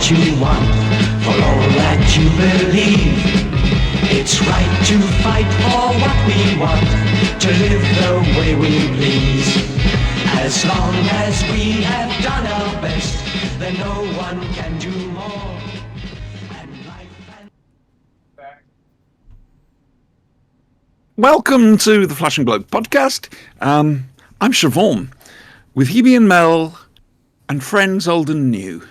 what you want, for all that you believe. It's right to fight for what we want, to live the way we please. As long as we have done our best, then no one can do more. And life and... Welcome to the Flashingblade podcast. I'm Siobhan, with Hebe and Mel and friends old and new.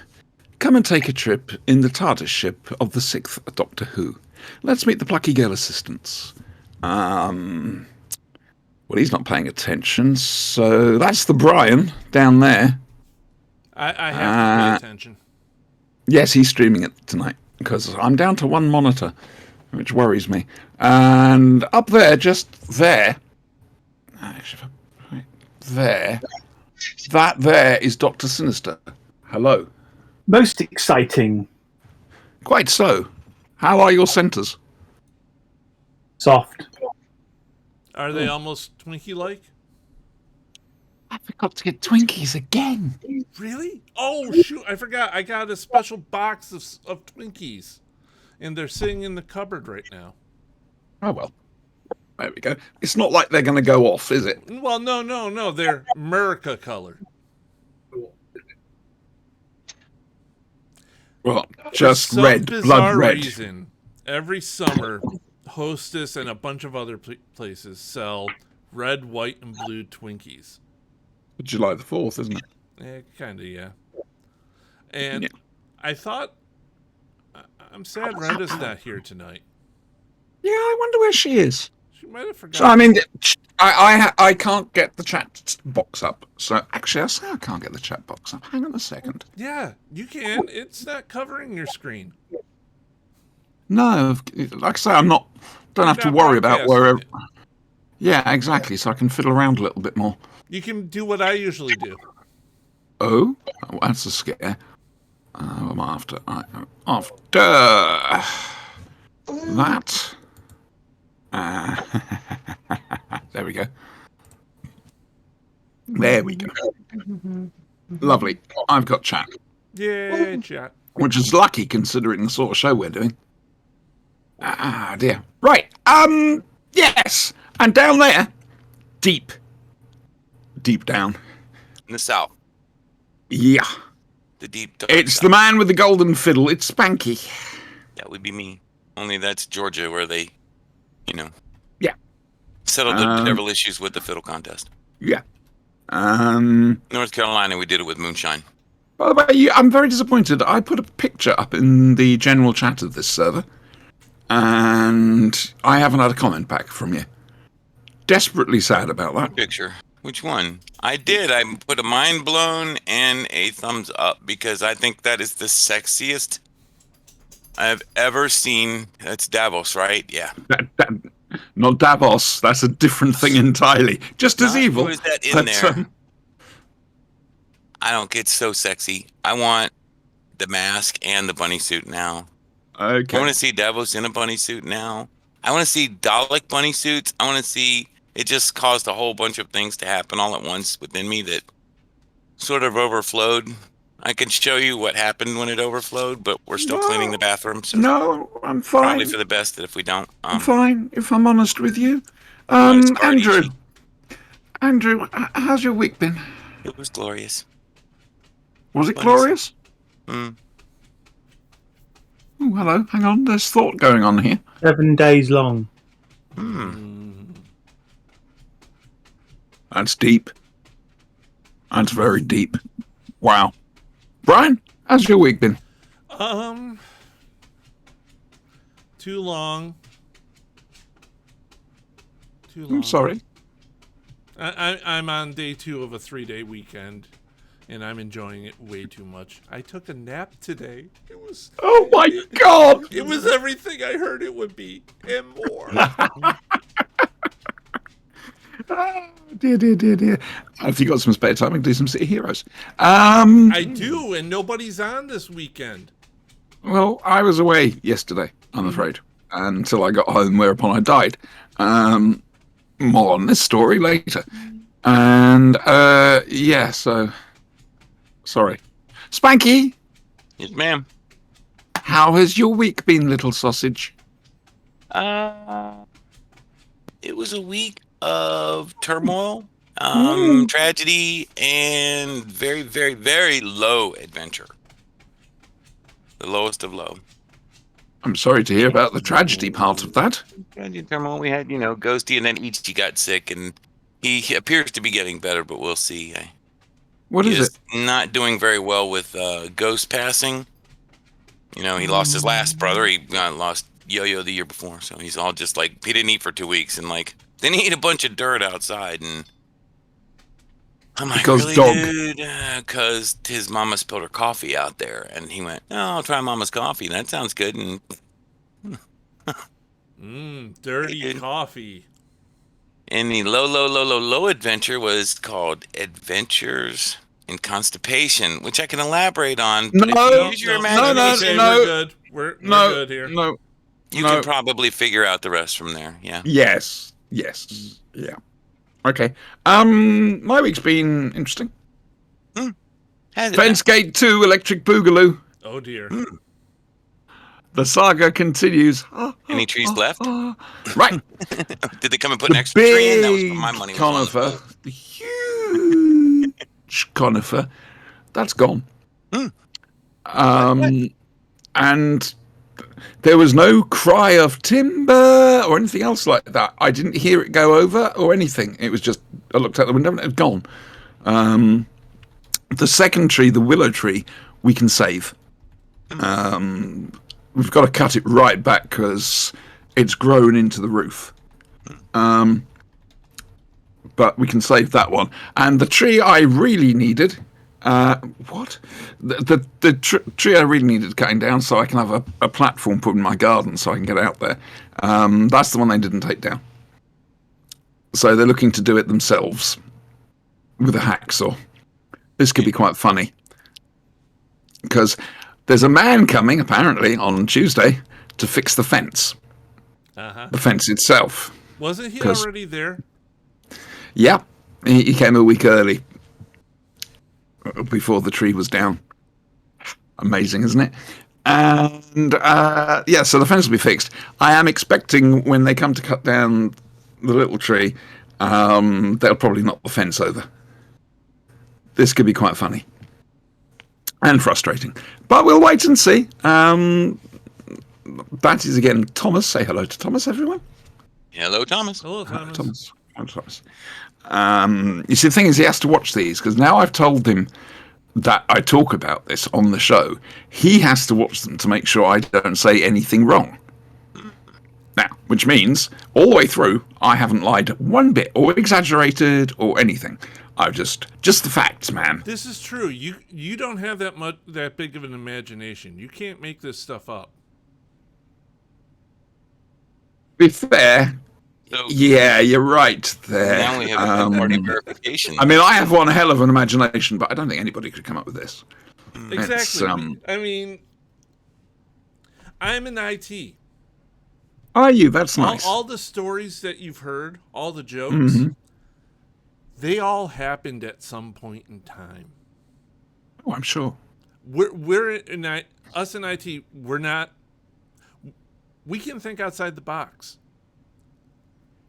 Come and take a trip in the TARDIS ship of the 6th Doctor Who. Let's meet the plucky girl assistants. Well, he's not paying attention, so that's the Brian down there. I have to pay attention. Yes, he's streaming it tonight, because I'm down to one monitor, which worries me. And up there, just there, that there is Dr. Sinister. Hello. Most exciting. Quite so. How are your centres? Soft. Are they almost Twinkie-like? I forgot to get Twinkies again. Really? Oh, shoot. I forgot. I got a special box of Twinkies. And they're sitting in the cupboard right now. Oh, well. There we go. It's not like they're going to go off, is it? Well, no. They're America colored. Well, just For some red, blood bizarre red. reason, every summer, Hostess and a bunch of other places sell red, white, and blue Twinkies. July the 4th, isn't it? Kind of, yeah. And Yeah. I thought, I'm sad Reda's not here tonight. Yeah, I wonder where she is. She might have forgotten. So, I mean, I can't get the chat box up. So, actually, I say I can't get the chat box up. Hang on a second. Yeah, you can. It's not covering your screen. No, like I say, don't have to worry about where... Yeah, exactly, so I can fiddle around a little bit more. You can do what I usually do. Oh, that's a scare. I'm after that. There we go. There we go. Lovely. I've got chat. Yay, chat. Which is lucky considering the sort of show we're doing. Ah, dear. Right. Yes. And down there, deep down. In the south. Yeah. The deep dark It's south. the man with the golden fiddle. It's Spanky. That would be me. Only that's Georgia where they, Yeah. settled the devil issues with the fiddle contest. Yeah. North Carolina, we did it with moonshine. By the way, I'm very disappointed. I put a picture up in the general chat of this server, and I haven't had a comment back from you. Desperately sad about that. Picture. Which one? I did. I put a mind blown and a thumbs up because I think that is the sexiest I've ever seen. That's Davos, right? Yeah. Not Davos. That's a different thing entirely. Just as evil. Who is that in there? I don't get so sexy. I want the mask and the bunny suit now. Okay. I want to see Davos in a bunny suit now. I want to see Dalek bunny suits. I want to see... It just caused a whole bunch of things to happen all at once within me that sort of overflowed. I can show you what happened when it overflowed, but we're still cleaning the bathroom. So No, I'm fine. probably for the best that if we don't. I'm fine, if I'm honest with you. it's already Andrew. cheap. Andrew, how's your week been? It was glorious. Was it What is glorious? Mm. Oh, hello. Hang on. There's thought going on here. 7 days long. That's deep. That's very deep. Wow. Brian, how's your week been? Too long. I'm sorry. I'm on day 2 of a 3-day weekend, and I'm enjoying it way too much. I took a nap today. It was... Oh my God! It was everything I heard it would be, and more. Oh, dear. If you got some spare time, I can do some City Heroes. I do, and nobody's on this weekend. Well, I was away yesterday, I'm afraid, until I got home, whereupon I died. More on this story later. And, yeah, so... Sorry. Spanky! Yes, ma'am. How has your week been, little sausage? It was a week of turmoil, Mm. tragedy, and very, very, very low adventure. The lowest of low. I'm sorry to hear about the tragedy part of that. Tragedy and turmoil. We had, Ghosty, and then Ichi got sick, and he appears to be getting better, but we'll see. What He is it? not doing very well with ghost passing. He lost his last brother. He lost Yo-Yo the year before, so he's all just like, he didn't eat for 2 weeks, and like then he ate a bunch of dirt outside, and I'm like, Because really, dog. dude? Because his mama spilled her coffee out there, and he went, "Oh, I'll try mama's coffee. That sounds good." And Dirty Dude. coffee. And the low adventure was called Adventures in Constipation, which I can elaborate on. But if you use your imagination, We're good. We're good here. No. you can probably figure out the rest from there. Yeah. Yes. Yeah. Okay. My week's been interesting. Has it Fence Gate 2 Electric Boogaloo. Oh dear. The saga continues. Any trees left? Right. Did they come and put an extra tree in? That was what my money was on. conifer, the huge conifer, that's gone. And there was no cry of timber or anything else like that. I didn't hear it go over or anything. It was just, I looked out the window and it was gone. The second tree, the willow tree, we can save. We've got to cut it right back because it's grown into the roof. But we can save that one. And the tree I really needed, what? The tree I really needed cutting down so I can have a platform put in my garden so I can get out there. That's the one they didn't take down. So they're looking to do it themselves with a hacksaw. This could be quite funny. Because there's a man coming, apparently, on Tuesday to fix the fence. The fence itself. Wasn't he already there? Yeah, he came a week early. Before the tree was down. Amazing, isn't it? And, so the fence will be fixed. I am expecting when they come to cut down the little tree, they'll probably knock the fence over. This could be quite funny. And frustrating. But we'll wait and see. That is, again, Thomas. Say hello to Thomas, everyone. Hello, Thomas. Hello, Thomas. Thomas. You see, the thing is, he has to watch these, because now I've told him that I talk about this on the show. He has to watch them to make sure I don't say anything wrong. Now, which means, all the way through, I haven't lied one bit, or exaggerated, or anything. I've just the facts, man. This is true. You don't have that big of an imagination. You can't make this stuff up. To be fair, So yeah, you're right there. now we have a party verification. I mean, I have one hell of an imagination, but I don't think anybody could come up with this. Exactly. I mean, I'm in IT. Are you? That's nice. All the stories that you've heard, all the jokes, they all happened at some point in time. Oh, I'm sure. Us in IT, we can think outside the box.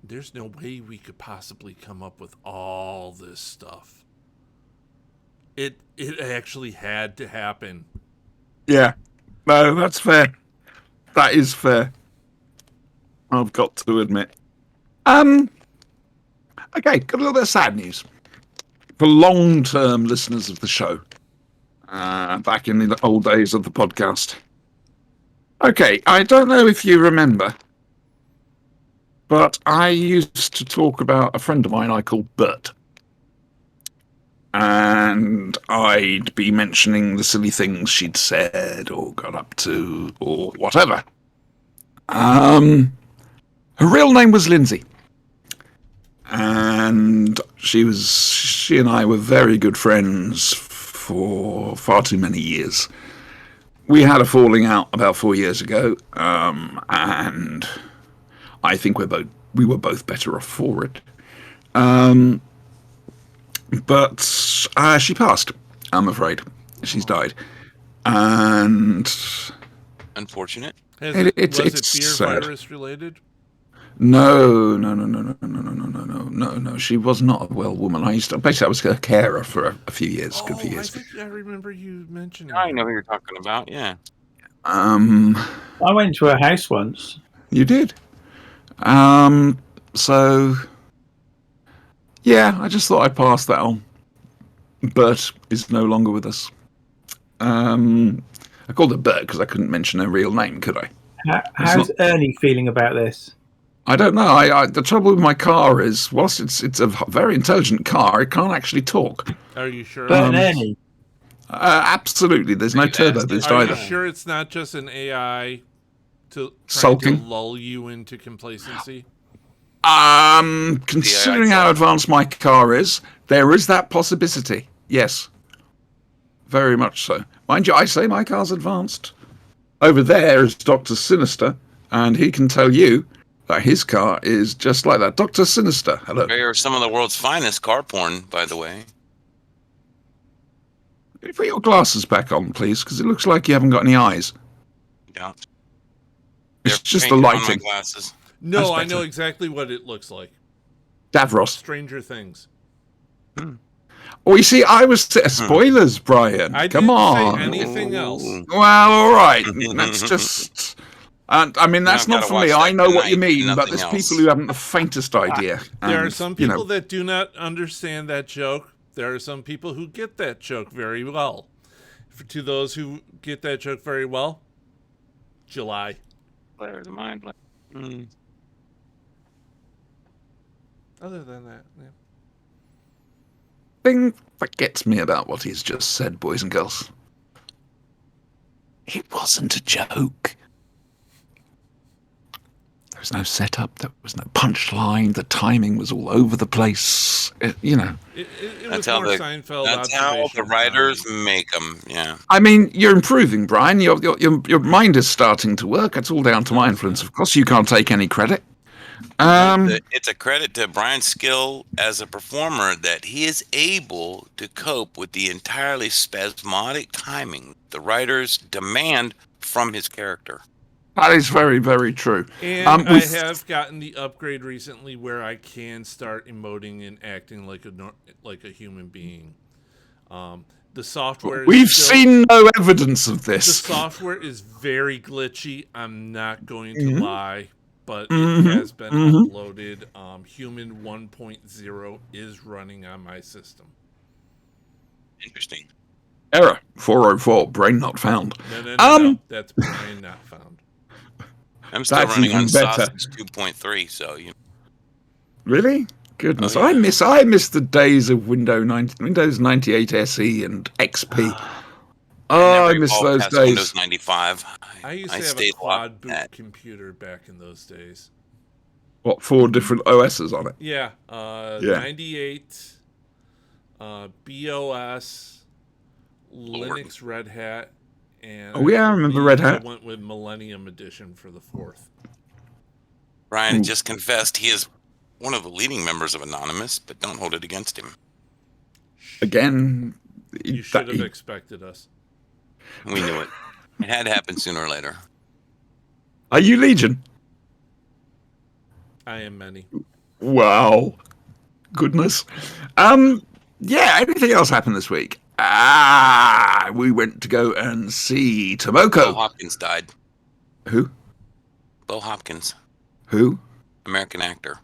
There's no way we could possibly come up with all this stuff. It actually had to happen. Yeah. No, that's fair. That is fair. I've got to admit. Okay, got a little bit of sad news. For long-term listeners of the show. Back in the old days of the podcast. Okay, I don't know if you remember, but I used to talk about a friend of mine I called Bert. And I'd be mentioning the silly things she'd said or got up to or whatever. Her real name was Lindsay. And she and I were very good friends for far too many years. We had a falling out about 4 years ago, and I think we were both better off for it. But she passed, I'm afraid. She's died. And Unfortunate. Was It's it beer sad. virus related? No. She was not a well woman. I was her carer for a few years, good few Oh, I years. think I remember you mentioning. I know her. who you're talking about. Yeah. Um, I went to her house once. you did. So yeah, I just thought I'd pass that on. Bert is no longer with us. I called her Bert because I couldn't mention her real name, could I? How's Ernie feeling about this? I don't know. The trouble with my car is, whilst it's a very intelligent car, it can't actually talk. Are you sure? Bert and Ernie. Absolutely, there's no turbo boost Are you either. sure it's not just an AI trying to Sulking. lull you into complacency? Considering how advanced my car is, there is that possibility. Yes, very much so. Mind you, I say my car's advanced. Over there is Dr. Sinister, and he can tell you that his car is just like that. Dr. Sinister, hello. They are some of the world's finest car porn, by the way. Put your glasses back on, please, because it looks like you haven't got any eyes. Yeah. It's They're just the painted on my lighting. glasses. No, That's I better. know exactly what it looks like. Davros. Stranger Things. Oh, you see, I was spoilers, Brian. I Come didn't on. say anything else. Well, all right. That's just. I mean, that's I've not gotta for watch me. I that know what you tonight, mean, but nothing there's else. people who haven't the faintest idea. There are and, some you know, people that do not understand that joke. There are some people who get that joke very well. To those who get that joke very well, July. Player of the mind. Other than that, yeah. thing that gets me about what he's just said, boys and girls. It wasn't a joke. There was no setup. There was no punchline. The timing was all over the place. It was That's more how the Seinfeld that's how the observation writers comedy. make them. Yeah. I mean, you're improving, Brian. Your mind is starting to work. It's all down to my influence. Of course, you can't take any credit. It's a credit to Brian's skill as a performer that he is able to cope with the entirely spasmodic timing the writers demand from his character. That is very, very true. And I have gotten the upgrade recently where I can start emoting and acting like a human being. The software is We've still, seen no evidence of the this. software is very glitchy. I'm not going to lie, but it has been uploaded. Human 1.0 is running on my system. Interesting. Error 404. Brain not found. No. That's Brian not found. I'm still That's running even on better. Sausage 2.3, so you. Really? Goodness, Oh, yeah. I miss the days of Windows 98 SE and XP. I never miss evolved those past days. Windows 95. I used to have a stayed quad locked boot in that. computer back in those days. What, 4 different OSs on it? Yeah, Yeah. 98, BOS, Linux, Red Hat, and Oh, yeah, I remember Red Hat. I went with Millennium Edition for the 4th. Brian just confessed he is one of the leading members of Anonymous, but don't hold it against him. Again, You should have expected us. We knew it. It had to happen sooner or later. Are you Legion? I am many. Wow. Goodness. Yeah, anything else happened this week? We went to go and see Bo Tomoko. Hopkins died. Who? Bo Hopkins, Who? American actor.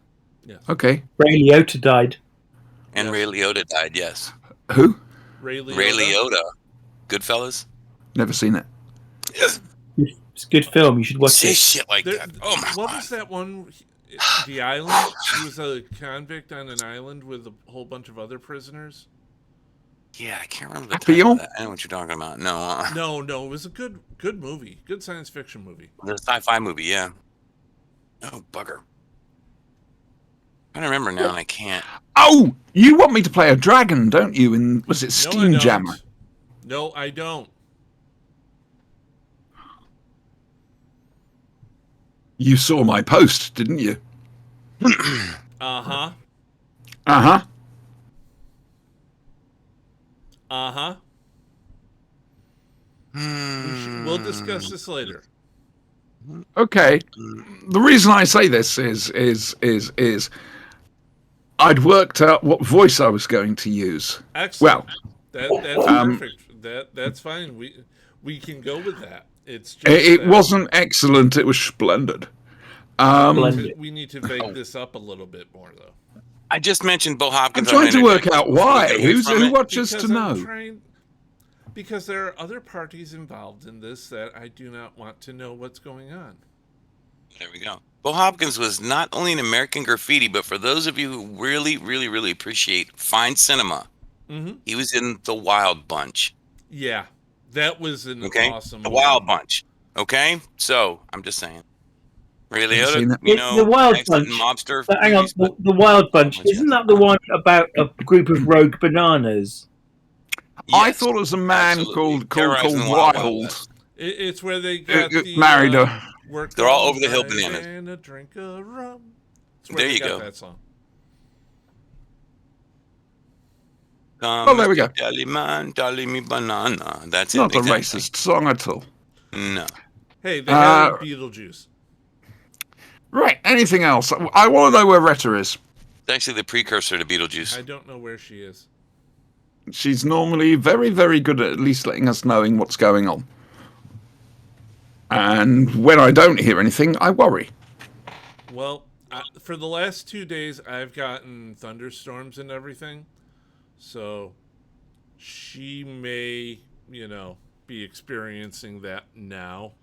Okay. Ray Liotta died. And Yes. Ray Liotta died, yes. Who? Ray Liotta. Ray Liotta. Goodfellas? Never seen it. It's a good film. You should watch Say it. shit like There- that. Oh my what god. was that one? The island? He was a convict on an island with a whole bunch of other prisoners. Yeah, I can't remember the Papillon? title of that. I know what you're talking about. No, No, it was a good movie. Good science fiction movie. the sci-fi movie, yeah. Oh, bugger. I remember now and I can't. Oh, you want me to play a dragon, don't you? In was it No, Steam I don't. Jammer? No, I don't. You saw my post, didn't you? Uh-huh. Uh-huh. Uh-huh. We'll discuss this later. Okay. The reason I say this is I'd worked out what voice I was going to use. Excellent. Well, That's perfect. That's fine. We can go with that. It's just it that wasn't excellent. It was splendid. Splendid. we need to vague this up a little bit more, though. I just mentioned Bo I'm Hopkins. trying to work interject out before we why. get away from Who it. watches to Because I'm know? trying. Because there are other parties involved in this that I do not want to know what's going on. There we go. Bo Hopkins was not only an American Graffiti, but for those of you who really, really, really appreciate fine cinema, he was in The Wild Bunch. Yeah, that was an Okay, awesome The movie. Wild Bunch. Okay, so I'm just saying. Ray Haven't seen Liotta, it. The Wild excellent Bunch. mobster But hang on, movies, but the Wild Bunch. Bunch, Isn't yes. that the one about a group of rogue bananas? I Yes, thought it was a man absolutely. called Terrorizing the Wild. Wild West. It's where they got the married her. work. They're all over the hill night bananas. and a drink of rum. It's where There they you got go. that song. Come, there we Mr. go. Dally Man, Dally me banana. That's Not it. a Exactly. racist song at all. No. Hey, they had Beetlejuice. Right. Anything else? I want to know where Retta is. It's actually the precursor to Beetlejuice. I don't know where she is. She's normally very, very good at least letting us knowing what's going on. And when I don't hear anything, I worry. Well, for the last 2 days, I've gotten thunderstorms and everything. So she may, be experiencing that now.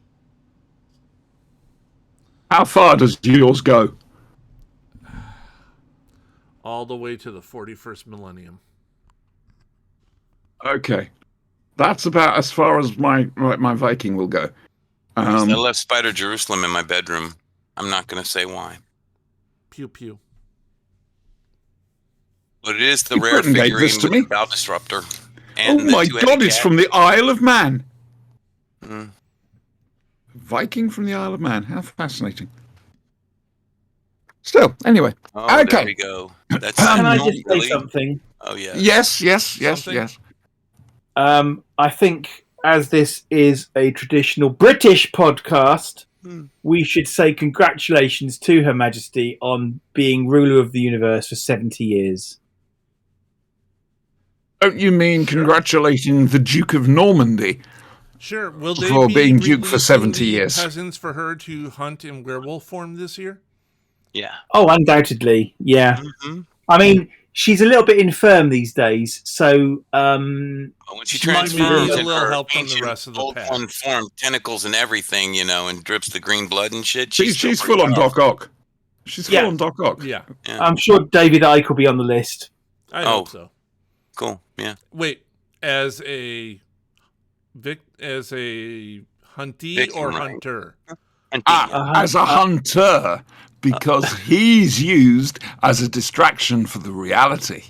How far does yours go? All the way to the 41st millennium. Okay. That's about as far as my Viking will go. I left Spider Jerusalem in my bedroom. I'm not going to say why. Pew pew. But it is the You rare couldn't gave figurine this to with me. the bow disruptor. Oh And the my two-headed god, it's cat. from the Isle of Man. Mm. Viking from the Isle of Man. How fascinating. Still, anyway. Oh, Okay. there we go. That's Can I Sentinel, just say really? something? Oh, yeah. Yes. Something? I think as this is a traditional British podcast, we should say congratulations to Her Majesty on being ruler of the universe for 70 years. Don't you mean congratulating the Duke of Normandy? Sure. Will they For be being Duke for releasing 70 the years. peasants for her to hunt in werewolf form this year? Yeah. Oh, undoubtedly, yeah. Mm-hmm. I mean, she's a little bit infirm these days, so When she She might need transforms a in little her help from the ancient rest of the old pack. one form, tentacles and everything, and drips the green blood and shit. She's still full on pretty rough. Doc Ock. She's Yeah. full on Doc Ock. Yeah, Yeah. I'm sure David Icke will be on the list. I Oh. hope so. Cool. Yeah. Wait, as a huntee Victim, or right. hunter? And As a hunter, because he's used as a distraction for the reality.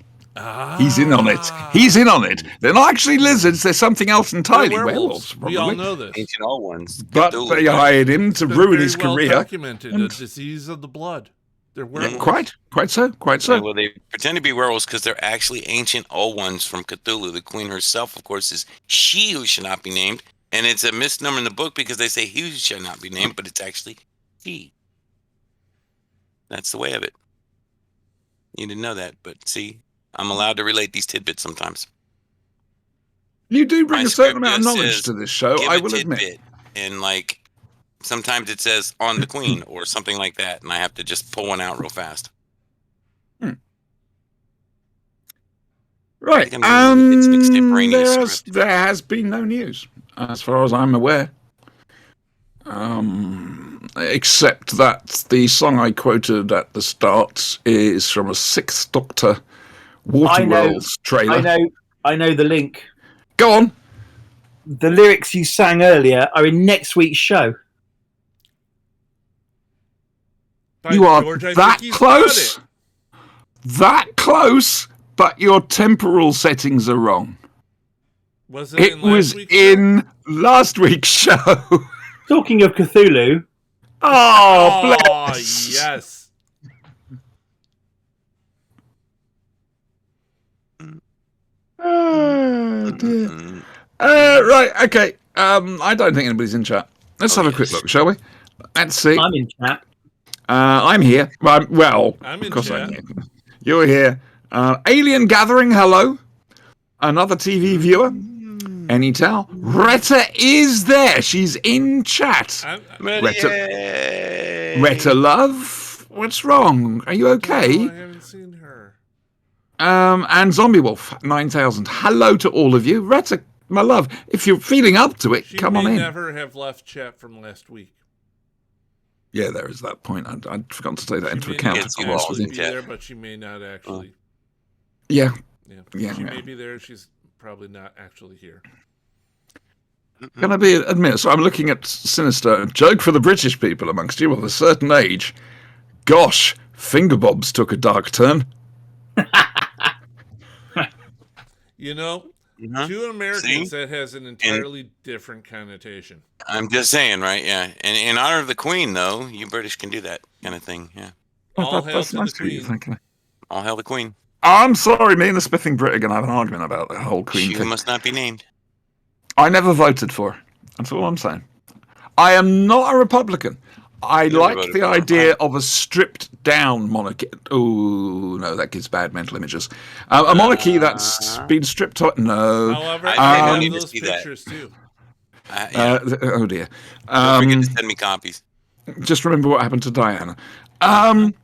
He's in on it. He's in on it. They're not actually lizards. They're something else entirely. They're Werewolves, We all probably. know this. ancient old ones. But Cthulhu. they hired him to It's been ruin very his well career. documented. A and- disease of the blood. They're Yeah. werewolves. Quite so. Yeah, well, they pretend to be werewolves because they're actually ancient old ones from Cthulhu. The queen herself, of course, is she who should not be named. And it's a misnomer in the book because they say he who shall not be named, but it's actually he. That's the way of it. You didn't know that, but see, I'm allowed to relate these tidbits sometimes. You do bring My a certain script amount of just knowledge says, to this show, Give I a will admit. tidbit. And sometimes it says on the queen or something like that, and I have to just pull one out real fast. Right. I think I'm gonna get some extemporaneous script. There has been no news, as far as I'm aware. Except that the song I quoted at the start is from a Sixth Doctor Waterworld trailer. I know the link. Go on. The lyrics you sang earlier are in next week's show. By You are George, I that think he's got close. it. That close, but your temporal settings are wrong. Was it, It in last was week's show? in last week's show. Talking of Cthulhu, Oh, bless. Yes. Oh, dear. Mm, Right, okay. I don't think anybody's in chat. Let's Oh, have a quick yes. look, shall we? Let's see. I'm in chat. I'm here. Well, I'm of in course chat. I'm here. You're here. Alien Gathering, hello. Another TV viewer. Anytel. Retta is there. She's in chat. Retta Love, what's wrong? Are you No, I okay? haven't seen her. And Zombie Wolf 9000. Hello to all of you. Retta, my love, if you're feeling up to it, She come may on in. never have left chat from last week. Yeah, there is that point. I'd forgotten to take that into She may account. not To be honest with actually you. be there, but she may not actually. Yeah. Yeah, she may be there. She's probably not actually here. Can I admit? So I'm looking at Sinister. Joke for the British people amongst you of a certain age. Gosh, fingerbobs took a dark turn. You know, Uh-huh. to Americans, See? that has an entirely different connotation. I'm just saying, right? Yeah. And in honor of the Queen, though, you British can do that kind of thing. Yeah. All hail That's to nice the of you, Queen. thank you. All hail the Queen. I'm sorry, me and the Spiffing Brit are going to have an argument about the whole Queen She thing. must not be named. I never voted for her. That's all I'm saying. I am not a Republican. I Never like voted the for her. idea of a stripped down monarchy. Oh, no, that gives bad mental images. A monarchy that's been stripped. No. However, I I need have to those see that. pictures too. Yeah. Oh, dear. Don't forget to send me copies. Just remember what happened to Diana. I'm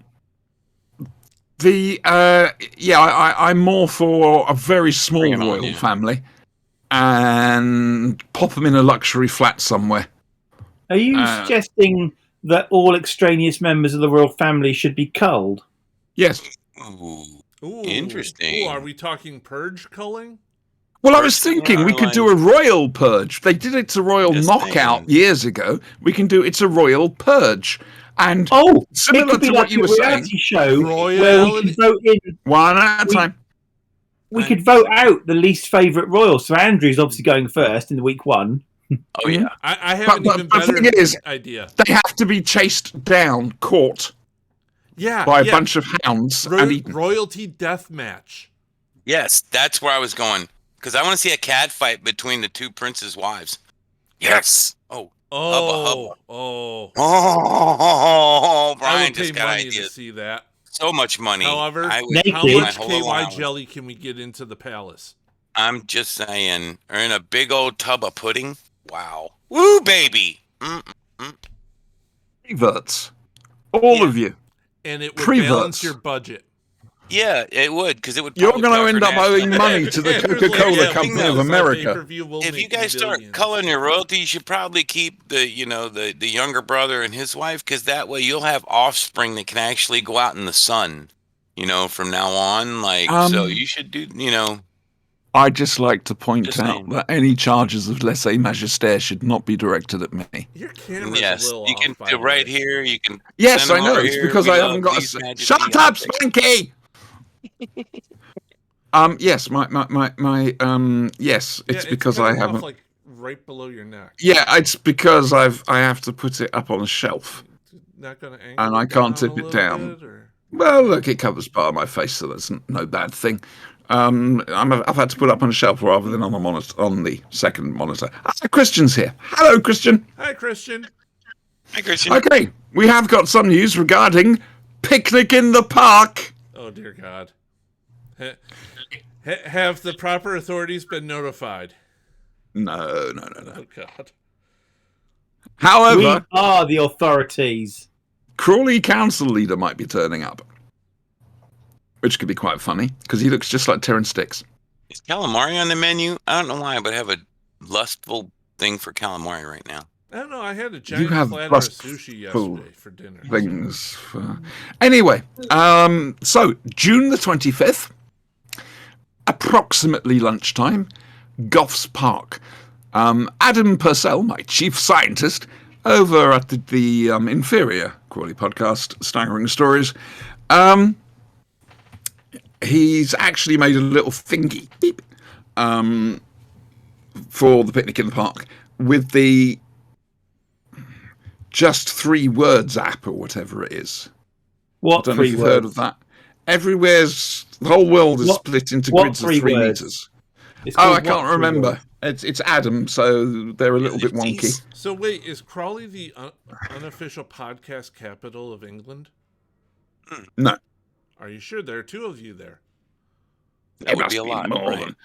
more for a very small Bring it on, royal yeah. family and pop them in a luxury flat somewhere. Are you suggesting that all extraneous members of the royal family should be culled? Yes. Ooh. Ooh, Interesting. Ooh, are we talking purge culling? Well, I was thinking we could do a royal purge. They did It's a Royal Just Knockout saying. years ago. We can do It's a Royal Purge. And Oh, it similar could be to like what you a were saying, reality show Royalty. where we can vote in. one at a time. We could vote out the least favourite royal. So Andrew's obviously going first in week one. Oh, yeah. I have an even But the better thing is, idea. they have to be chased down, caught Yeah, by a bunch of hounds and eaten. Royalty death match. Yes, that's where I was going. Because I want to see a cat fight between the two princes' wives. Yes. Oh. Hubba. Oh, I Brian would pay just got money to ideas. see that. So much money. However, I would naked. how pay my much whole KY allowance. jelly can we get into the palace? I'm just saying. Or in a big old tub of pudding. Wow. Woo, baby. Preverts. All of you. And it would Preverts. balance your budget. Yeah, it would, because it would. You're probably going to cover end up national- owing money to the Coca-Cola Company of America. If you guys start culling your royalty, you should probably keep the younger brother and his wife, because that way you'll have offspring that can actually go out in the sun. From now on, so you should do. I'd just like to point Just out saying. that any charges of lèse-majesté should not be directed at me. Your camera's Yes, a little you can off, by do the right way. here. You can. Yes, send I them know. over It's here. because We I love haven't got His a... Majesty. Shut up, Spanky! Yes, yes, it's because I haven't... Like right below your neck. Yeah, it's because I have to put it up on a shelf. Not gonna angle And I it can't down tip a it little down. bit, or... Well, look, it covers part of my face, so that's no bad thing. I've had to put it up on a shelf rather than on the monitor, on the second monitor. Christian's here. Hello, Christian. Hi, Christian. Hi, Christian. Okay, we have got some news regarding Picnic in the Park. Oh dear God. Have the proper authorities been notified? No. Oh God. However, We are the authorities. Crawley council leader might be turning up, which could be quite funny because he looks just like Terrence Dicks. Is calamari on the menu? I don't know why, but I have a lustful thing for calamari right now. I don't know. I had a giant have platter of lustful sushi yesterday for dinner. Things. Anyway, so June the 25th, approximately lunchtime, Goffs Park. Adam Purcell, my chief scientist, over at the inferior Crawley podcast, Staggering Stories, he's actually made a little thingy beep, for the Picnic in the Park with the just 3 words app or whatever it is. What I don't know if 3 you've words? heard of that. The whole world is split into grids of 3 words? meters. It's Oh, called I can't what 3 remember. words? It's Adam, so they're a little bit wonky. Jeez. So wait, is Crawley the unofficial podcast capital of England? No, Are you sure there are two of you there? That would be a lot. more Right? than.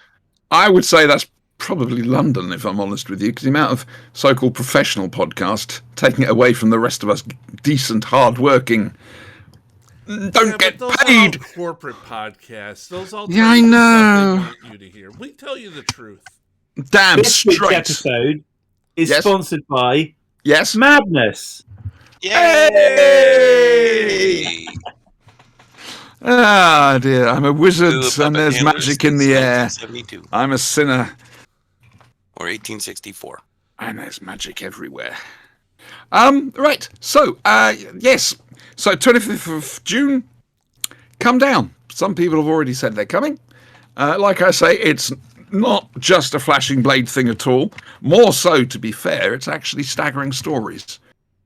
I would say that's probably London, if I'm honest with you, because the amount of so-called professional podcast taking it away from the rest of us decent, hard-working, don't get but those paid. Are all corporate podcasts. Those all Yeah, tell I you the know. stuff they want you to hear. We tell you the truth. Damn This week's straight. episode is Yes. sponsored by Yes. Madness. Hey! Ah, dear. I'm a wizard, Blue and Puppet there's Handlers magic in since the air. 1972 I'm a sinner, or 1864. and there's magic everywhere. Right. So, yes. So, 25th of June, come down. Some people have already said they're coming. Like I say, it's not just a Flashingblade thing at all. More so, to be fair, it's actually Staggering Stories.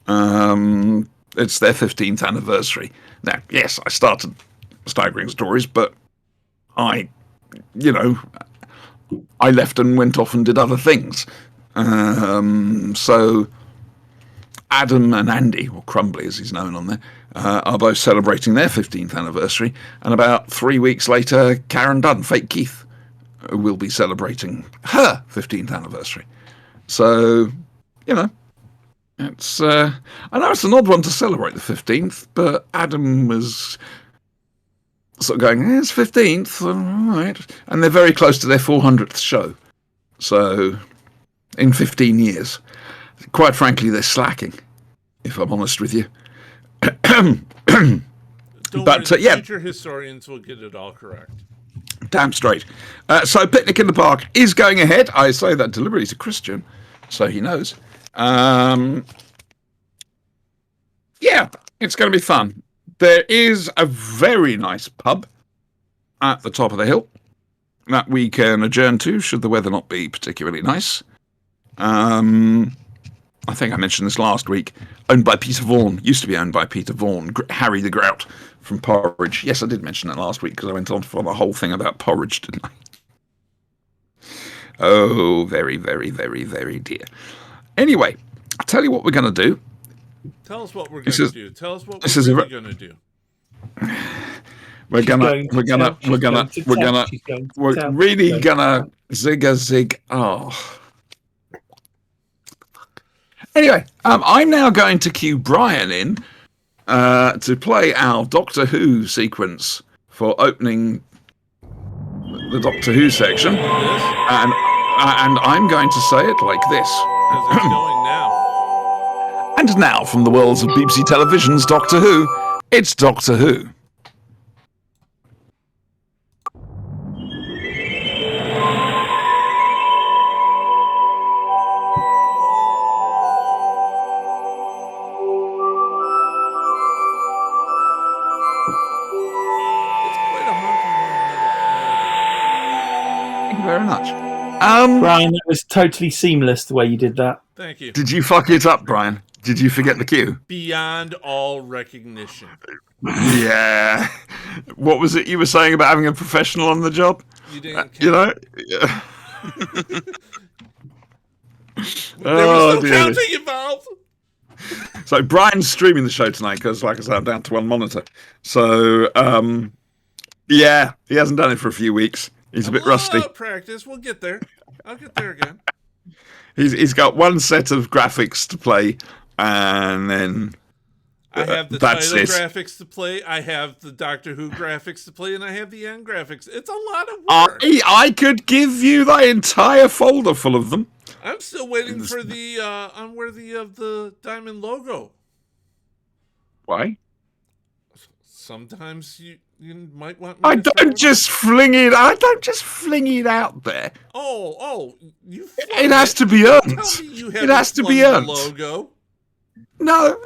It's their 15th anniversary. Now, yes, I started Staggering Stories, but I left and went off and did other things. So Adam and Andy, or Crumbly as he's known on there, are both celebrating their 15th anniversary. And about 3 weeks later, Karen Dunn, Fake Keith, will be celebrating her 15th anniversary. So, it's I know it's an odd one to celebrate the 15th, but Adam was sort of going, it's 15th, all right. And they're very close to their 400th show. So, in 15 years. Quite frankly, they're slacking, if I'm honest with you. Don't But, worry, yeah. future historians will get it all correct. Damn straight. So, Picnic in the Park is going ahead. I say that deliberately to Christian, so he knows. Yeah, it's going to be fun. There is a very nice pub at the top of the hill that we can adjourn to, should the weather not be particularly nice. I think I mentioned this last week. Owned by Peter Vaughan. Used to be owned by Peter Vaughan. Harry the Grout from Porridge. Yes, I did mention that last week because I went on for the whole thing about Porridge, didn't I? Oh, very, very, very, very dear. Anyway, I'll tell you what we're going to do. Tell us what we're going to do. Tell us what this we're is a really going to do. We're really gonna zig. Oh. Anyway, I'm now going to cue Brian in to play our Doctor Who sequence for opening the Doctor Who section, and I'm going to say it like this. Because it's going now. And now, from the worlds of BBC Television's Doctor Who, it's Doctor Who. It's quite a haunting melody. Thank you very much. Brian, that was totally seamless the way you did that. Thank you. Did you fuck it up, Brian? Did you forget the cue? Beyond all recognition. Yeah. What was it you were saying about having a professional on the job? You didn't count. You know? Yeah. There was no dear. counting involved. So Brian's streaming the show tonight because, like I said, I'm down to one monitor. So, yeah, he hasn't done it for a few weeks. He's a bit rusty. Practice. We'll get there. I'll get there again. He's got one set of graphics to play, and then I have the that's title it. graphics to play. I have the Doctor Who graphics to play, and I have the end graphics. It's a lot of work. I could give you the entire folder full of them. I'm still waiting for the unworthy of the diamond logo. Why? Sometimes you might want. I don't just fling it out there. Oh! You. It has to be earned. Tell me you It has to be flung earned. the logo. No.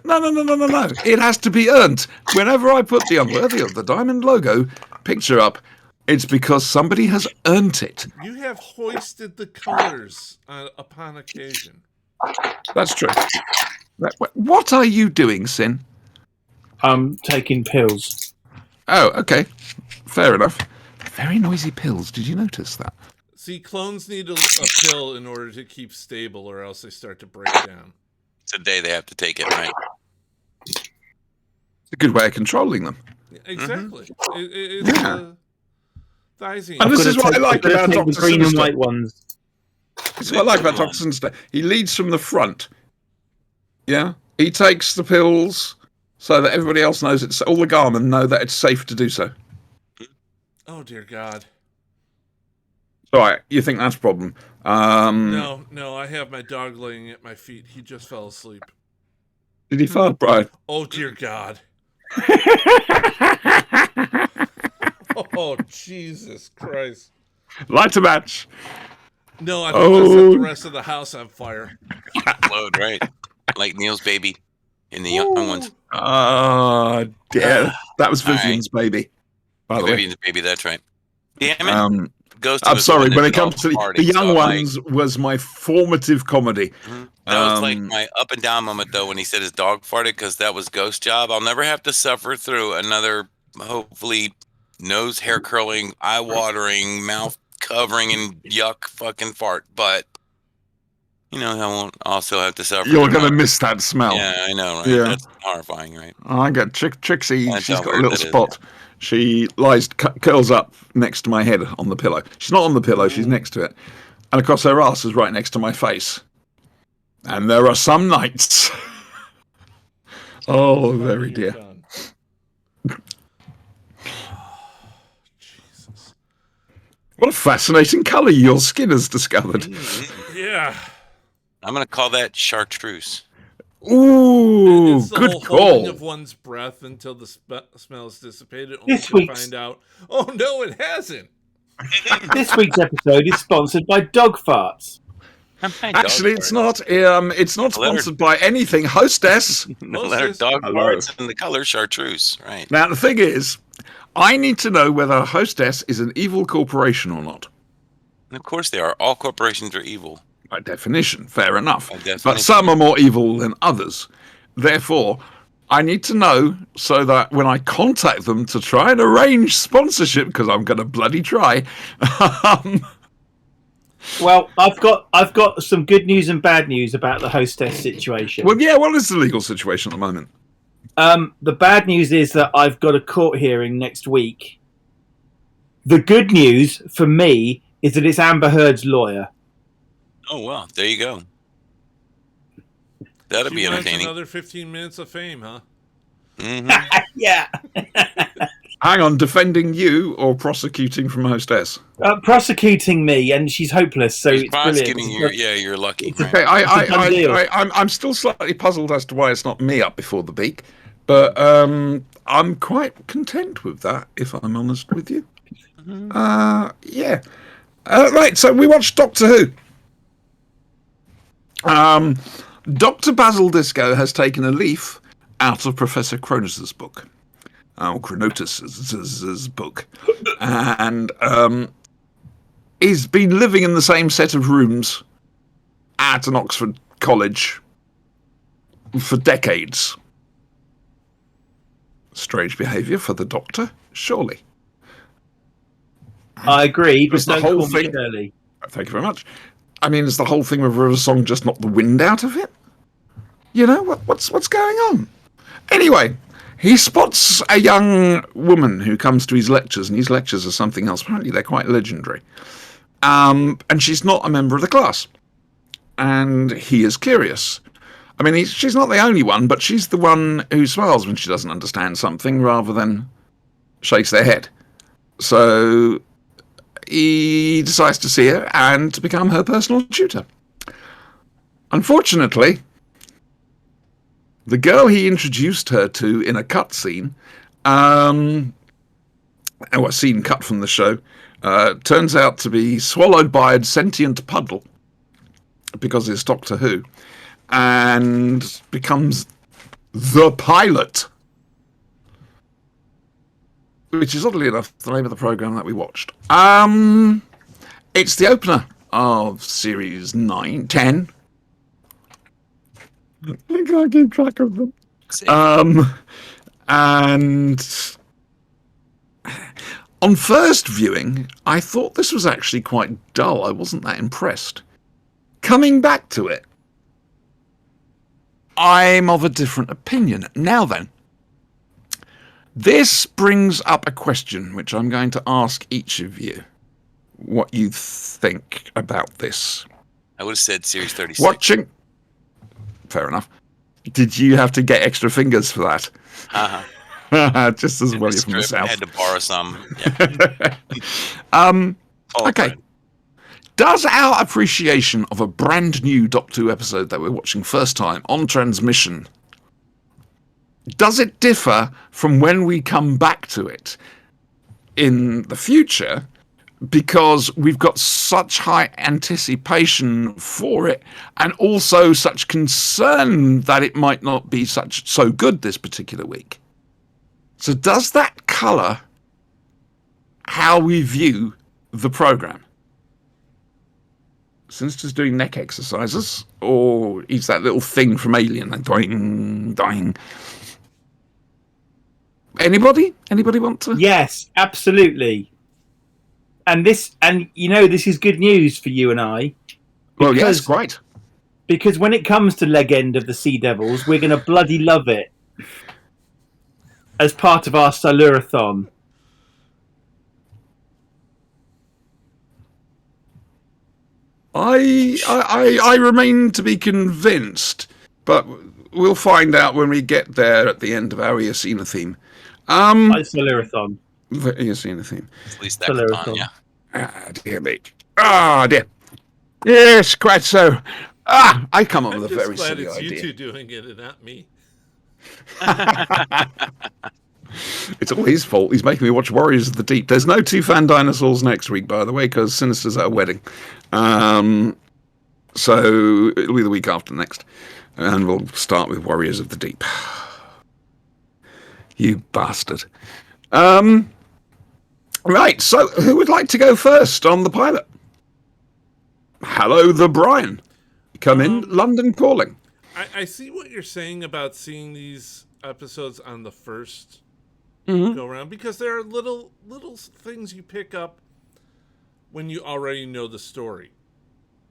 It has to be earned. Whenever I put the unworthy of the diamond logo picture up, it's because somebody has earned it. You have hoisted the colors upon occasion. That's true. What are you doing, Sin? I'm taking pills. Oh, okay. Fair enough. Very noisy pills. Did you notice that? See, clones need a pill in order to keep stable, or else they start to break down. It's a day they have to take it, right? It's a good way of controlling them. Exactly. It's Thiazine. And this is what I like I've gotta about take Dr. the green and Sinister. white ones. This is what I like about Dr. Sinister. He leads from the front. Yeah? He takes the pills so that everybody else knows it's... All the Garmin know that it's safe to do so. Oh, dear God. All right, you think that's a problem. No, I have my dog laying at my feet. He just fell asleep. Did he fart, Brian? Oh, dear God. Oh, Jesus Christ. Light a match. No, I don't want to set the rest of the house on fire. Load, right? Like Neil's baby in the young ones. Oh, dear. That was All right. Vivian's baby, by the way. Vivian's baby, that's right. Damn it. Ghost I'm was sorry, the one when that it did all comes to the parties, young so ones was my formative comedy. That was like my up and down moment, though, when he said his dog farted, because that was Ghost job. I'll never have to suffer through another, hopefully, nose hair curling, eye watering, mouth covering, and yuck fucking fart. But, I won't also have to suffer. You're through going to miss that smell. Yeah, I know, right? Yeah. That's horrifying, right? I got Trixie. That's She's how got a weird little that is. spot. She curls up next to my head on the pillow. She's not on the pillow. She's next to it. And, of course, her ass is right next to my face. And there are some nights. Oh, very dear. Jesus. What a fascinating colour your skin has discovered. Yeah. I'm going to call that chartreuse. Ooh, It's the good whole holding call. of one's breath until the smell is dissipated, only This to week's- find out, oh no, it hasn't. This week's episode is sponsored by Dog Farts. Actually, it's not. It's not sponsored by anything. Hostess. No letter dog Hello. parts and the color chartreuse, right? Now, the thing is, I need to know whether Hostess is an evil corporation or not. And of course they are. All corporations are evil. By definition, fair enough. By definition. But some are more evil than others. Therefore, I need to know so that when I contact them to try and arrange sponsorship, because I'm going to bloody try. Well, I've got some good news and bad news about the hostess situation. Well, yeah, what is the legal situation at the moment? The bad news is that I've got a court hearing next week. The good news for me is that it's Amber Heard's lawyer. Oh, well, there you go. That'll be She wants entertaining. another 15 minutes of fame, huh? Yeah. Hang on, defending you or prosecuting from Hostess? Prosecuting me, and she's hopeless, so He's it's brilliant. prosecuting you. Yeah, you're lucky. Right? Okay, It's a done deal. I'm still slightly puzzled as to why it's not me up before the beak, but I'm quite content with that, if I'm honest with you. Yeah. Right, so we watched Doctor Who. Dr. Basil Disco has taken a leaf out of Professor Cronus's book. Cronotus's book. And he's been living in the same set of rooms at an Oxford college for decades. Strange behaviour for the Doctor, surely. I agree, but It's the don't whole call me thing. Shirley. Thank you very much. I mean, is the whole thing with River Song just knock the wind out of it? You know, what's going on? Anyway, he spots a young woman who comes to his lectures, and his lectures are something else. Apparently, they're quite legendary. And she's not a member of the class. And he is curious. I mean, she's not the only one, but she's the one who smiles when she doesn't understand something rather than shakes their head. So he decides to see her and to become her personal tutor. Unfortunately, the girl he introduced her to in a cutscene, a scene cut from the show, turns out to be swallowed by a sentient puddle, because it's Doctor Who, and becomes the pilot. Which is, oddly enough, the name of the programme that we watched. It's the opener of Series 10. I can't keep track of them. And On first viewing, I thought this was actually quite dull. I wasn't that impressed. Coming back to it, I'm of a different opinion. Now then, this brings up a question which I'm going to ask each of you. What you think about this. I would have said Series 36. Watching... Fair enough. Did you have to get extra fingers for that? Uh-huh. Just as well you're from the Strip, I south. had to borrow some. Yeah. Okay. Does our appreciation of a brand new Doctor Who episode that we're watching first time on transmission, does it differ from when we come back to it in the future because we've got such high anticipation for it and also such concern that it might not be so good this particular week? So does that colour how we view the programme? Sinister's doing neck exercises, or is that little thing from Alien, like doing, dying? Anybody? Anybody want to? Yes, absolutely. And this is good news for you and I. Well, yes, great. Because when it comes to Legend of the Sea Devils, we're going to bloody love it as part of our Salurathon. I remain to be convinced, but we'll find out when we get there at the end of our Eocena theme. Salurathon. Eocena theme. At least that could on, yeah. Ah, dear me. Ah, dear. Yes, quite so. I come up with a very silly idea. I'm just glad it's you two doing it and not me. It's all his fault. He's making me watch Warriors of the Deep. There's no Two Fan Dinosaurs next week, by the way, because Sinister's at a wedding. So it'll be the week after next. And we'll start with Warriors of the Deep. You bastard. Right, so who would like to go first on the pilot? Hello, the Brian. Come in, London Calling. I see what you're saying about seeing these episodes on the first go around, because there are little things you pick up when you already know the story.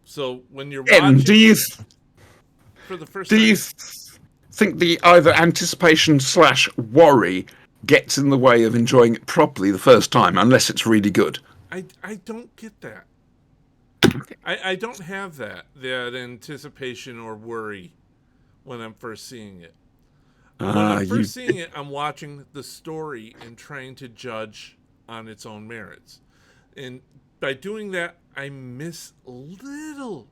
So when you're watching for the first time, you think the either anticipation / worry gets in the way of enjoying it properly the first time, unless it's really good? I don't get that. I don't have that anticipation or worry when I'm first seeing it. When I'm first seeing it, I'm watching the story and trying to judge on its own merits. And by doing that, I miss little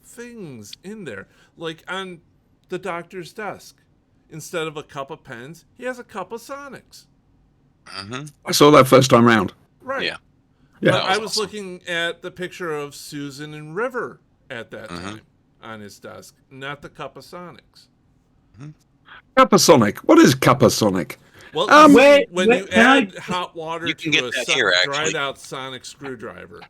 things in there. Like on the Doctor's desk, instead of a cup of pens, he has a cup of Sonics. Mm-hmm. I saw that first time round. Right. Yeah. But I was looking at the picture of Susan and River at that time on his desk, not the cup of Sonics. Cup-a-sonic. What is Cup-a-sonic? Well, when you add hot water to a dried out sonic screwdriver,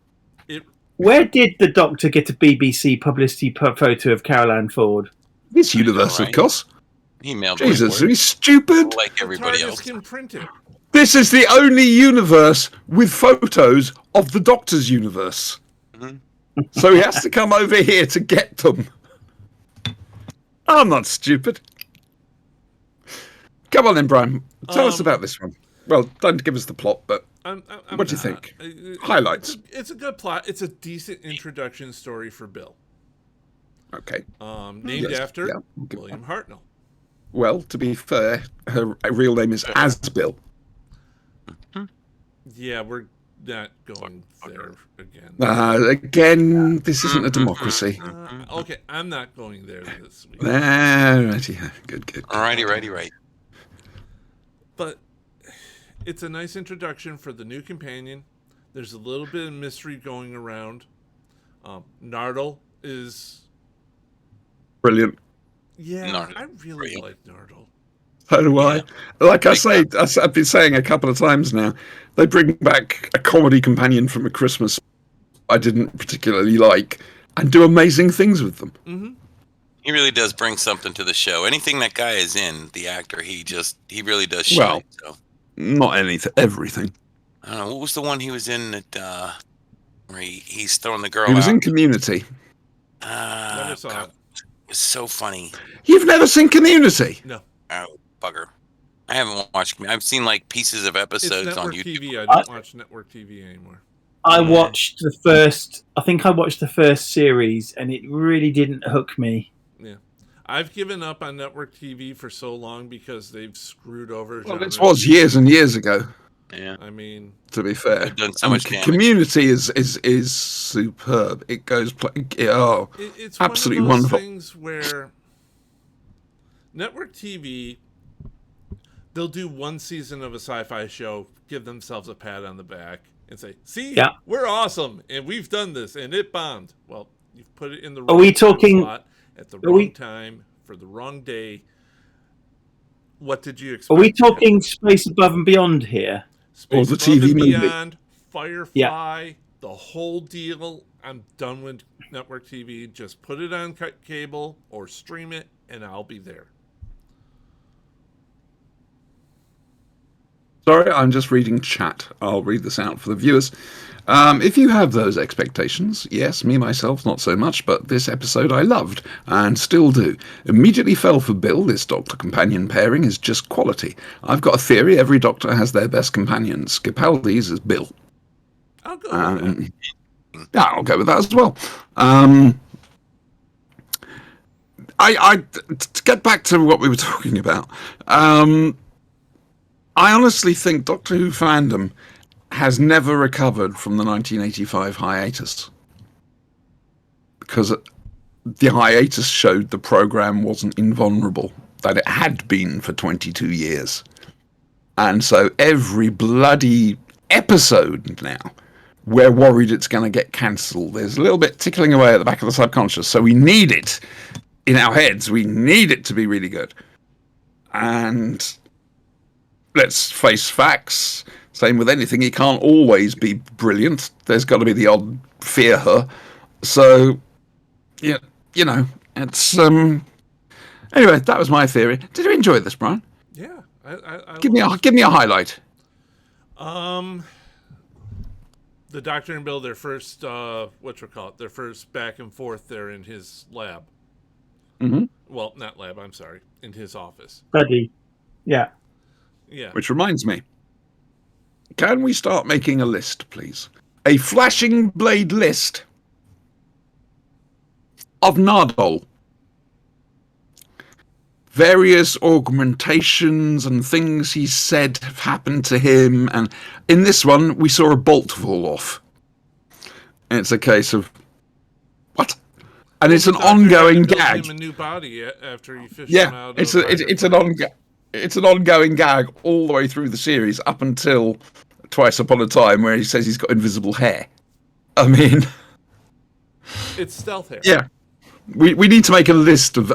Where did the Doctor get a BBC publicity photo of Carol Ann Ford? This universe, of course. He mailed Jesus, are you stupid? like everybody else. can print it. This is the only universe with photos of the Doctor's universe. So he has to come over here to get them. I'm not stupid. Come on then, Brian. Tell us about this one. Well, don't give us the plot, but what do you think? Highlights. It's a good plot. It's a decent introduction story for Bill. Okay. Named after William Hartnell. Well, to be fair, her real name is Asbill. Yeah, we're not going there again. Again, this isn't a democracy. Okay, I'm not going there this week. Righty, good. Righty. But it's a nice introduction for the new companion. There's a little bit of mystery going around. Nardole is brilliant. Yeah, Nardole. I really like Nardole. So do I. Like I say, I've been saying a couple of times now, they bring back a comedy companion from A Christmas I didn't particularly like and do amazing things with them. Mm-hmm. He really does bring something to the show. Anything that guy is in, the actor, he really does shine. Well, not anything, everything. I don't know, what was the one he was in that where he's throwing the girl He was out? in Community. Never saw God, it. it's so funny. You've never seen Community? No, Oh, bugger. I haven't watched. I've seen like pieces of it's episodes on network YouTube. TV. I don't watch network TV anymore. I Yeah. watched the first. I think I watched the first series, and it really didn't hook me. Yeah, I've given up on network TV for so long because they've screwed over Well, genres. this was years and years ago, Yeah, I mean, to be fair. they've done so And much damage. Community is superb. It goes, oh, it's absolutely one of those wonderful. things where network TV, they'll do one season of a sci-fi show, give themselves a pat on the back, and say, "See, Yeah. we're awesome, and we've done this, and it bombed." Well, you've put it in the Are wrong we time talking- slot at the are wrong we- time for the wrong day. What did you expect? Are we talking Space Above and Beyond here? Space Or the Above TV and movie? Beyond, Firefly, the whole deal? I'm done with network TV. Just put it on cable or stream it, and I'll be there. Sorry, I'm just reading chat. I'll read this out for the viewers. If you have those expectations, yes, me myself, not so much, but this episode I loved and still do. Immediately fell for Bill. This Doctor companion pairing is just quality. I've got a theory: every Doctor has their best companions. Capaldi's is Bill. I'll go with that. Yeah, I'll go with that as well. To get back to what we were talking about, I honestly think Doctor Who fandom has never recovered from the 1985 hiatus, because the hiatus showed the program wasn't invulnerable, that it had been for 22 years. And so every bloody episode now, we're worried it's going to get cancelled. There's a little bit tickling away at the back of the subconscious, so we need it in our heads. We need it to be really good. And let's face facts. Same with anything. It can't always be brilliant. There's got to be the odd fear her. So, yeah, you know, it's anyway. That was my theory. Did you enjoy this, Brian? Yeah, I Give me a highlight. The Doctor and Bill, their first their first back and forth there in his lab. Mm-hmm. Well, not lab. I'm sorry, in his office. Buddy. Yeah. Yeah. Which reminds me, can we start making a list, please? A Flashingblade list of Nardole. Various augmentations and things he said have happened to him, and in this one we saw a bolt fall off. And it's a case of what? And it's an The Doctor had to ongoing build gag. him a new body after he fished him Yeah, out. it's of an ongoing gag all the way through the series up until Twice Upon a Time, where he says he's got invisible hair. I mean, It's stealth hair. yeah, we need to make a list of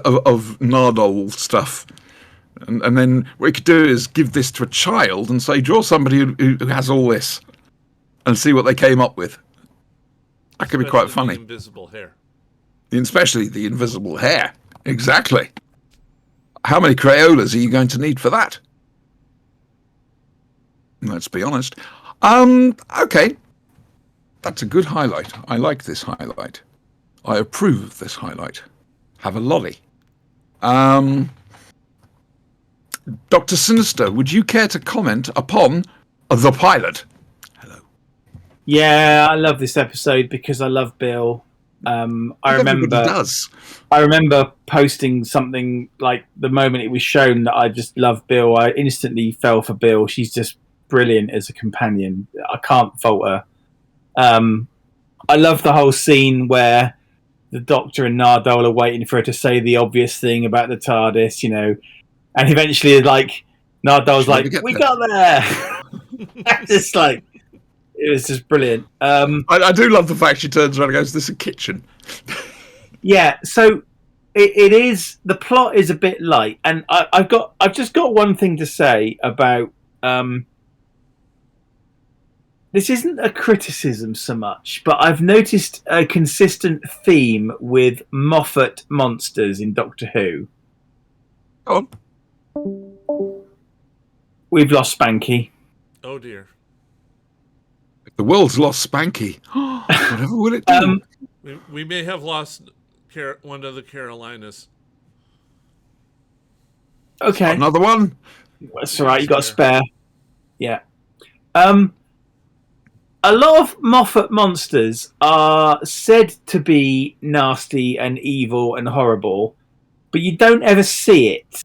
Nardole stuff, and then what we could do is give this to a child and say, draw somebody who has all this, and see what they came up with. That could be quite Especially the funny, invisible hair. especially the invisible hair. Exactly. How many Crayolas are you going to need for that? Let's be honest. Okay. That's a good highlight. I like this highlight. I approve of this highlight. Have a lolly. Dr. Sinister, would you care to comment upon the pilot? Hello. Yeah, I love this episode because I love Bill. Everybody does. I remember posting something like the moment it was shown that I just love Bill. I instantly fell for Bill. She's just brilliant as a companion. I can't fault her. I love the whole scene where the Doctor and Nardole are waiting for her to say the obvious thing about the TARDIS, you know, and eventually, like, Nardole's Shall we like, get "We there?" got there." Just like, it was just brilliant. I do love the fact she turns around and goes, "This is a kitchen." Yeah, so it is. The plot is a bit light, and I've just got one thing to say about. This isn't a criticism so much, but I've noticed a consistent theme with Moffat monsters in Doctor Who. Go on. We've lost Spanky. Oh dear. The world's lost Spanky. Whatever will it do? We may have lost one of the Carolinas. Okay, Another one? that's all right. You got a spare. Yeah. A lot of Moffat monsters are said to be nasty and evil and horrible, but you don't ever see it.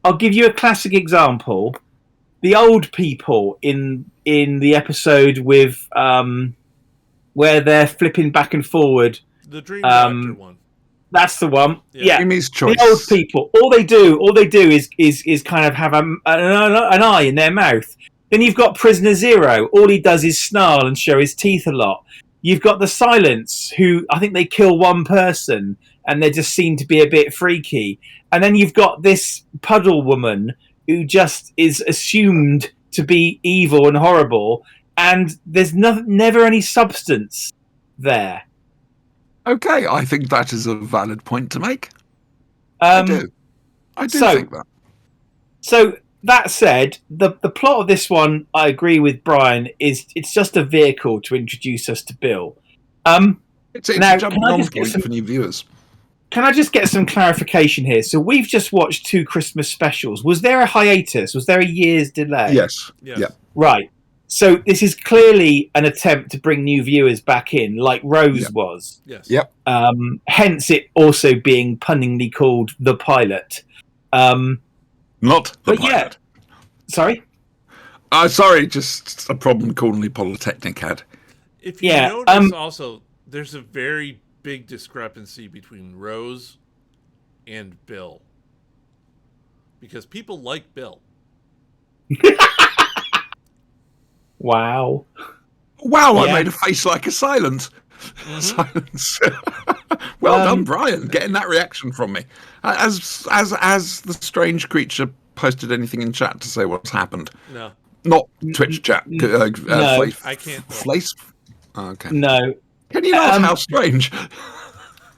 I'll give you a classic example. The old people in the episode with where they're flipping back and forward. The Dream Doctor one. That's the one. Yeah. Amy's choice. The old people. All they do is kind of have an eye in their mouth. Then you've got Prisoner Zero. All he does is snarl and show his teeth a lot. You've got the Silence, who I think they kill one person and they just seem to be a bit freaky. And then you've got this puddle woman who just is assumed to be evil and horrible, and there's never any substance there. Okay, I think that is a valid point to make. I do think that. So that said, the plot of this one, I agree with Brian, it's just a vehicle to introduce us to Bill. It's a jumping on point for new viewers. Can I just get some clarification here? So we've just watched 2 Christmas specials. Was there a hiatus? Was there a year's delay? Yes. Yeah. Right. So this is clearly an attempt to bring new viewers back in, like Rose was. Yes. Yep. Hence it also being punningly called The Pilot. Not The Pilot. Yeah. Sorry? Sorry, just a problem Cornley Polytechnic had. If you notice also, there's a very big discrepancy between Rose and Bill. Because people like Bill. Wow. I made a face like a silence. Silence. Well done, Brian, getting that reaction from me. As the strange creature posted anything in chat to say what's happened? No. Not Twitch chat. No. I can't. Flace? Okay. No. Can you not? How strange.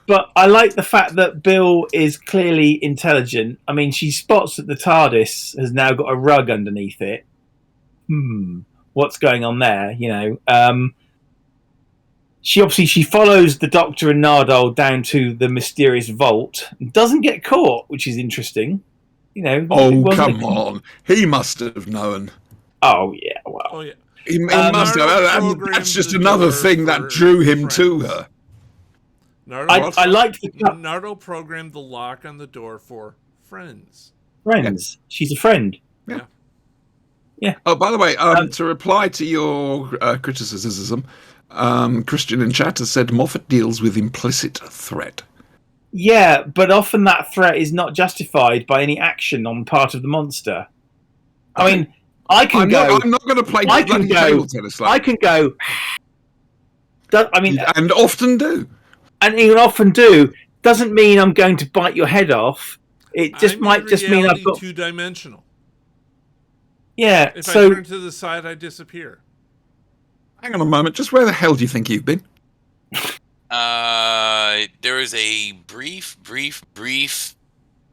But I like the fact that Bill is clearly intelligent. I mean, she spots that the TARDIS has now got a rug underneath it. What's going on there? She follows the Doctor and Nardole down to the mysterious vault. Doesn't get caught, which is interesting. Come on. He must have known. Oh, yeah. Well. Oh, yeah. He must have. That's just another thing that drew him to her. I liked the Nardole programmed the lock on the door for friends. Friends. Yeah. She's a friend. Yeah. Yeah. Oh, by the way, to reply to your criticism, Christian in chat has said Moffat deals with implicit threat. Yeah, but often that threat is not justified by any action on the part of the monster. I mean, I'm not going to play table tennis. I can go. And often do. And even often do. Doesn't mean I'm going to bite your head off. It just might just mean I've got 2-dimensional. Yeah. If I turn to the side, I disappear. Hang on a moment. Just where the hell do you think you've been? There is a brief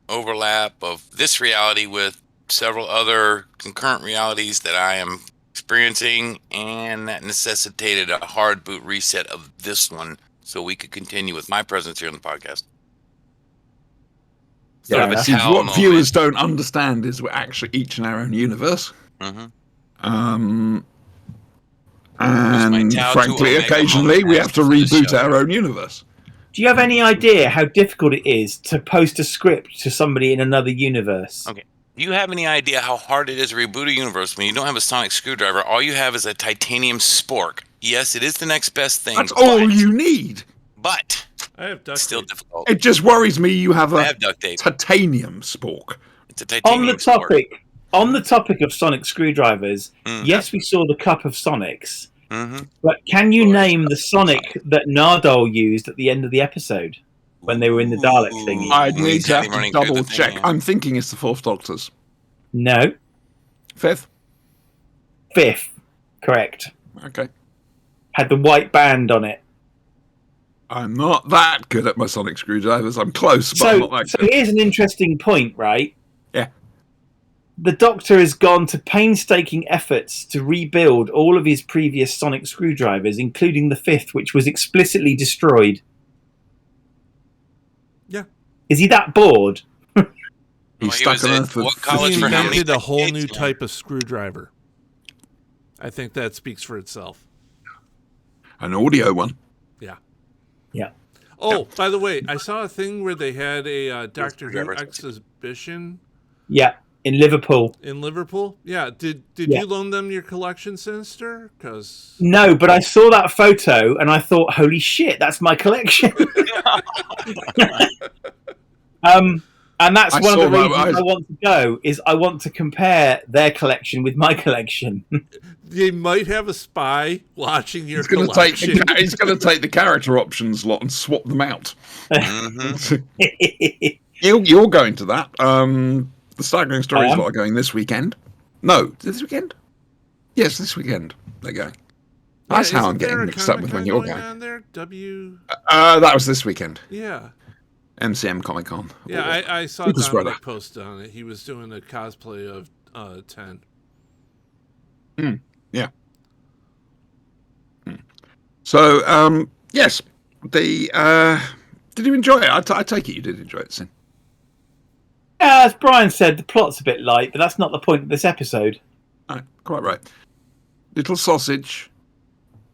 overlap of this reality with several other concurrent realities that I am experiencing, and that necessitated a hard boot reset of this one so we could continue with my presence here on the podcast. What viewers don't understand is we're actually each in our own universe. And frankly, occasionally we have to reboot our own universe. Do you have any idea how difficult it is to post a script to somebody in another universe? Okay. Do you have any idea how hard it is to reboot a universe when you don't have a sonic screwdriver? All you have is a titanium spork. Yes, it is the next best thing. That's all you need. But I have duct still tape. Difficult. It just worries me you have a duct tape. titanium spork. It's a titanium spork. On the topic of sonic screwdrivers, yes, we saw the Cup of Sonics. But can you name the Sonic that Nardole used at the end of the episode when they were in the Dalek thingy? I'd need to have to double check. I'm thinking it's the Fourth Doctor's. No. Fifth? Correct. Okay. Had the white band on it. I'm not that good at my sonic screwdrivers. I'm close, but I'm not that good. So here's an interesting point, right? Yeah. the Doctor has gone to painstaking efforts to rebuild all of his previous sonic screwdrivers, including the fifth, which was explicitly destroyed. Yeah. Is he that bored? He's stuck on Earth with what college He for how many invented a whole decades? new type of screwdriver. I think that speaks for itself. an audio one. Yeah. Yeah. Oh, by the way, I saw a thing where they had a Doctor Who screwdrivers. exhibition Yeah, in Liverpool. in Liverpool. Yeah. Did Yeah. you loan them your collection, Sinister? Because No, but I saw that photo and I thought, holy shit, that's my collection. And that's I one of the saw that. reasons I want to go, is I want to compare their collection with my collection. they might have a spy watching your He's going to take collection. he's going to take the character options lot and swap them out. Mhm. You're going to that. The Staggering Stories I am. lot are going this weekend. No, this weekend. Yes, this weekend they're going. Yeah, That's how isn't I'm there getting a mixed up with when Comic-Con you're going going. on there? That was this weekend. Yeah. MCM Comic Con. Yeah, I saw Super Dominic spreader. post on it. He was doing a cosplay of 10. Yeah. So, yes, the did you enjoy it? I take it you did enjoy it, Sin. As Brian said, the plot's a bit light, but that's not the point of this episode. No, quite right. Little sausage,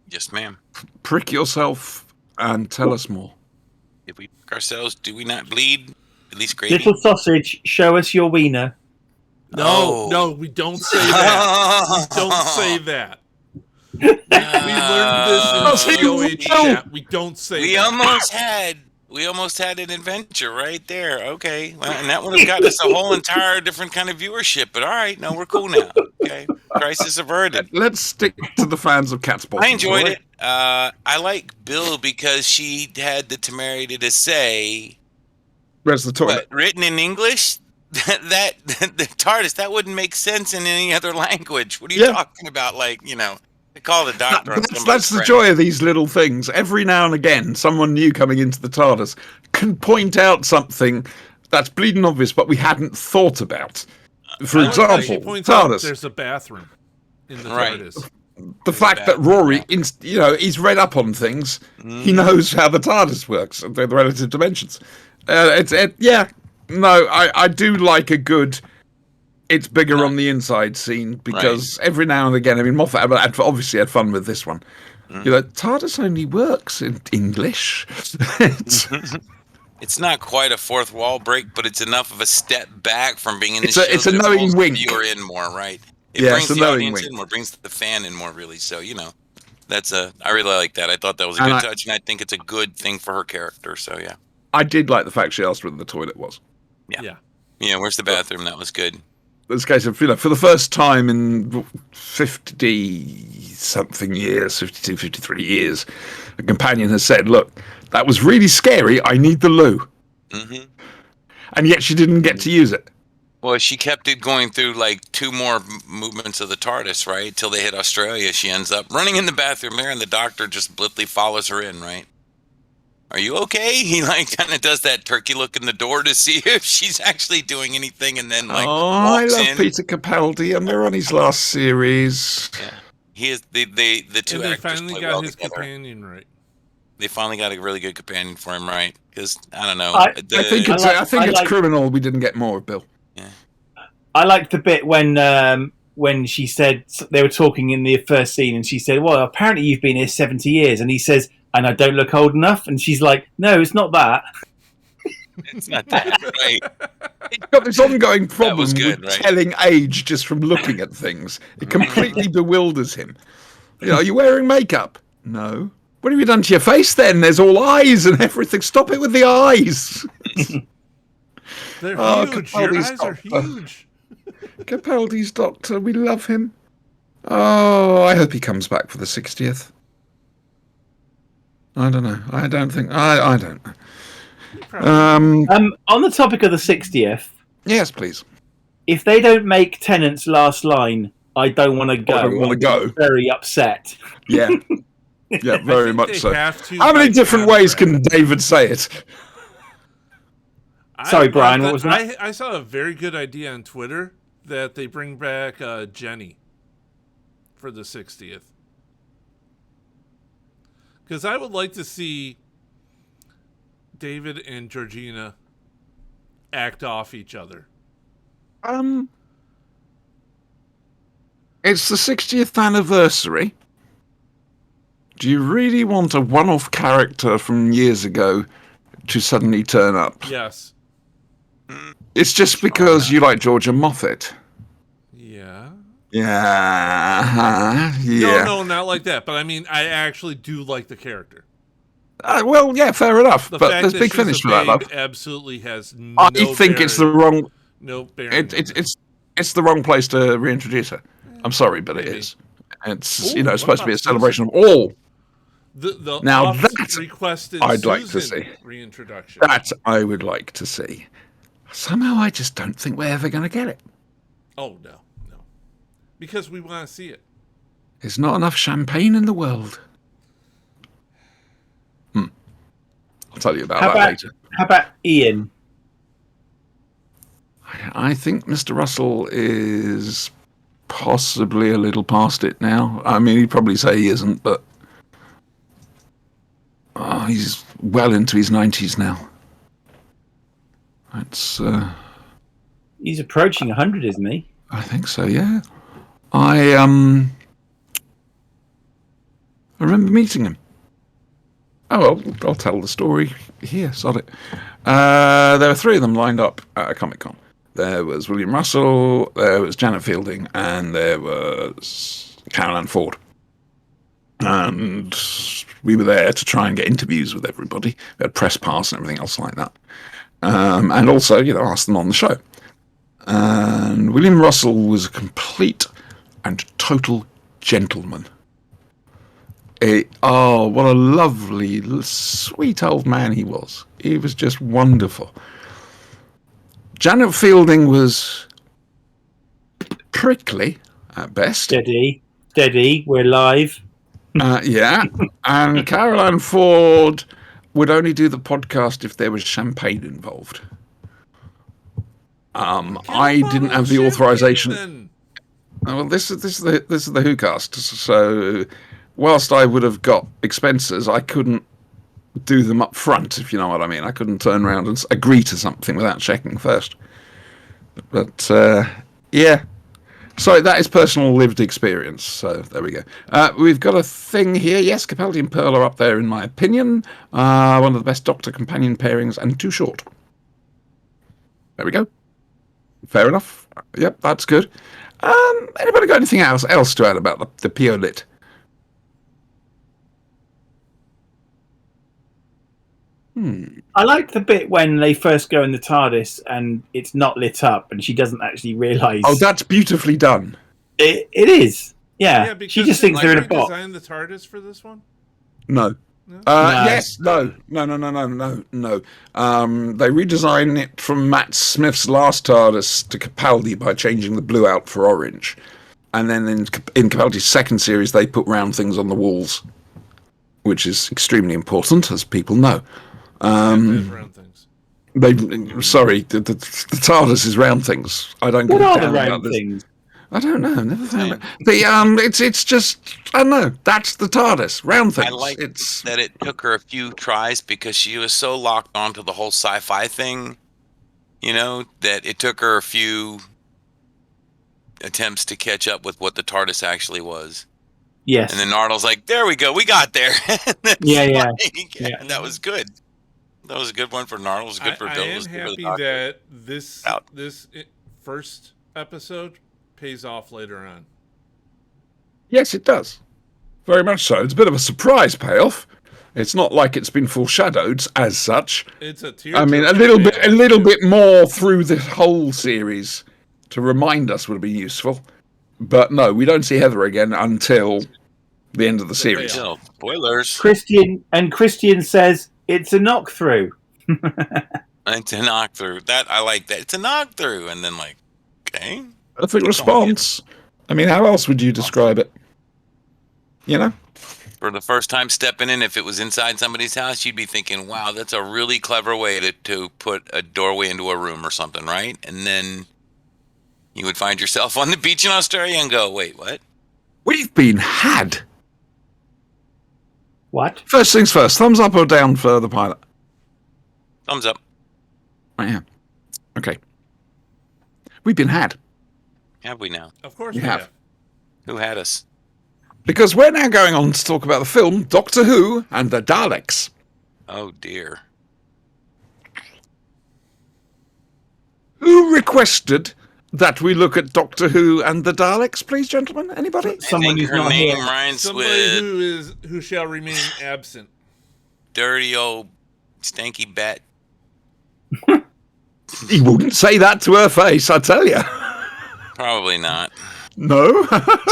Yes, ma'am. prick yourself and tell us more. If we prick ourselves, do we not bleed? At least gravy. Little sausage, show us your wiener. No, Oh. no, we don't say that. We don't say that. We learned this in COH chat. We don't say We that. almost had an adventure right there. Okay, well, and that would have gotten us a whole entire different kind of viewership. But all right, no, we're cool now. Okay, crisis averted. Let's stick to the fans of Cat's Bottom. I enjoyed all it. I like Bill because she had the temerity to say, Where's the toilet? "What, written in English? that the TARDIS, that wouldn't make sense in any other language. What are you Yeah. talking about? Like, they call the doctor on That's the joy of these little things. Every now and again, someone new coming into the TARDIS can point out something that's bleeding obvious, but we hadn't thought about. For I like that she example, points out TARDIS. there's a bathroom in the Right. TARDIS. The fact that Rory, he's read up on things. He knows how the TARDIS works, the relative dimensions. I do like a good. It's bigger on the inside scene because every now and again, I mean, Moffat obviously had fun with this one. TARDIS only works in English. It's not quite a fourth wall break, but it's enough of a step back from being in the It's show. a that it knowing pulls wink. The viewer in more, right? It Yeah, brings it's a the knowing audience wink. in more, brings the fan in more, really. So, I really like that. I thought that was a And good touch, and I think it's a good thing for her character. So, yeah. I did like the fact she asked where the toilet was. Yeah. Yeah, where's the bathroom? That was good. This case of, for the first time in 50-something years, 52, 53 years, a companion has said, look, that was really scary. I need the loo. Hmm. And yet she didn't get to use it. Well, she kept it going through like two more movements of the TARDIS, right? Till they hit Australia. She ends up running in the bathroom there, and the doctor just blithely follows her in, right? Are you okay? He kind of does that turkey look in the door to see if she's actually doing anything, and then I walks love in. Peter Capaldi, and they're on his last series. Yeah, he is the two And they actors finally play got well his together. companion right. They finally got a really good companion for him, right? Because I don't know. I think it's I like- criminal we didn't get more of Bill. I liked the bit when she said, they were talking in the first scene, and she said, well, apparently you've been here 70 years. And he says, and I don't look old enough. And she's like, no, it's not that. It's not that right. He's got this ongoing problem was good, with right? telling age just from looking at things. It completely bewilders him. Are you wearing makeup? No. What have you done to your face then? There's all eyes and everything. Stop it with the eyes. They're Oh, huge. Your Capaldi's eyes are doctor. huge. Capaldi's doctor. We love him. Oh, I hope he comes back for the 60th. I don't know. I don't think. I don't know. On the topic of the 60th, Yes, please. if they don't make Tennant's last line, I don't want to go. I don't wanna I'm go. Very upset. Yeah. Yeah, very much They so. have to How many by different ways contract. can David say it? Sorry, Brian, what was I saw a very good idea on Twitter that they bring back Jenny for the 60th. Because I would like to see David and Georgina act off each other. It's the 60th anniversary. Do you really want a one-off character from years ago to suddenly turn up? Yes. It's just because you like Georgia Moffat. Yeah. Yeah. Yeah. No, not like that. But I mean, I actually do like the character. Well, yeah, fair enough. The But fact there's that big she's finish a for that, babe love. absolutely has no I think it's the wrong. no bearing. It's the wrong place to reintroduce her. I'm sorry, but Maybe. it is. It's Ooh, it's what supposed to be a about celebration of all. The Now oft that requested I'd like to Susan see. reintroduction. That I would like to see. Somehow I just don't think we're ever going to get it. Oh no, because we want to see it. There's not enough champagne in the world. I'll tell you about that later. How about Ian? I think Mr. Russell is possibly a little past it now. I mean, he'd probably say he isn't, but he's well into his 90s now. That's. He's approaching 100, isn't he? I think so. Yeah. I remember meeting him. Oh well, I'll tell the story here. Sod it. There were three of them lined up at a Comic-Con. There was William Russell, there was Janet Fielding, and there was Caroline Ford. And we were there to try and get interviews with everybody. We had press pass and everything else like that. And also, ask them on the show. And William Russell was a complete and total gentleman. What a lovely, sweet old man he was. He was just wonderful. Janet Fielding was prickly at best. Steady, we're live. Yeah. And Caroline Ford would only do the podcast if there was champagne involved. I didn't have the authorization. Well, this is the WhoCast. So, whilst I would have got expenses, I couldn't do them up front, if you know what I mean. I couldn't turn around and agree to something without checking first. But yeah. So that is personal lived experience. So there we go. We've got a thing here. Yes, Capaldi and Pearl are up there, in my opinion. One of the best Doctor companion pairings, and too short. There we go. Fair enough. Yep, that's good. Anybody got anything else to add about the Piolit? I like the bit when they first go in the TARDIS and it's not lit up and she doesn't actually realise. Oh, that's beautifully done. It is. Yeah, she just thinks they're in a box. Designed the TARDIS for this one? No. No? Yes, no. They redesigned it from Matt Smith's last TARDIS to Capaldi by changing the blue out for orange. And then in Capaldi's second series, they put round things on the walls, which is extremely important, as people know. Round things. The TARDIS is round things. I don't. What are the round things? I don't know. Never found it. It's just, I don't know. That's the TARDIS. Round things. I like that it took her a few tries because she was so locked onto the whole sci-fi thing, that it took her a few attempts to catch up with what the TARDIS actually was. Yes. And then Nardle's like, "There we go, we got there." Yeah. And that was good. That was a good one for Nardle. It was good for Bill. I am happy that this first episode pays off later on. Yes, it does. Very much so. It's a bit of a surprise payoff. It's not like it's been foreshadowed as such. It's a little bit more through the whole series to remind us would be useful. But no, we don't see Heather again until the end of the series. No, spoilers. Christian says it's a knock through. It's a knock through. That I like that. It's a knock through, and then okay. Perfect response. I mean, how else would you describe it? For the first time stepping in, if it was inside somebody's house, you'd be thinking, wow, that's a really clever way to put a doorway into a room or something, right? And then You would find yourself on the beach in Australia and go, wait, what? We've been had. What? First things first, thumbs up or down for the pilot? Thumbs up. I am. Okay. We've been had. Have we now? Of course You we have. have. Who had us? Because we're now going on to talk about the film Doctor Who and the Daleks. Oh, dear. Who requested that we look at Doctor Who and the Daleks, please, gentlemen? Anybody? I Someone think who's her not name here. rhymes Somebody with who shall remain absent. dirty old stanky bat. He wouldn't say that to her face, I tell you. Probably not. No?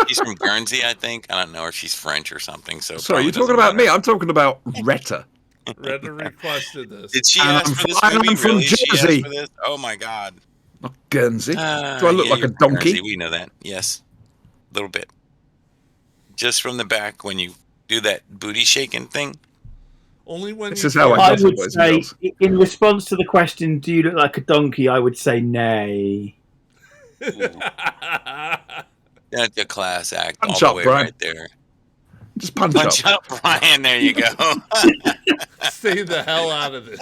She's from Guernsey, I think. I don't know if she's French or something. So Sorry, you're probably talking doesn't about me. matter. I'm talking about Retta. Retta requested this. Did she And ask I'm for this from- and movie? I'm from Really? She asked Jersey. for this? Oh my God. Not Guernsey. Do I look Yeah, like a you're from donkey? Guernsey. We know that. Yes, a little bit. Just from the back when you do that booty shaking thing. Only when This you is how feel- I I got would boys and say, girls. in response to the question, do you look like a donkey? I would say nay. That's a class act Punch all up, the way Brian. right there. Just punch Punch up. up, Brian. There you go. Stay the hell out of this.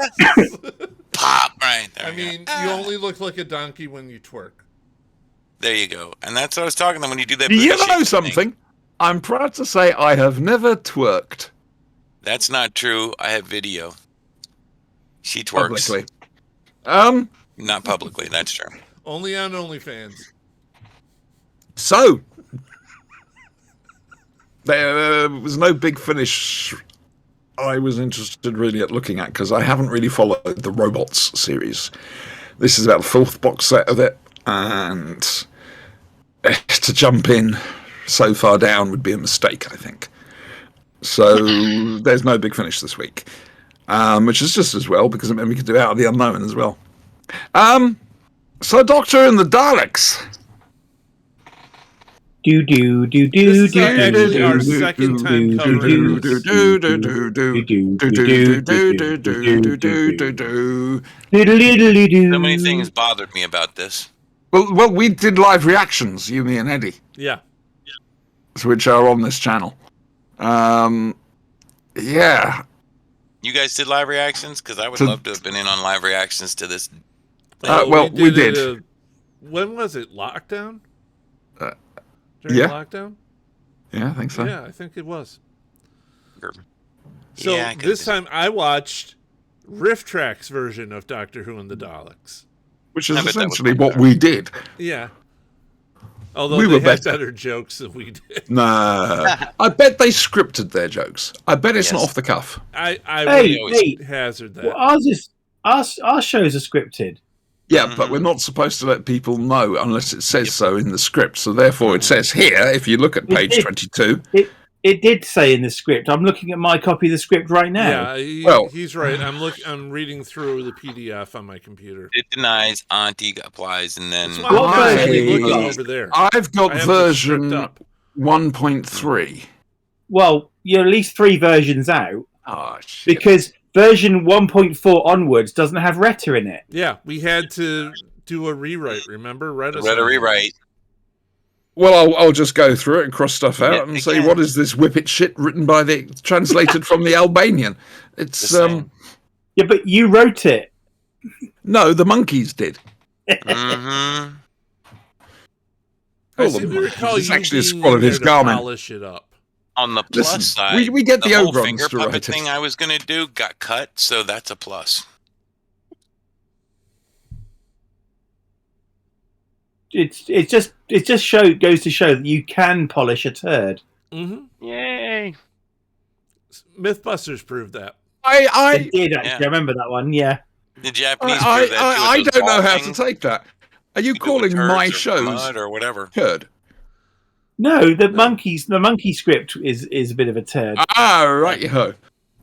Pop right there. I you go. mean, you only look like a donkey when you twerk. There you go. And that's what I was talking about when you do that. Do you booty shaking know thing. something? I'm proud to say I have never twerked That's not true. I have video. She twerks. publicly. Not publicly. That's true. Only on OnlyFans. So, there was no Big Finish I was interested really at looking at because I haven't really followed the Robots series. This is about the fourth box set of it, and to jump in so far down would be a mistake, I think. So there's no Big Finish this week, which is just as well because it meant we could do Out of the Unknown as well. So Doctor and the Daleks. Do do do do This is do actually do our do second time do covering do this. So many things bothered me about this. Well, we did live reactions, you, me, and Eddie, Yeah. which are on this channel. Yeah. You guys did live reactions? Because I would To- love to have been in on live reactions to this. Well, we did. it, when was it? Lockdown? Uh, During yeah. lockdown? Yeah, I think so. Yeah, I think it was. So Yeah, I could've this been. time I watched Riff Track's version of Doctor Who and the Daleks. Which is I bet that was essentially better. what we did. Yeah. Although We they were had better. better jokes than we did. Nah. I bet they scripted their jokes. I bet it's not Yes. off the cuff. I Hey, would hey. hazard that. Well, ours is our shows are scripted. Yeah, but Mhm. we're not supposed to let people know unless it says so in the script. So therefore it says here, if you look at page 22, It did say in the script. I'm looking at my copy of the script right now. Yeah, Well- he's right. I'm reading through the PDF on my computer. It denies Auntie applies, and then That's why I'm What actually version? looking over there. I've got I have the version script up. 1.3. Well, you're at least 3 versions out Oh, shit. because version 1.4 onwards doesn't have Retta in it. Yeah, we had to do a rewrite. Remember, read a rewrite. Well, I'll just go through it and cross stuff out Yeah, and say, again. what is this whippet shit written by the translated from the Albanian? It's Just saying. Yeah, but you wrote it. no, the monkeys did. Mm-hmm. I All seem the to monkeys. recall It's you actually a being squad in of his there to garment. polish it up. On the plus Listen, side, we get the whole Ogrons finger to puppet write it. thing I was going to do got cut, so that's a plus. It just goes to show that you can polish a turd. Mm-hmm. Yay! Mythbusters proved that. It did actually. Yeah. I remember that one. Yeah. The Japanese proved that too I with those don't know ball how things. to take that. Are you You do it with calling turds my or shows mud or whatever? turd? No, the monkey script is a bit of a turd. Ah, right, ho.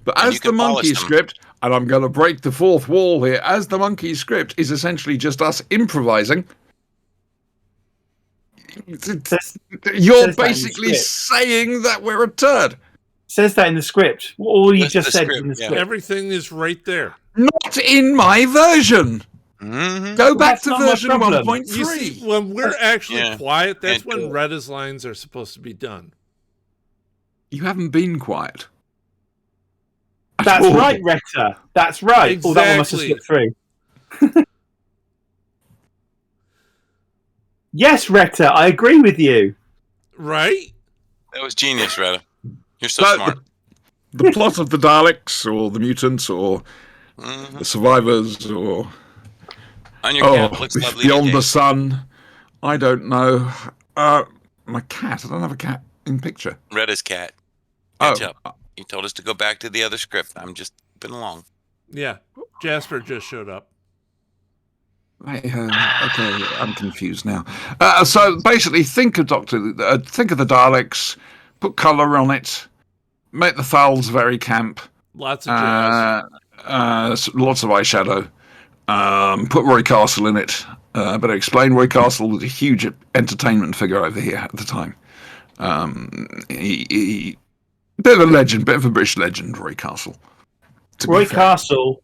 But And as you the can polish monkey them. script, and I'm going to break the fourth wall here, as the monkey script is essentially just us improvising. You're says that in the basically script. saying that we're a turd. Says that in the script. All you That's just the said script, in the yeah. script. Everything is right there. Not in my version. Mm-hmm. Go back that's to not my version problem. 1.3. You see, when we're actually Yeah. quiet, that's Can't do when it. Retta's lines are supposed to be done. You haven't been quiet. At That's all. right, Retta. That's right. Oh, that one must have Exactly. slipped through. Yes, Retta, I agree with you. Right? That was genius, Retta. You're so But smart. The plot of the Daleks or the mutants or Mhm. the survivors or On your cap looks lovely Beyond today. the Sun. I don't know. My cat. I don't have a cat in picture. Retta's cat. Oh, Catch up. You told us to go back to the other script. I'm just been along. Yeah. Jasper just showed up. okay, I'm confused now. So basically, think of think of the Daleks, put colour on it, make the Thals very camp, Lots of jazz. lots of eyeshadow. Put Roy Castle in it. Better explain. Roy Castle was a huge entertainment figure over here at the time. He bit of a legend, bit of a British legend, Roy Castle. Roy Castle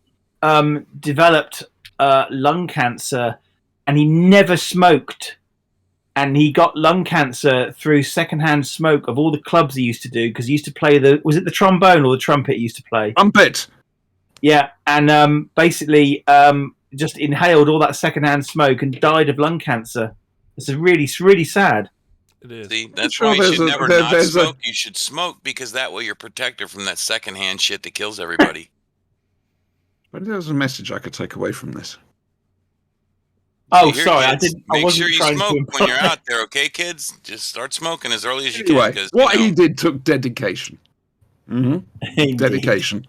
developed lung cancer, and he never smoked. And he got lung cancer through secondhand smoke of all the clubs he used to do, because he used to play was it the trombone or the trumpet he used to play? Trumpet. Yeah, and basically just inhaled all that secondhand smoke and died of lung cancer. It's really sad. It is. See, that's Sure, why you there's should a- never there- not there's a- smoke. You should smoke because that way you're protected from that secondhand shit that kills everybody. But there's a message I could take away from this. Oh, Here, sorry, kids, I Make wasn't sure you trying smoke to when imply. you're out there, okay, kids? Just start smoking as early as you Anyway, can. Because what he did took dedication. Indeed. Dedication.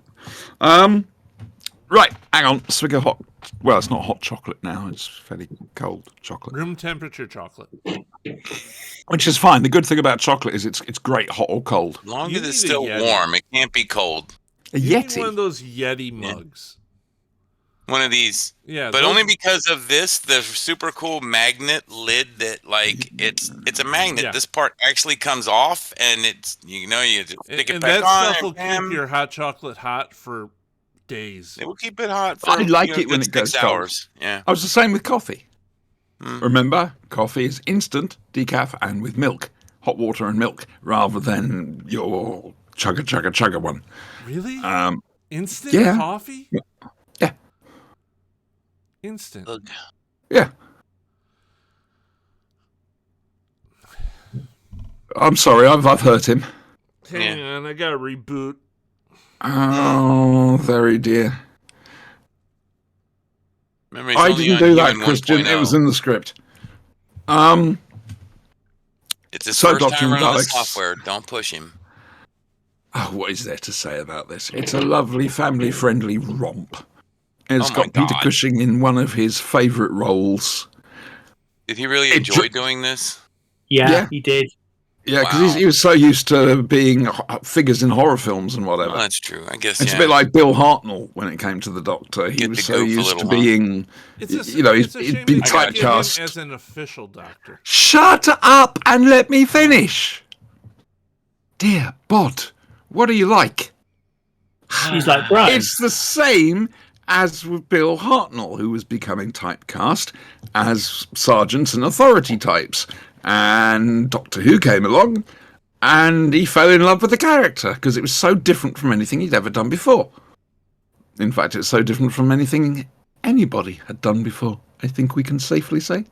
Right, hang on. Swig of hot. Well, it's not hot chocolate now. It's fairly cold chocolate, Room temperature chocolate. which is fine. The good thing about chocolate is it's great, hot or cold. as long You as it's need a still Yeti. warm, it can't be cold. A You need one of Yeti. those Yeti mugs. One of these. Yeah. But those- only because of this, the super cool magnet lid that, like, it's a magnet. Yeah. This part actually comes off, and it's, you stick it and back that on. stuff will bam. keep your hot chocolate hot for days. It will keep it hot for I like it when good it goes 6 cold. hours. Yeah. I was the same with coffee. Mm. Remember, coffee is instant, decaf, and with milk. Hot water and milk, rather than your chugga one. Really? Instant yeah. coffee? Yeah. Instant. Ugh. Yeah. I'm sorry, I've hurt him. Hang on, I gotta reboot. Oh, very dear. Memory's I only didn't on do that, human Christian. It 1.0. was in the script. It's his So, first Dr. time running the Alex- software. Don't push him. Oh, what is there to say about this? It's a lovely, family-friendly romp. And it's Oh my got Peter God. Cushing in one of his favourite roles. Did he really It enjoy dr- doing this? Yeah, Yeah. he did. Yeah, because Wow. he was so used to being figures in horror films and whatever. Well, that's true. I guess, It's yeah. a bit like Bill Hartnell when it came to the Doctor. He Get was the so goof a used little, to huh? being, It's a, you know, it's a he'd shame been they can't get him typecast. as an official doctor. Shut up and let me finish. Dear Bod, what are you like? He's like Brian. It's the same as with Bill Hartnell, who was becoming typecast as sergeants and authority types. And Doctor Who came along, and he fell in love with the character because it was so different from anything he'd ever done before. In fact, it's so different from anything anybody had done before, I think we can safely say.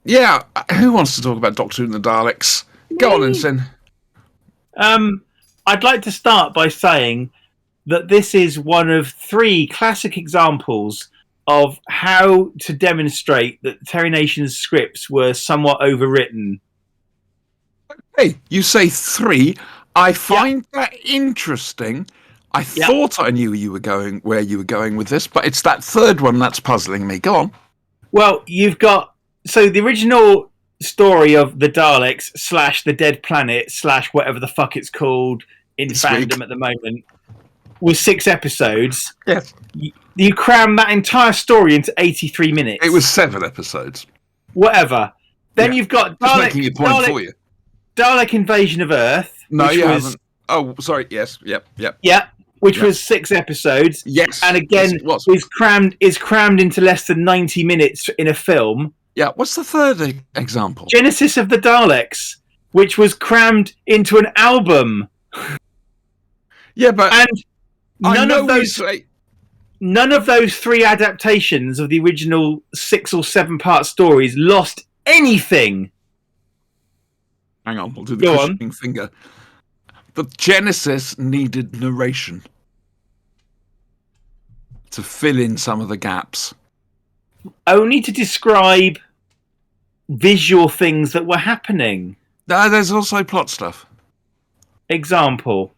Yeah, who wants to talk about Doctor Who and the Daleks? Go on, Ensign. I'd like to start by saying that this is one of 3 classic examples of how to demonstrate that Terry Nation's scripts were somewhat overwritten. Hey, you say 3. I find that interesting. I thought I knew where you were going with this, but it's that 3rd one that's puzzling me. Go on. Well, you've got... So the original story of the Daleks / the Dead Planet / whatever the fuck it's called in This fandom week. at the moment was 6 episodes. Yes. You cram that entire story into 83 minutes. It was 7 episodes. Whatever. Then Yeah. you've got Just making your point for you. Dalek Invasion of Earth. No, which you was, haven't. Oh, sorry. Yes. Yep. Yeah. which was 6 episodes. Yes, and again yes, it was. is crammed into less than 90 minutes in a film. Yeah, what's the third example? Genesis of the Daleks, which was crammed into an album. Yeah, but And I know none of those 3 adaptations of the original 6 or 7 part stories lost anything. Hang on, we'll do the Go on. cushioning finger. The Genesis needed narration to fill in some of the gaps. Only to describe visual things that were happening. No, there's also plot stuff. Example.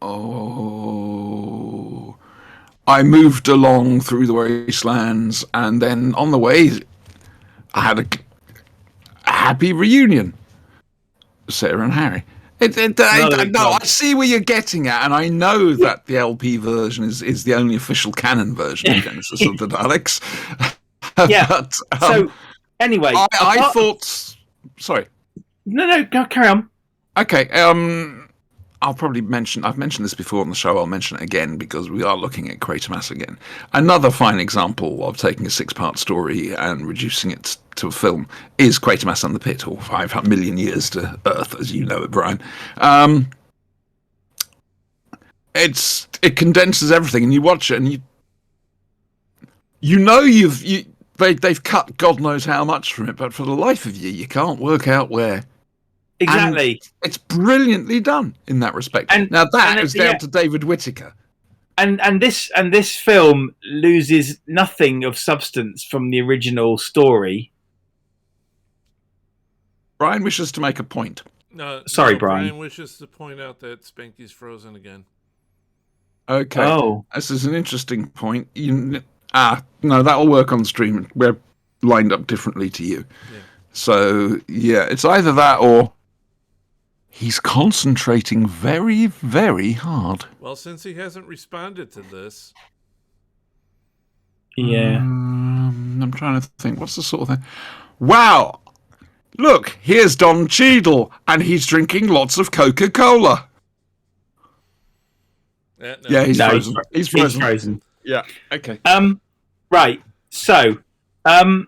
Oh, I moved along through the wastelands, and then on the way, I had a happy reunion. Sarah and Harry. I see where you're getting at, and I know that the LP version is the only official canon version of Genesis of the Daleks. Yeah. But, So, anyway, I thought. Sorry. No, go carry on. Okay. I'll probably mention. I've mentioned this before on the show. I'll mention it again because we are looking at Quatermass again. Another fine example of taking a 6-part story and reducing it to a film is Quatermass and the Pit, or 5 million years to Earth, as you know it, Brian. It condenses everything, and you watch it, and they've cut God knows how much from it, but for the life of you can't work out where. Exactly. And it's brilliantly done in that respect. Now that is down to David Whittaker. And this film loses nothing of substance from the original story. Brian wishes to make a point. Sorry, Brian. Brian wishes to point out that Spanky's frozen again. Okay. Oh. This is an interesting point. No, that'll work on stream. We're lined up differently to you. Yeah. So, yeah, it's either that or he's concentrating very, very hard. Well, since he hasn't responded to this. Yeah. I'm trying to think. What's the sort of thing? Wow. Look, here's Don Cheadle, and he's drinking lots of Coca-Cola. No. Yeah, he's frozen. He's frozen. Yeah, okay. Right. So, a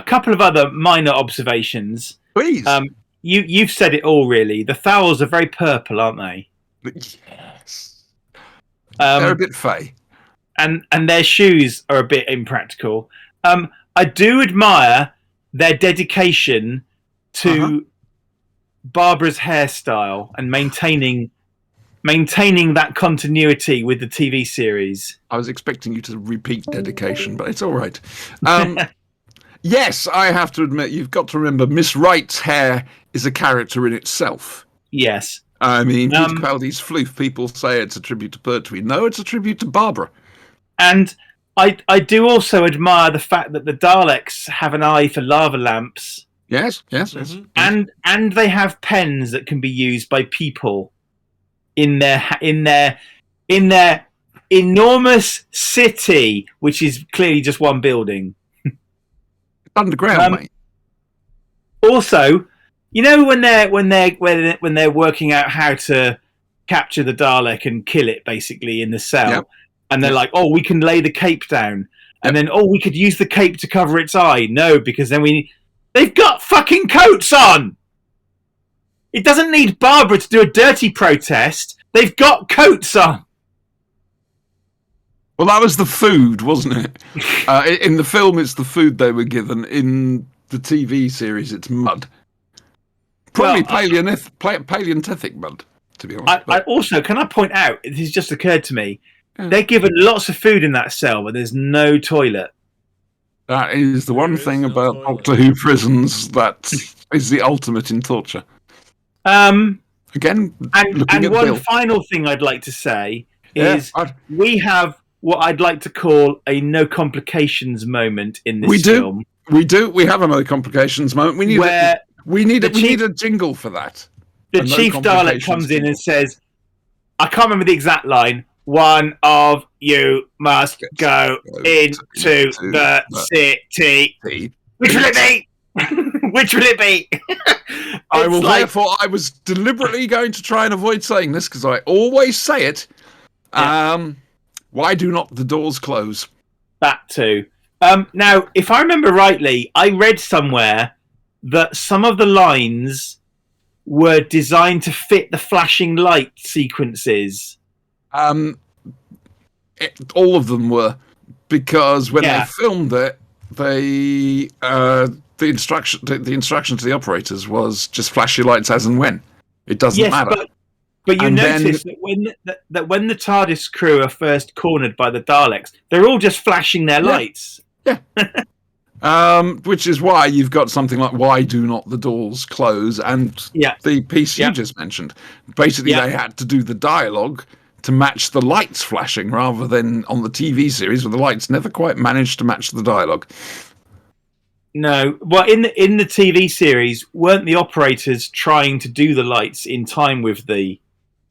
couple of other minor observations. Please. You've said it all, really. The Thowels are very purple, aren't they? Yes. They're a bit fey. And their shoes are a bit impractical. I do admire their dedication to Barbara's hairstyle and maintaining that continuity with the TV series. I was expecting you to repeat dedication, but it's all right. Yes, I have to admit, you've got to remember, Miss Wright's hair is a character in itself. Yes. I mean, Peter Capaldi's floof, people say it's a tribute to Pertwee. No, it's a tribute to Barbara. And I do also admire the fact that the Daleks have an eye for lava lamps. Yes. And they have pens that can be used by people in their enormous city, which is clearly just one building. Underground, mate. Also, you know when they're working out how to capture the Dalek and kill it, basically in the cell, and they're like, "Oh, we can lay the cape down," and then, "Oh, we could use the cape to cover its eye." No, because then they've got fucking coats on. It doesn't need Barbara to do a dirty protest. They've got coats on. Well, that was the food, wasn't it? In the film, it's the food they were given. In the TV series, it's mud. Probably paleolithic mud, to be honest. I also, can I point out, this has just occurred to me, they're given lots of food in that cell, but there's no toilet. That is the one thing about Doctor Who prisons that is the ultimate in torture. Again, and one final thing I'd like to say is we have what I'd like to call a no complications moment in this film. We do. We have a no complications moment. We need a jingle for that. The Chief Dalek comes in and says, I can't remember the exact line. One of you must go into the city. Which will it be? Which will it be? Therefore, I was deliberately going to try and avoid saying this because I always say it. Why do not the doors close? That too. Now, if I remember rightly, I read somewhere that some of the lines were designed to fit the flashing light sequences. All of them were, because when they filmed it, the instruction to the operators was just flash your lights as and when. It doesn't matter. But you notice that when the TARDIS crew are first cornered by the Daleks, they're all just flashing their lights. Yeah. Which is why you've got something like "Why do not the doors close?" and the piece you just mentioned. Basically, they had to do the dialogue to match the lights flashing, rather than on the TV series where the lights never quite managed to match the dialogue. No, well, in the TV series, weren't the operators trying to do the lights in time with the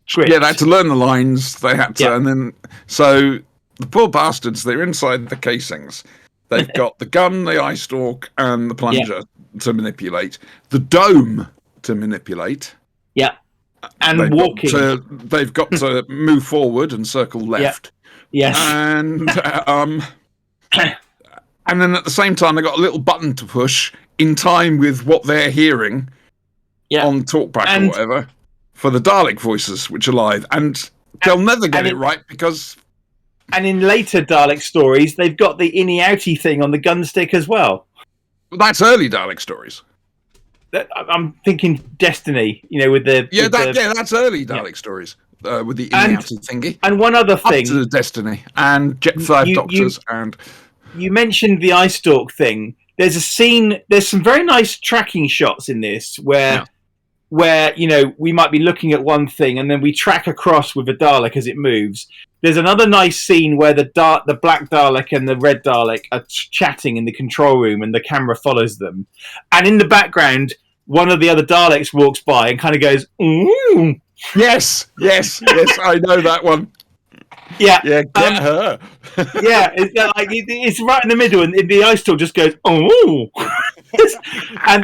script? Yeah, they had to learn the lines. They had to, and then so the poor bastards. They're inside the casings. They've got the gun, the eye stalk, and the plunger to manipulate. The dome to manipulate. Yeah, and they've got to move forward and circle left. Yes, and and then at the same time, they've got a little button to push in time with what they're hearing on talkback or whatever for the Dalek voices, which are live, and they'll never get it right because. And in later Dalek stories, they've got the innie-outie thing on the gun stick as well. Well, that's early Dalek stories. I'm thinking Destiny, with the... that's early Dalek stories with the innie-outie thingy. And one other thing... Up to Destiny and Jet 5 Doctors and... You mentioned the eye stalk thing. There's a scene... There's some very nice tracking shots in this where we might be looking at one thing and then we track across with the Dalek as it moves. There's another nice scene where the black Dalek and the red Dalek are chatting in the control room and the camera follows them. And in the background, one of the other Daleks walks by and kind of goes, ooh. Yes, I know that one. Yeah, get her. It's right in the middle, and the eye stalk just goes, oh.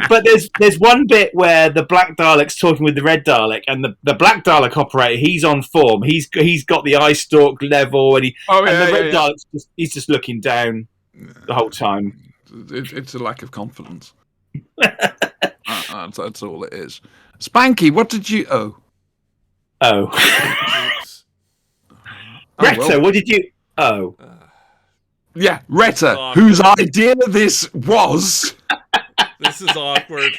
But there's one bit where the black Dalek's talking with the red Dalek, and the black Dalek operator, he's on form. He's got the eye stalk level, and the red Dalek's he's just looking down the whole time. It's a lack of confidence. That's all it is. Spanky, what did you? Retta, what did you... Yeah, Retta, whose idea this was... This is awkward.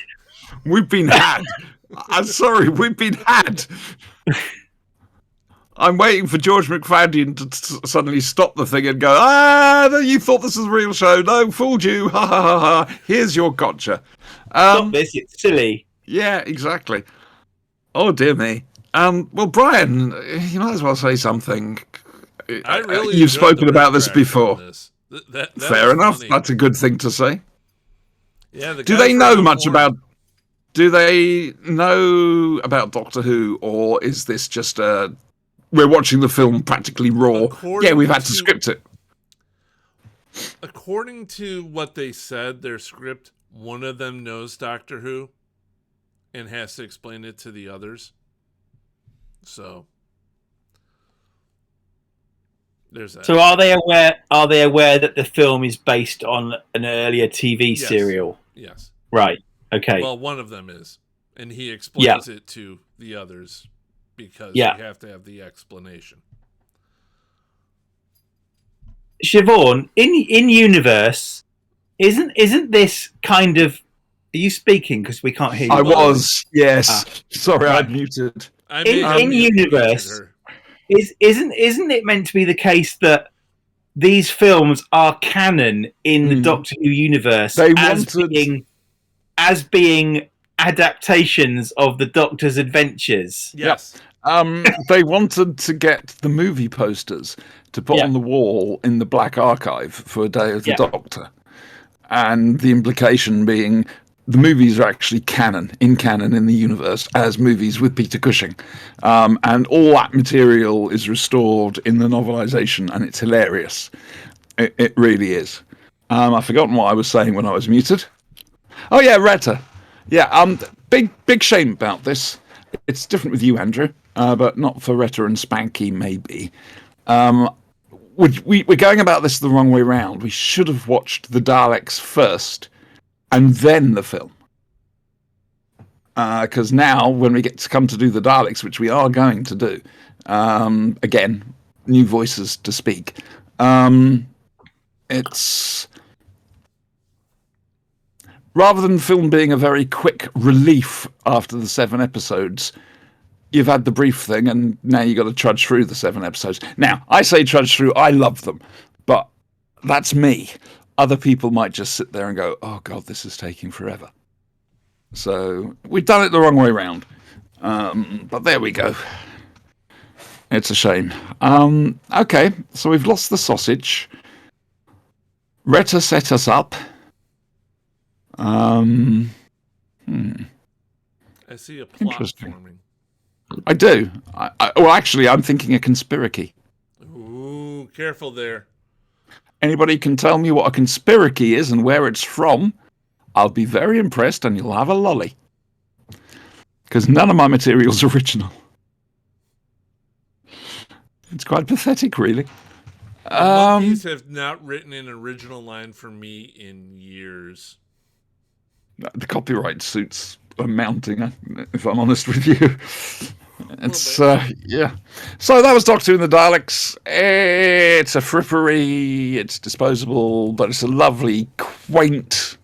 We've been had. I'm sorry, we've been had. I'm waiting for George McFadden to suddenly stop the thing and go, you thought this was a real show. No, fooled you. Ha, ha, ha, ha. Here's your gotcha. Stop this, it's silly. Yeah, exactly. Oh, dear me. Well, Brian, you might as well say something. You've spoken about this before. Fair enough. Funny. That's a good thing to say. Yeah. Do they know much about? Do they know about Doctor Who, or is this just we're watching the film practically raw? We've had to script it. According to what they said, their script, one of them knows Doctor Who, and has to explain it to the others. So. There's that. So are they aware that the film is based on an earlier TV serial? Yes. Right. Okay. Well, one of them is. And he explains it to the others because you have to have the explanation. Siobhan, in universe, isn't this kind of... Are you speaking? Because we can't hear you. I was, yes. Sorry, I muted. In universe... Isn't it meant to be the case that these films are canon in the Doctor Who universe as being adaptations of the Doctor's adventures? Yes. They wanted to get the movie posters to put on the wall in the Black Archive for a Day of the Doctor. And the implication being the movies are actually canon in the universe as movies with Peter Cushing. And all that material is restored in the novelization, and it's hilarious. It really is. I've forgotten what I was saying when I was muted. Oh, yeah, Retta. Yeah, big shame about this. It's different with you, Andrew, but not for Retta and Spanky, maybe. We're going about this the wrong way round. We should have watched the Daleks first and then the film. Because now, when we get to come to do the Daleks, which we are going to do, again, new voices to speak, it's... Rather than the film being a very quick relief after the 7 episodes, you've had the brief thing, and now you've got to trudge through the 7 episodes. Now, I say trudge through, I love them, but that's me. Other people might just sit there and go, oh God, this is taking forever. So, we've done it the wrong way round. But there we go. It's a shame. Okay, so we've lost the sausage. Retta set us up. I see a plot Interesting. forming. I do. Well, actually, I'm thinking a conspiracy. Ooh, careful there. Anybody can tell me what a conspiracy is and where it's from, I'll be very impressed and you'll have a lolly. Because none of my material's original. It's quite pathetic, really. Monkeys have not written an original line for me in years. The copyright suits are mounting, if I'm honest with you. It's, yeah. So that was Doctor Who and the Daleks. It's a frippery, it's disposable, but it's a lovely, quaint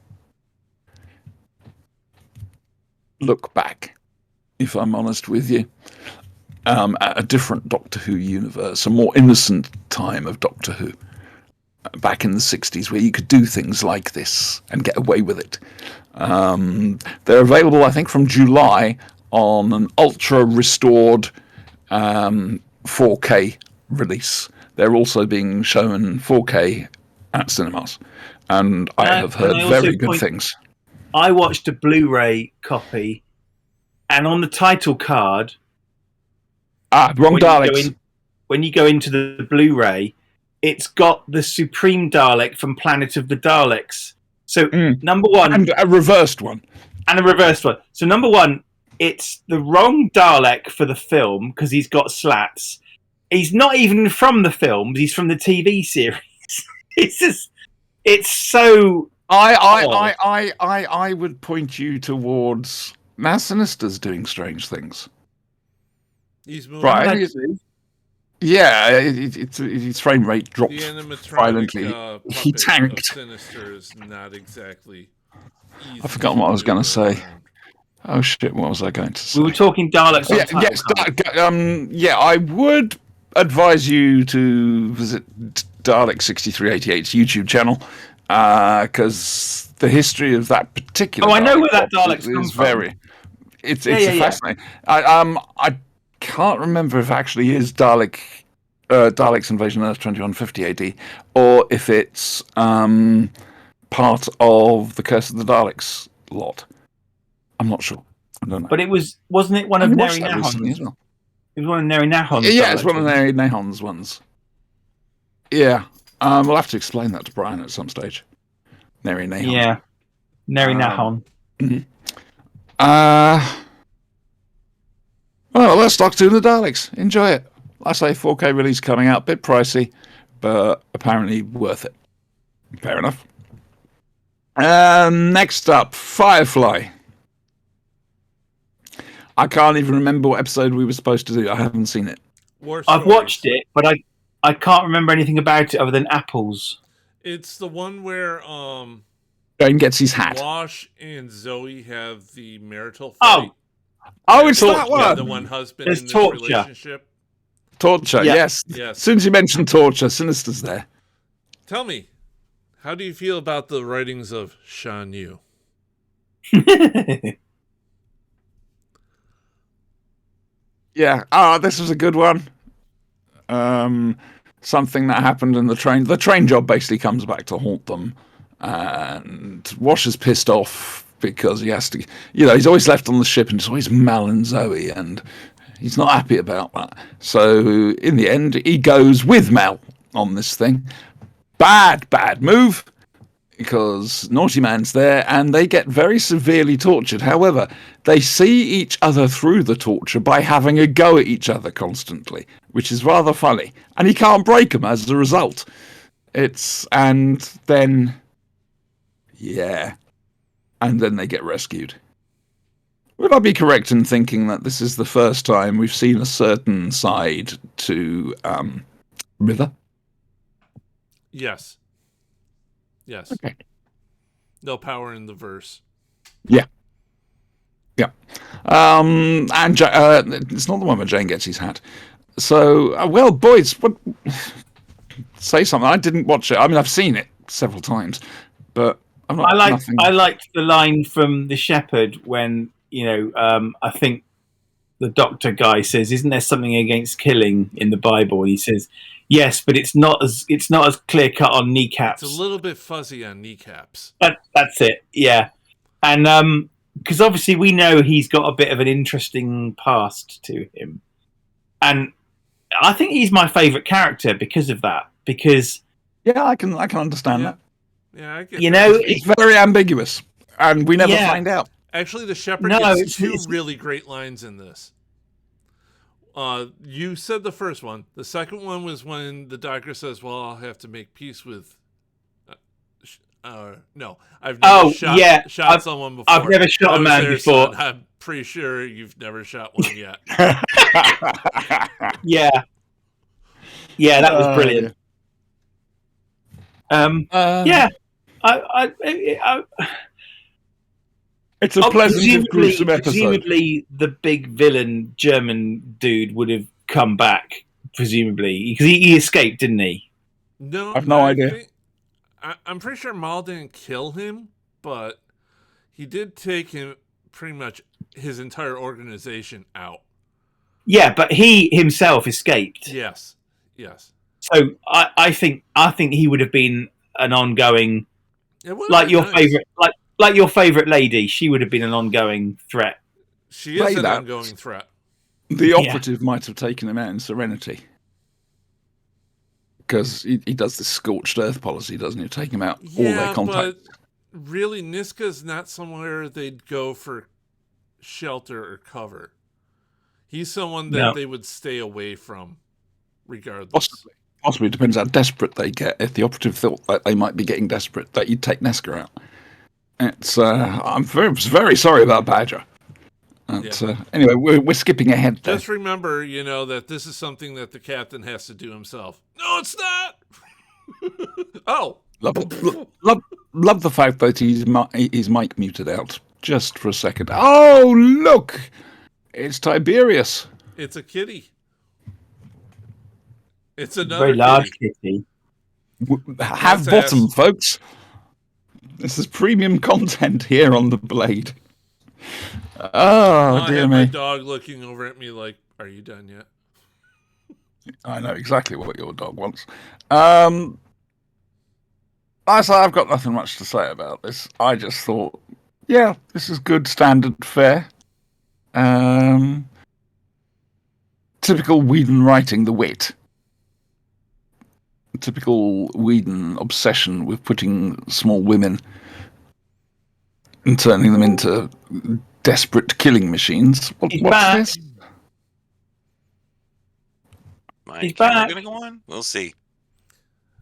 look back, if I'm honest with you. At a different Doctor Who universe, a more innocent time of Doctor Who. Back in the 60s, where you could do things like this and get away with it. They're available, I think, from July on an ultra-restored 4K release. They're also being shown 4K at cinemas. And I have heard very good things. I watched a Blu-ray copy, and on the title card... wrong Daleks. When you go into the Blu-ray, it's got the Supreme Dalek from Planet of the Daleks. So, number one... And a reversed one. And a reversed one. So, number one, it's the wrong Dalek for the film, because he's got slats. He's not even from the film, he's from the TV series. It's just... It's so... I would point you towards... Now Sinister's doing strange things. He's moving. Right. Yeah, its frame rate dropped The animatronic violently. He tanked. Sinister is not exactly easy. I've forgotten what I was going to say. Oh shit! What was I going to say? We were talking Daleks. Yeah, I would advise you to visit Dalek 6388's YouTube channel because the history of that particular. Oh, I know where that Dalek's comes from. It's fascinating. I can't remember if it actually is Dalek's Invasion Earth 2150 AD, or if it's part of the Curse of the Daleks lot. I'm not sure. I don't know. But wasn't it one of Neri Nahon's? Well. It was one of Neri Nahon's. Yeah, it's one of Neri Nahon's ones. Yeah, we'll have to explain that to Brian at some stage. Neri Nahon. Yeah, Neri Nahon. Mm-hmm. Well, let's Doctor Who and the Daleks. Enjoy it. I say 4K release coming out, bit pricey, but apparently worth it. Fair enough. Next up, Firefly. I can't even remember what episode we were supposed to do. I haven't seen it. I've watched it, but I can't remember anything about it other than apples. It's the one where Jane gets his hat. Wash and Zoe have the marital fight. Oh, it's that one. The one husband There's in this torture. relationship. Torture, yes. As soon as you mentioned torture, Sinister's there. Tell me, how do you feel about the writings of Shan Yu? Yeah. This was a good one. Something that happened in the train. The train job basically comes back to haunt them. And Wash is pissed off because he has to... he's always left on the ship and it's always Mel and Zoe. And he's not happy about that. So in the end, he goes with Mel on this thing. Bad move. because Naughty Man's there and they get very severely tortured. However, they see each other through the torture by having a go at each other constantly, which is rather funny. And he can't break them as a result. And then they get rescued. Would I be correct in thinking that this is the first time we've seen a certain side to River? Yes. Okay. No power in the verse. Yeah. And it's not the one where Jane gets his hat. So, well, boys, say something. I didn't watch it. I mean, I've seen it several times, but I'm not. I liked the line from the shepherd when I think the doctor guy says, "Isn't there something against killing in the Bible?" And he says, "Yes, but it's not as clear cut on kneecaps. It's a little bit fuzzy on kneecaps." That's it. Yeah, and because obviously we know he's got a bit of an interesting past to him, and I think he's my favourite character because of that. Because I can understand that. Yeah, I get it's very ambiguous, and we never find out. Actually, the shepherd gets two really great lines in this. You said the first one. The second one was when the doctor says, "Well, I'll have to make peace with." No, I've never shot someone before. I've never shot a man before. Son. I'm pretty sure you've never shot one yet. Yeah, that was brilliant. It's a pleasant, gruesome episode. Presumably, the big villain German dude would have come back. Presumably, because he escaped, didn't he? No, I've no idea. I'm pretty sure Maul didn't kill him, but he did take him pretty much his entire organization out. Yeah, but he himself escaped. Yes. So I think he would have been an ongoing, like your favorite, like your favorite lady. She would have been an ongoing threat. She is an ongoing threat. The operative might have taken him out in Serenity. Because he does this scorched earth policy, doesn't he? Take him out all their contacts. But really, Niska's not somewhere they'd go for shelter or cover. He's someone that they would stay away from, regardless. Possibly depends how desperate they get. If the operative thought that they might be getting desperate, that you'd take Niska out. I'm very sorry about Badger. Anyway, we're skipping ahead there. Just remember, that this is something that the captain has to do himself. No, it's not. Oh, love the fact that his mic muted out just for a second. Oh, look, it's Tiberius. It's a kitty. It's another very large kitty. Have bottom, folks. This is premium content here on the Blade. Oh, dear me. My dog looking over at me like, "Are you done yet?" I know exactly what your dog wants. I've got nothing much to say about this. I just thought, this is good standard fare. Typical Whedon writing, the wit. Typical Whedon obsession with putting small women and turning them into desperate killing machines. What's this? He's back. Gonna go on? We'll see.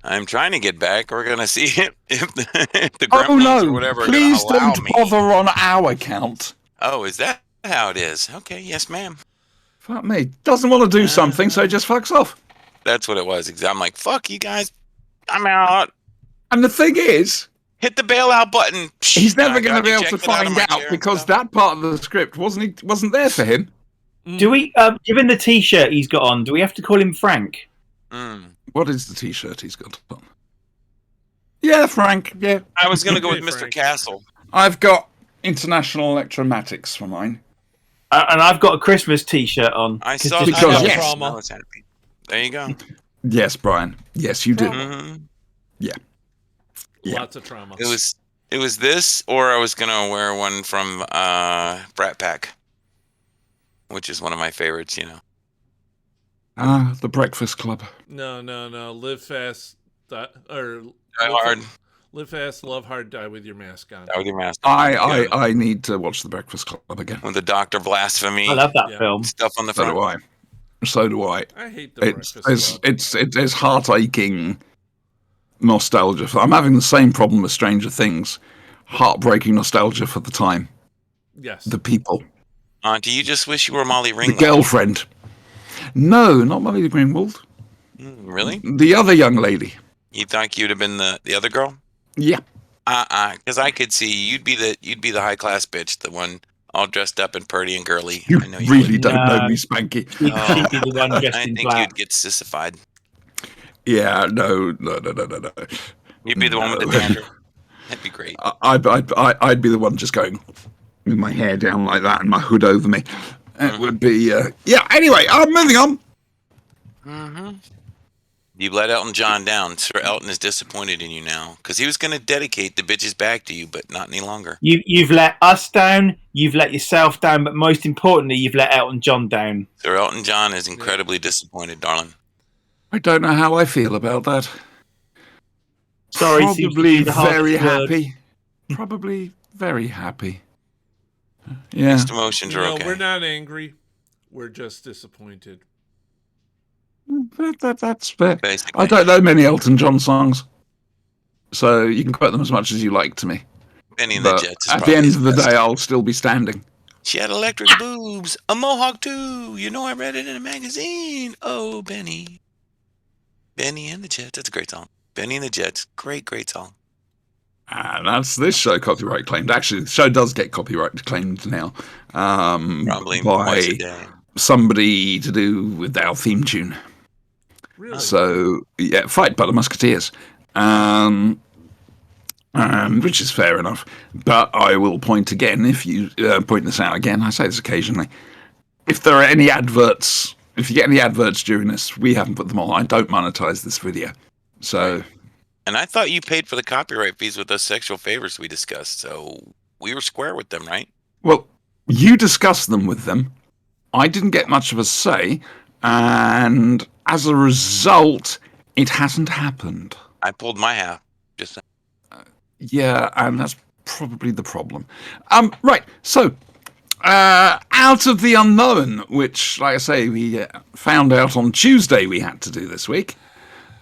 I'm trying to get back. We're gonna see if the gremlins or whatever. Please don't bother on our account. Oh, is that how it is? Okay, yes, ma'am. Fuck me. Doesn't want to do something, so he just fucks off. That's what it was. I'm like, fuck you guys. I'm out. And the thing is, hit the bailout button. He's never going to be able to find out because that part of the script wasn't there for him. Do we, given the T-shirt he's got on, do we have to call him Frank? What is the T-shirt he's got on? Yeah, Frank. Yeah. I was going to go with Mr. Castle. I've got International Electromatics for mine. And I've got a Christmas T-shirt on. I saw that. Yes. There you go. Yes, Brian. Yes, you did. Yeah. Lots of trauma. It was this, or I was gonna wear one from Brat Pack, which is one of my favorites. The Breakfast Club. No. Live fast. Die hard. Live fast, love hard, die with your mask on. That with your mask. I need to watch The Breakfast Club again. With the Dr. Blasphemy. I love that Yeah. film. Stuff on the So front. do I. So do I. I hate the It's Breakfast Club. it's heart-aching nostalgia. I'm having the same problem with Stranger Things. Heartbreaking nostalgia for the time, Yes. the people, Do you just wish you were Molly the Ringwald? girlfriend. No, not Molly Greenwald. Really? The other young lady. You thought you'd have been the other girl? Yeah. Because I could see you'd be the high class bitch, the one all dressed up and purty and girly. You I know you really would. don't know No. me, Spanky. She'd be the one dressed I in think black. you'd get sissified. Yeah, no. You'd be the one with the dandruff. That'd be great. I'd be the one just going with my hair down like that and my hood over me. It would be, yeah. Anyway, moving on. You've let Elton John down. Sir Elton is disappointed in you now because he was going to dedicate the bitches back to you, but not any longer. You've let us down. You've let yourself down, but most importantly, you've let Elton John down. Sir Elton John is incredibly disappointed, darling. I don't know how I feel about that. Sorry, seems to Probably be the hardest very word. happy. Probably very happy. Yeah. Mixed emotions are okay. We're not angry. We're just disappointed. That's fair. Basically. I don't know many Elton John songs, so you can quote them as much as you like to me. Benny and the But Jets is at the probably end his of the best. day, I'll still be standing. She had electric boobs, a mohawk too. You know, I read it in a magazine. Oh, Benny. Benny and the Jets. That's a great song. Benny and the Jets. Great song. And that's this show copyright claimed. Actually, the show does get copyright claimed now. Probably twice a by day. somebody to do with our theme tune. Really? So, yeah, Fight by the Musketeers. Which is fair enough. But I will point again, if you point this out again, I say this occasionally. If there are any adverts, if you get any adverts during this, we haven't put them on. I don't monetize this video. So, And I thought you paid for the copyright fees with those sexual favors we discussed. So we were square with them, right? well, you discussed them with them. I didn't get much of a say. And as a result, it hasn't happened. I pulled my half. Just Yeah, and that's probably the problem. Right, so Out of the Unknown, which, like I say, we found out on Tuesday we had to do this week.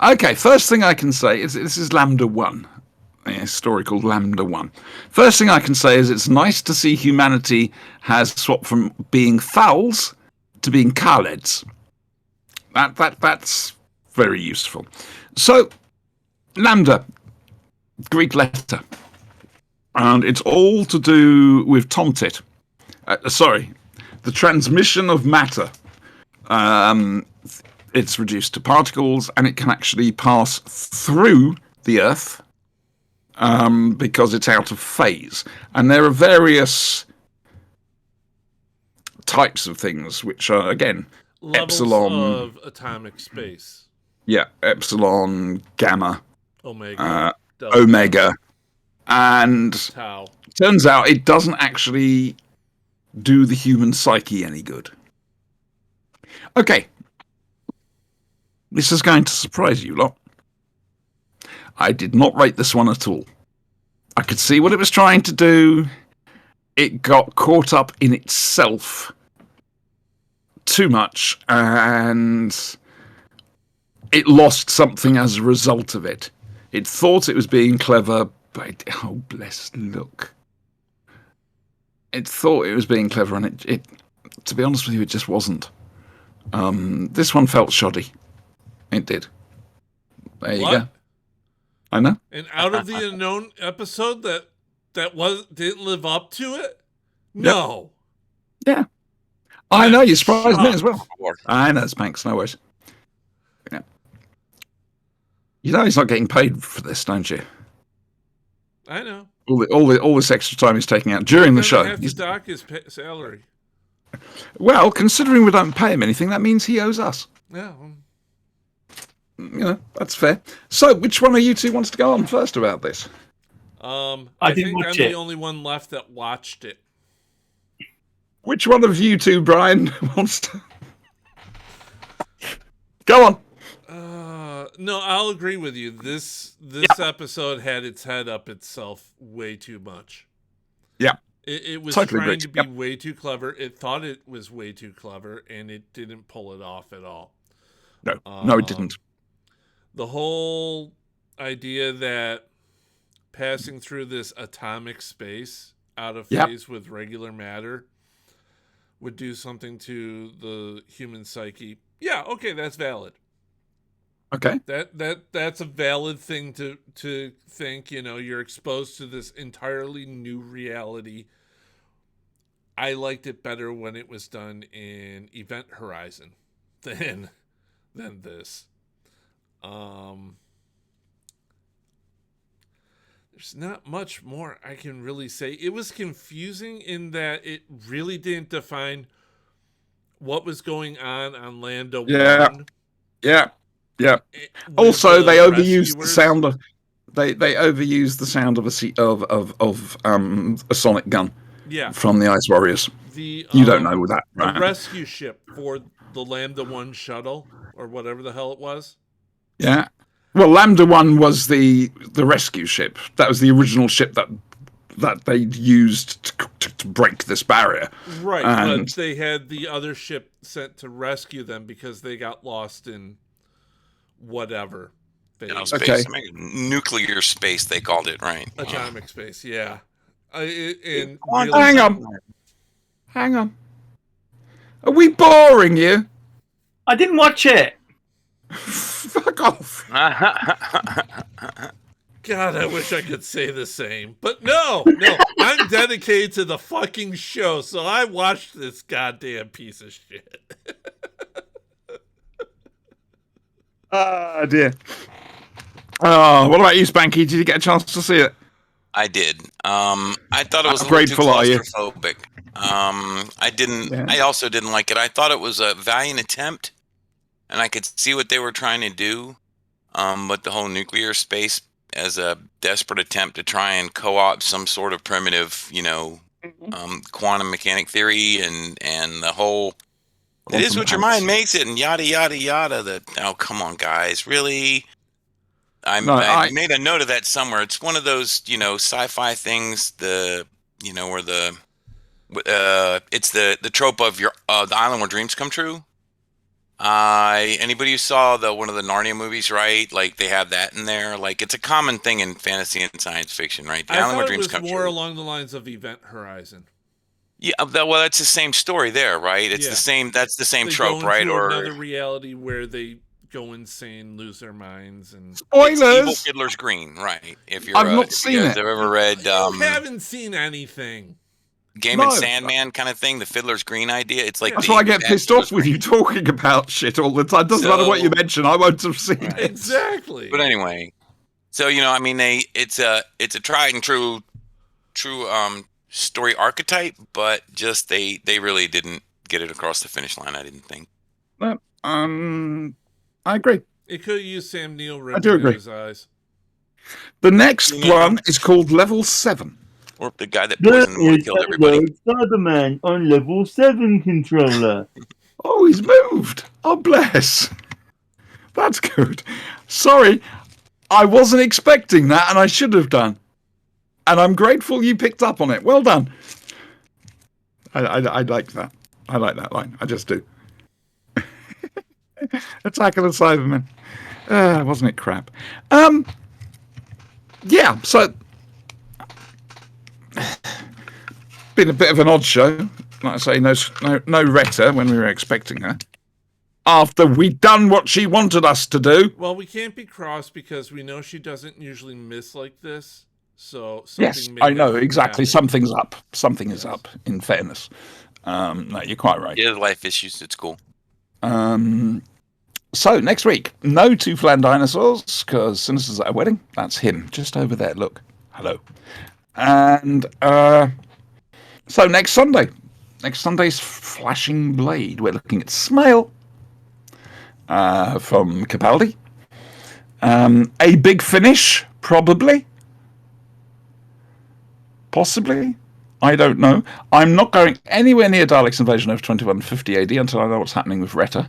Okay, first thing I can say is this is Lambda 1, a story called Lambda 1. First thing I can say is it's nice to see humanity has swapped from being Thals to being Khaleds. That's very useful. So, Lambda, Greek letter. And it's all to do with Tomtit. The transmission of matter. It's reduced to particles, and it can actually pass through the Earth because it's out of phase. And there are various types of things, which are, again, Levels epsilon. of atomic space. Yeah, epsilon, gamma, Omega. Delta, omega. And Tau. turns out it doesn't actually do the human psyche any good. Okay. This is going to surprise you lot. I did not rate this one at all. I could see what it was trying to do. It got caught up in itself too much, and it lost something as a result of it. It thought it was being clever, but oh, bless, look. It thought it was being clever, and it to be honest with you, it just wasn't. This one felt shoddy. It did. There you What? go. I know. And Out of the Unknown episode that didn't live up to it? No. Yeah. I know, you surprised me as well. Or- I know, Spanks, no worries. Yeah. You know he's not getting paid for this, don't you? I know. All this extra time he's taking out during the Gonna show. have to dock his salary. Well, considering we don't pay him anything, that means he owes us. Yeah. You know, that's fair. So, which one of you two wants to go on first about this? I didn't think I'm watch the it. only one left that watched it. Which one of you two, Brian, wants to... Go on. No, I'll agree with you. This episode had its head up itself way too much. Yeah. It was Totally trying agree. to be way too clever. It thought it was way too clever, and it didn't pull it off at all. No, it didn't. The whole idea that passing through this atomic space out of phase with regular matter would do something to the human psyche. Yeah, okay, that's valid. Okay. That's a valid thing to think. You're exposed to this entirely new reality. I liked it better when it was done in Event Horizon than this. There's not much more I can really say. It was confusing in that it really didn't define what was going on Lambda 1. Yeah. with Also, the they overused the rescuers. sound of they overused the sound of a sonic gun Yeah. from the Ice Warriors. The You don't know that, the right? rescue ship for the Lambda 1 shuttle or whatever the hell it was. Yeah. Well, Lambda 1 was the rescue ship. That was the original ship that they used to break this barrier. Right, And but they had the other ship sent to rescue them because they got lost in whatever phase. Space. Nuclear space, they called it, right? Atomic space, yeah. And Hang on. Are we boring you? I didn't watch it. Fuck off. God, I wish I could say the same. But no, I'm dedicated to the fucking show, so I watched this goddamn piece of shit. Oh, dear. Oh, what about you, Spanky? Did you get a chance to see it? I did. I thought it was How a little too grateful are you? claustrophobic. I didn't. Yeah. I also didn't like it. I thought it was a valiant attempt, and I could see what they were trying to do. But the whole nuclear space as a desperate attempt to try and co-opt some sort of primitive, quantum mechanic theory, and the whole it is what your mind makes it, and yada yada yada. Oh, come on, guys, really? I made a note of that somewhere. It's one of those, sci-fi things. Where it's the trope of the island where dreams come true. Anybody who saw one of the Narnia movies, right? Like they have that in there. Like it's a common thing in fantasy and science fiction, right? The island where dreams come true. More along the lines of Event Horizon. Yeah, well, that's the same story there, right? It's the same. That's the same trope, right? Or another reality where they go insane, lose their minds, and spoilers. It's Evil Fiddler's Green, right? If you're, I've not seen it. Have ever read? You haven't seen anything. Game and Sandman kind of thing, the Fiddler's Green idea. It's like that's why I get pissed off with you talking about shit all the time. Doesn't matter what you mention, I won't have seen it. Exactly. But anyway, so it's a tried and true story archetype, but just they really didn't get it across the finish line. I didn't think. I agree. It could use Sam Neill I do agree. his eyes. The next one is called Level 7. Or the guy that poisoned and killed everybody. Spider-Man on level 7 controller. Oh, he's moved. Oh, bless. That's good. Sorry, I wasn't expecting that, and I should have done. And I'm grateful you picked up on it. Well done. I like that. I like that line. I just do. Attack of the Cybermen. Wasn't it crap? Yeah, so been a bit of an odd show. Like I say, no Retta when we were expecting her. After we'd done what she wanted us to do. Well, we can't be cross because we know she doesn't usually miss like this. So yes, I know exactly. Something's up. Something is up. In fairness, no, you're quite right. Yeah, life issues at school. So next week, no two Flan dinosaurs because Sinister's at a wedding. That's him, just over there. Look, hello. And so next Sunday's Flashingblade. We're looking at Smile from Capaldi. A Big Finish, probably. Possibly. I don't know. I'm not going anywhere near Dalek's Invasion of 2150 AD until I know what's happening with Retta.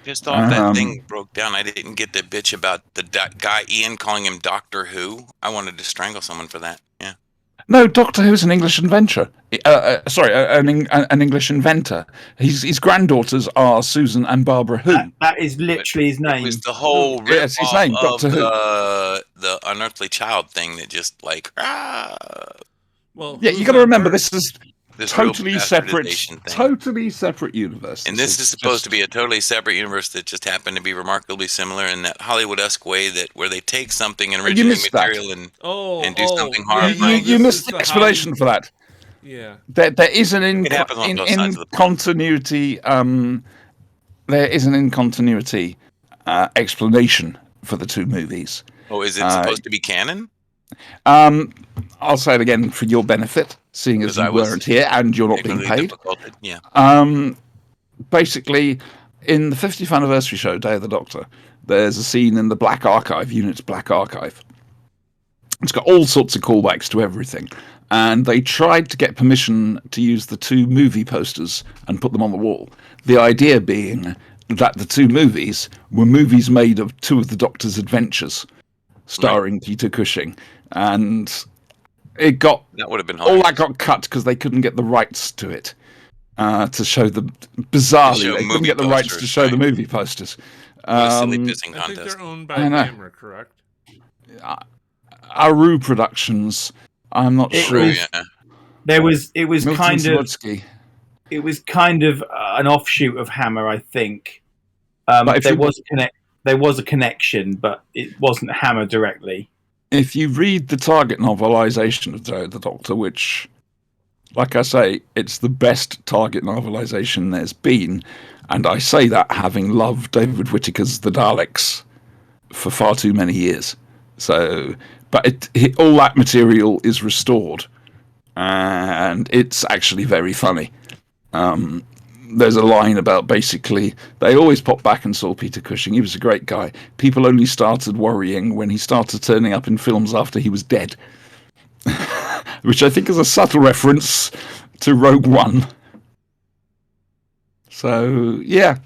Just thought that thing broke down. I didn't get the bitch about the guy Ian calling him Doctor Who. I wanted to strangle someone for that. Yeah. No, Doctor Who's an English inventor. An English inventor. His granddaughters are Susan and Barbara Who. That is literally his It name. was the whole Yeah, it's his name, rip-off Doctor Who. of the Unearthly Child thing that just like Well, Yeah, you got to remember this is this totally real separate, bastardization thing. totally separate universe. And this is supposed to be a totally separate universe that just happened to be remarkably similar in that Hollywood-esque way that where they take something and original material and do something horrifying. You missed the explanation for that. Yeah, There is an It happens on both sides of the plot. continuity. There is an in continuity explanation for the two movies. Oh, is it supposed to be canon? I'll say it again for your benefit, seeing as you weren't here and you're not being paid. Yeah. Basically, in the 50th anniversary show, Day of the Doctor, there's a scene in the Black Archive, Unit's Black Archive. It's got all sorts of callbacks to everything. And they tried to get permission to use the two movie posters and put them on the wall. The idea being that the two movies were movies made of two of the Doctor's adventures, starring Peter Cushing. And it got... That would have been all that got cut because they couldn't get the rights to it. To show the... Bizarrely, they couldn't get the rights to show the movie posters. Silly pissing I think contest. they're owned by Hammer, correct? Aru Productions... I'm not sure. It was Milton kind Slutsky. of it was kind of an offshoot of Hammer, I think. There was a connection, but it wasn't Hammer directly. If you read the Target novelisation of the Doctor, which, like I say, it's the best Target novelisation there's been, and I say that having loved David Whittaker's The Daleks for far too many years. So, but all that material is restored, and it's actually very funny. There's a line about basically they always popped back and saw Peter Cushing. He was a great guy. People only started worrying when he started turning up in films after he was dead, which I think is a subtle reference to Rogue One. So yeah.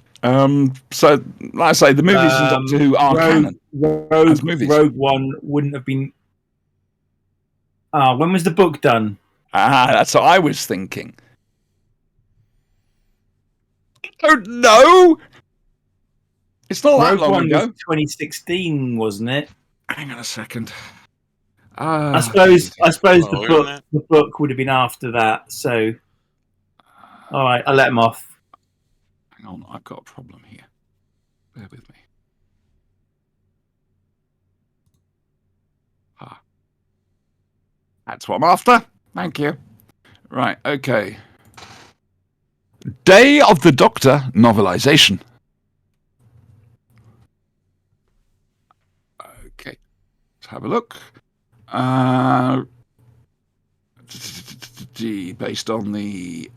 So like I say, the movies in Doctor Who are canon. Rogue One wouldn't have been. When was the book done? That's what I was thinking. I don't know. It's not that long ago. 2016, wasn't it? Hang on a second. I suppose the book would have been after that. So, all right, I'll let him off. Hang on, I've got a problem here. Bear with me. That's what I'm after. Thank you. Right, okay. Day of the Doctor novelisation. Okay, let's have a look. Based on the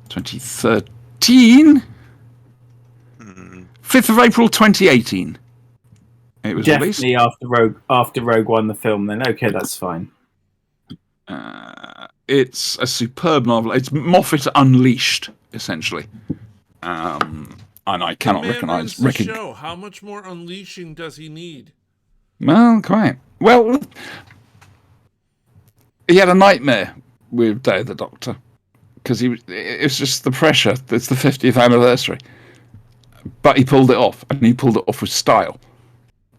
2013, 5th of April 2018. It was definitely released. after Rogue One, the film. Then okay, that's fine. It's a superb novel. It's Moffat Unleashed, essentially. And I cannot recognise. Show. How much more unleashing does he need? Well, quite. Well, he had a nightmare with Day of the Doctor because it's just the pressure. It's the 50th anniversary, but he pulled it off, and he pulled it off with style.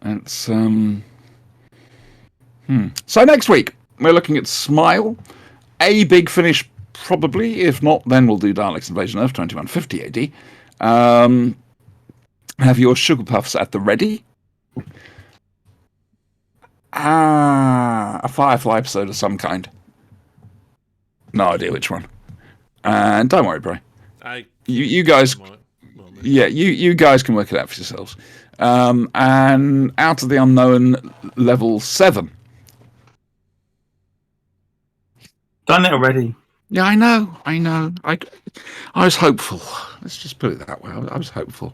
It's So next week we're looking at Smile. A Big Finish, probably. If not, then we'll do Daleks Invasion Earth 2150 AD. Have your sugar puffs at the ready. A Firefly episode of some kind. No idea which one. And don't worry, bro. You guys, you guys can work it out for yourselves. And Out of the Unknown level 7. Done it already. Yeah, I know. I was hopeful. Let's just put it that way. I was hopeful.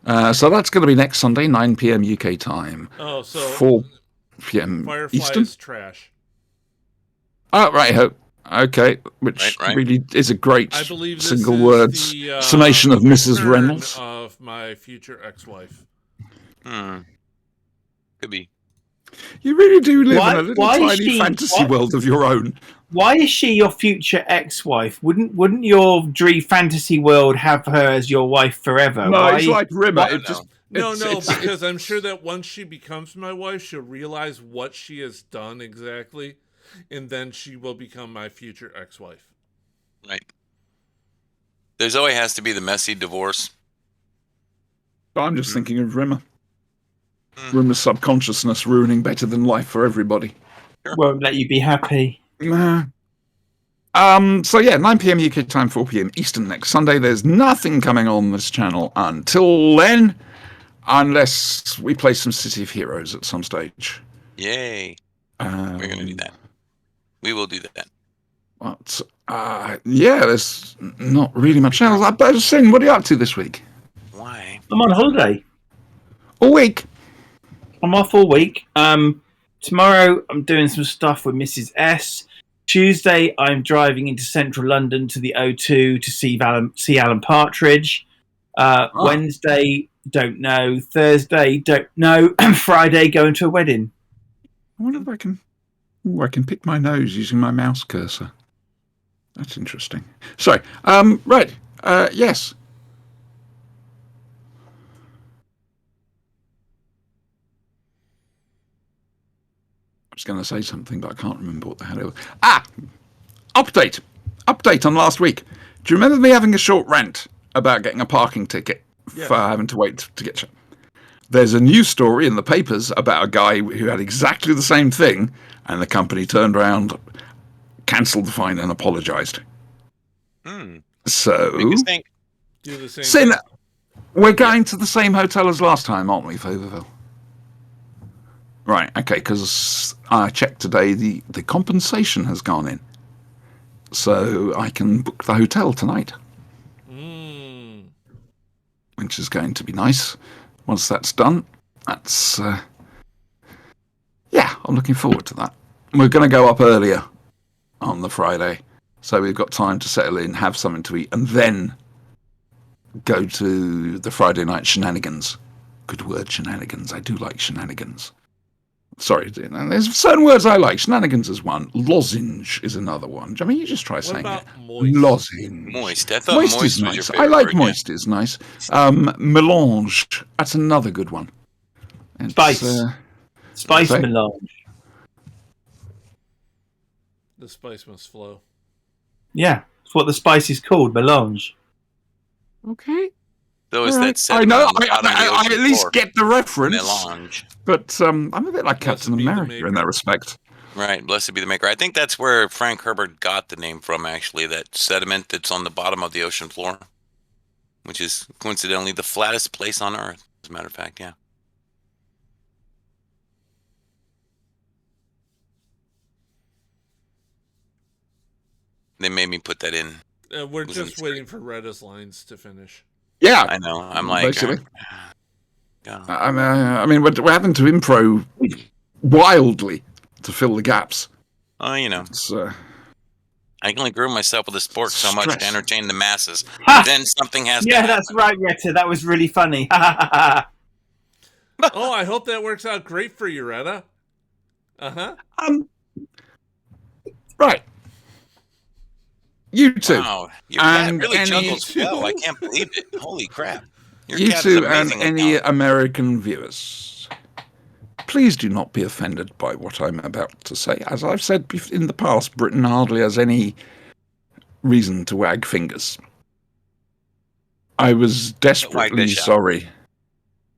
So that's going to be next Sunday, 9 p.m. UK time. Oh, so 4 p.m. Firefly Eastern. is trash. Oh, right, hope. Okay, which really is a great single word summation of Mrs. Reynolds. my future ex-wife. Could be. You really do live in a little why is tiny she- fantasy what? world of your own. Why is she your future ex-wife? Wouldn't your dream fantasy world have her as your wife forever? No, Why? it's like Rimmer. I It don't just No, it's- because I'm sure that once she becomes my wife, she'll realize what she has done exactly, and then she will become my future ex-wife. Right. There's always has to be the messy divorce. I'm just thinking of Rimmer. Rimmer's subconsciousness ruining better than life for everybody. Won't let you be happy. Nah. So yeah, 9 p.m. UK time, 4 p.m. Eastern next Sunday. There's nothing coming on this channel until then, unless we play some City of Heroes at some stage. Yay. We're going to do that. We will do that. But yeah, there's not really much else. But Sin, what are you up to this week? Why? I'm on holiday. All week. I'm off all week. Tomorrow I'm doing some stuff with Mrs. S. Tuesday I'm driving into central London to the O2 to see Alan Partridge. Wednesday, don't know. Thursday, don't know. Friday, going to a wedding. I wonder if I can. Ooh, I can pick my nose using my mouse cursor. That's interesting. Sorry. Right. Yes. I was going to say something, but I can't remember what the hell it was. Update on last week. Do you remember me having a short rant about getting a parking ticket for having to wait to get? There's a news story in the papers about a guy who had exactly the same thing, and the company turned around, cancelled the fine, and apologised. So, Make us think. Do the same Sin, thing. we're going to the same hotel as last time, aren't we, Favorville? Right, okay, because I checked today, the compensation has gone in. So I can book the hotel tonight, which is going to be nice. Once that's done, that's... yeah, I'm looking forward to that. We're going to go up earlier on the Friday, so we've got time to settle in, have something to eat, and then go to the Friday night shenanigans. Good word, shenanigans. I do like shenanigans. Sorry, there's certain words I like. Shenanigans is one. Lozenge is another one. I mean, you just try saying about it. moist? Lozenge. Moist. I thought moist is was nice. your I favorite like word, moist. Is nice. Melange. That's another good one. It's, Spice. Spice sorry? melange. The spice must flow. Yeah, it's what the spice is called, melange. Okay. So is Alright. that I sediment know. on the bottom of the I ocean at least floor. get the reference. Melange. But I'm a bit like Blessed Captain be the America maker. in that respect. Right. Blessed be the maker. I think that's where Frank Herbert got the name from, actually, that sediment that's on the bottom of the ocean floor, which is coincidentally the flattest place on Earth, as a matter of fact, yeah. They made me put that in. We're Was in just the waiting for Retta's lines to finish. Yeah. I know. I'm like, basically. God. I mean, we're having to impro wildly to fill the gaps. Oh, you know, It's, I can only groom myself with this sport so much to Stress. entertain the masses. Ha! Then something has to Yeah, happen. that's right, Retta. That was really funny. Oh, I hope that works out great for you, Retta. Uh-huh. right. You two. Wow, your cat And really any- juggles well. I can't believe it. Holy crap. Your You cat is two and amazing. any American viewers. Please do not be offended by what I'm about to say. As I've said in the past, Britain hardly has any reason to wag fingers. I was desperately shot. sorry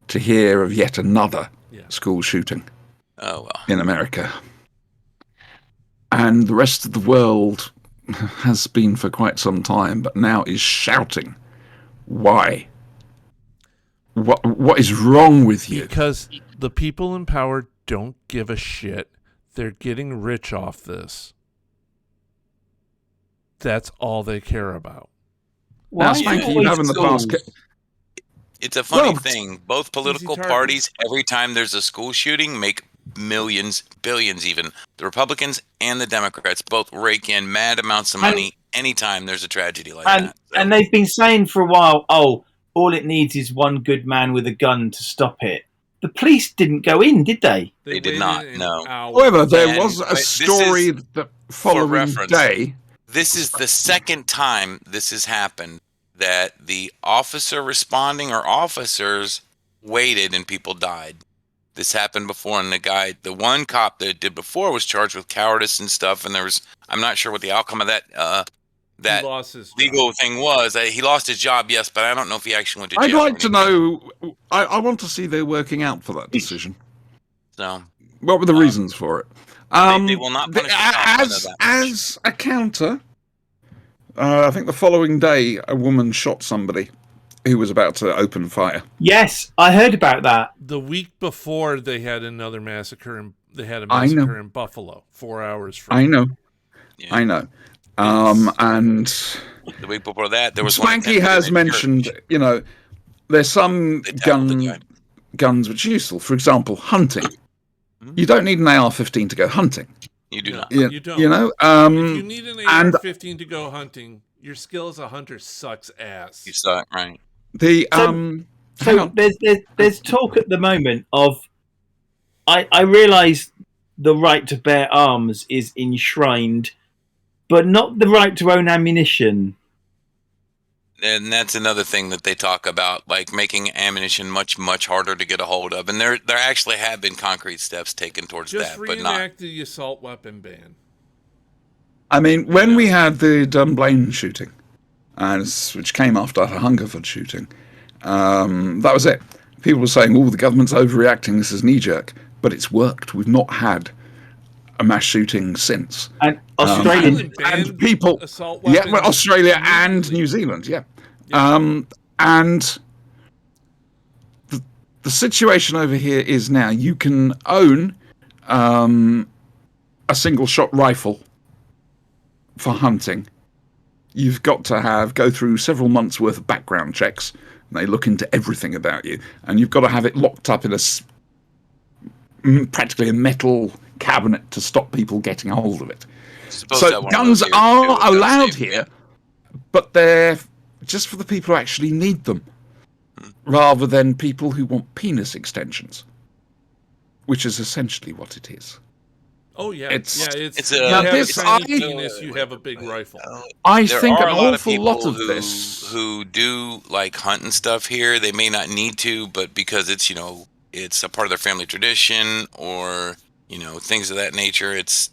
to hear of yet another school shooting Oh, well. in America. And the rest of the world has been for quite some time, but now is shouting. Why? What is wrong with you? Because the people in power don't give a shit. They're getting rich off this. That's all they care about. Now, Spanky, you have in the past. It's a funny Well, thing. Both political target. parties, every time there's a school shooting, make millions, billions even. The Republicans and the Democrats both rake in mad amounts of money anytime there's a tragedy like that. So, And they've been saying for a while, oh, all it needs is one good man with a gun to stop it. The police didn't go in, did they? They did waited not, an no. hour. However, there And was a this story is the following reference. day. This is the second time this has happened, that the officer responding or officers waited and people died. This happened before, and the one cop that did before was charged with cowardice and stuff, and I'm not sure what the outcome of that He lost his job. legal thing was. He lost his job, yes, but I don't know if he actually went to jail. I'd like to know. I want to see they're working out for that decision. So, What were the reasons for it? they will not punish the cop under that much. As a counter, I think the following day, a woman shot somebody who was about to open fire. Yes, I heard about that. The week before, they had another massacre. They had a I know. massacre in Buffalo, 4 hours from. I know. Yeah. I know. And The week before that, there was one Swanky attempted has in a mentioned, church. there's some They tackled the guy. guns which are useful. For example, hunting. Mhm. You don't need an AR-15 to go hunting. You do No. not. You don't. If you need an and- AR-15 to go hunting, your skill as a hunter sucks ass. You saw it, right? The So- hang So on. there's talk at the moment of. I realise the right to bear arms is enshrined, but not the right to own ammunition. And that's another thing that they talk about, like making ammunition much, much harder to get a hold of. And there actually have been concrete steps taken towards Just that, but not. reenact the assault weapon ban. I mean, when we had the Dunblane shooting, which came after the Hungerford shooting, that was it. People were saying, "Oh, the government's overreacting. This is knee-jerk," but it's worked. We've not had a mass shooting since. And Australia. Ireland And banned people, assault yeah, weapons well, Australia and immediately. New Zealand, yeah. Yeah. And the situation over here is now you can own a single-shot rifle for hunting. You've got to go through several months' worth of background checks. And they look into everything about you, and you've got to have it locked up in practically a metal cabinet to stop people getting a hold of it. Suppose that So one guns was here, are too, gun allowed safety. here, but they're just for the people who actually need them, rather than people who want penis extensions, which is essentially what it is. Oh yeah, It's- it's you a- have this- a tiny I- penis, you have a big rifle. I There think are an a lot of awful people lot of who this. who do like hunt and stuff here. They may not need to, but because it's it's a part of their family tradition or things of that nature. It's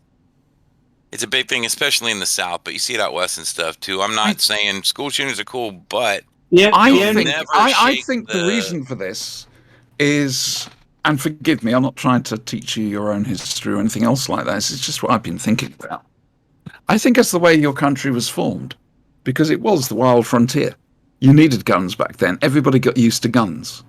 a big thing, especially in the South. But you see it out west and stuff too. I'm not saying school shootings are cool, but Yeah, I the only- think never I shake think the the- reason for this is, and forgive me, I'm not trying to teach you your own history or anything else like that. This is just what I've been thinking about. I think it's the way your country was formed, because it was the wild frontier. You needed guns back then. Everybody got used to guns.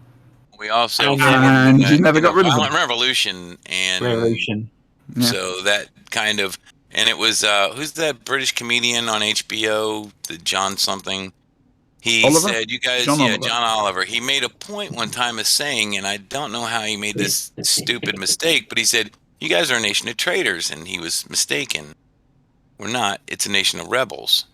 we also And you never got rid of violent them. revolution and revolution. Yeah. So that kind of, and it was who's that British comedian on HBO, the John something. He Oliver? said, "You guys, John yeah, Oliver. John Oliver." He made a point one time of saying, and I don't know how he made this stupid mistake, but he said, "You guys are a nation of traitors," and he was mistaken. We're not. It's a nation of rebels.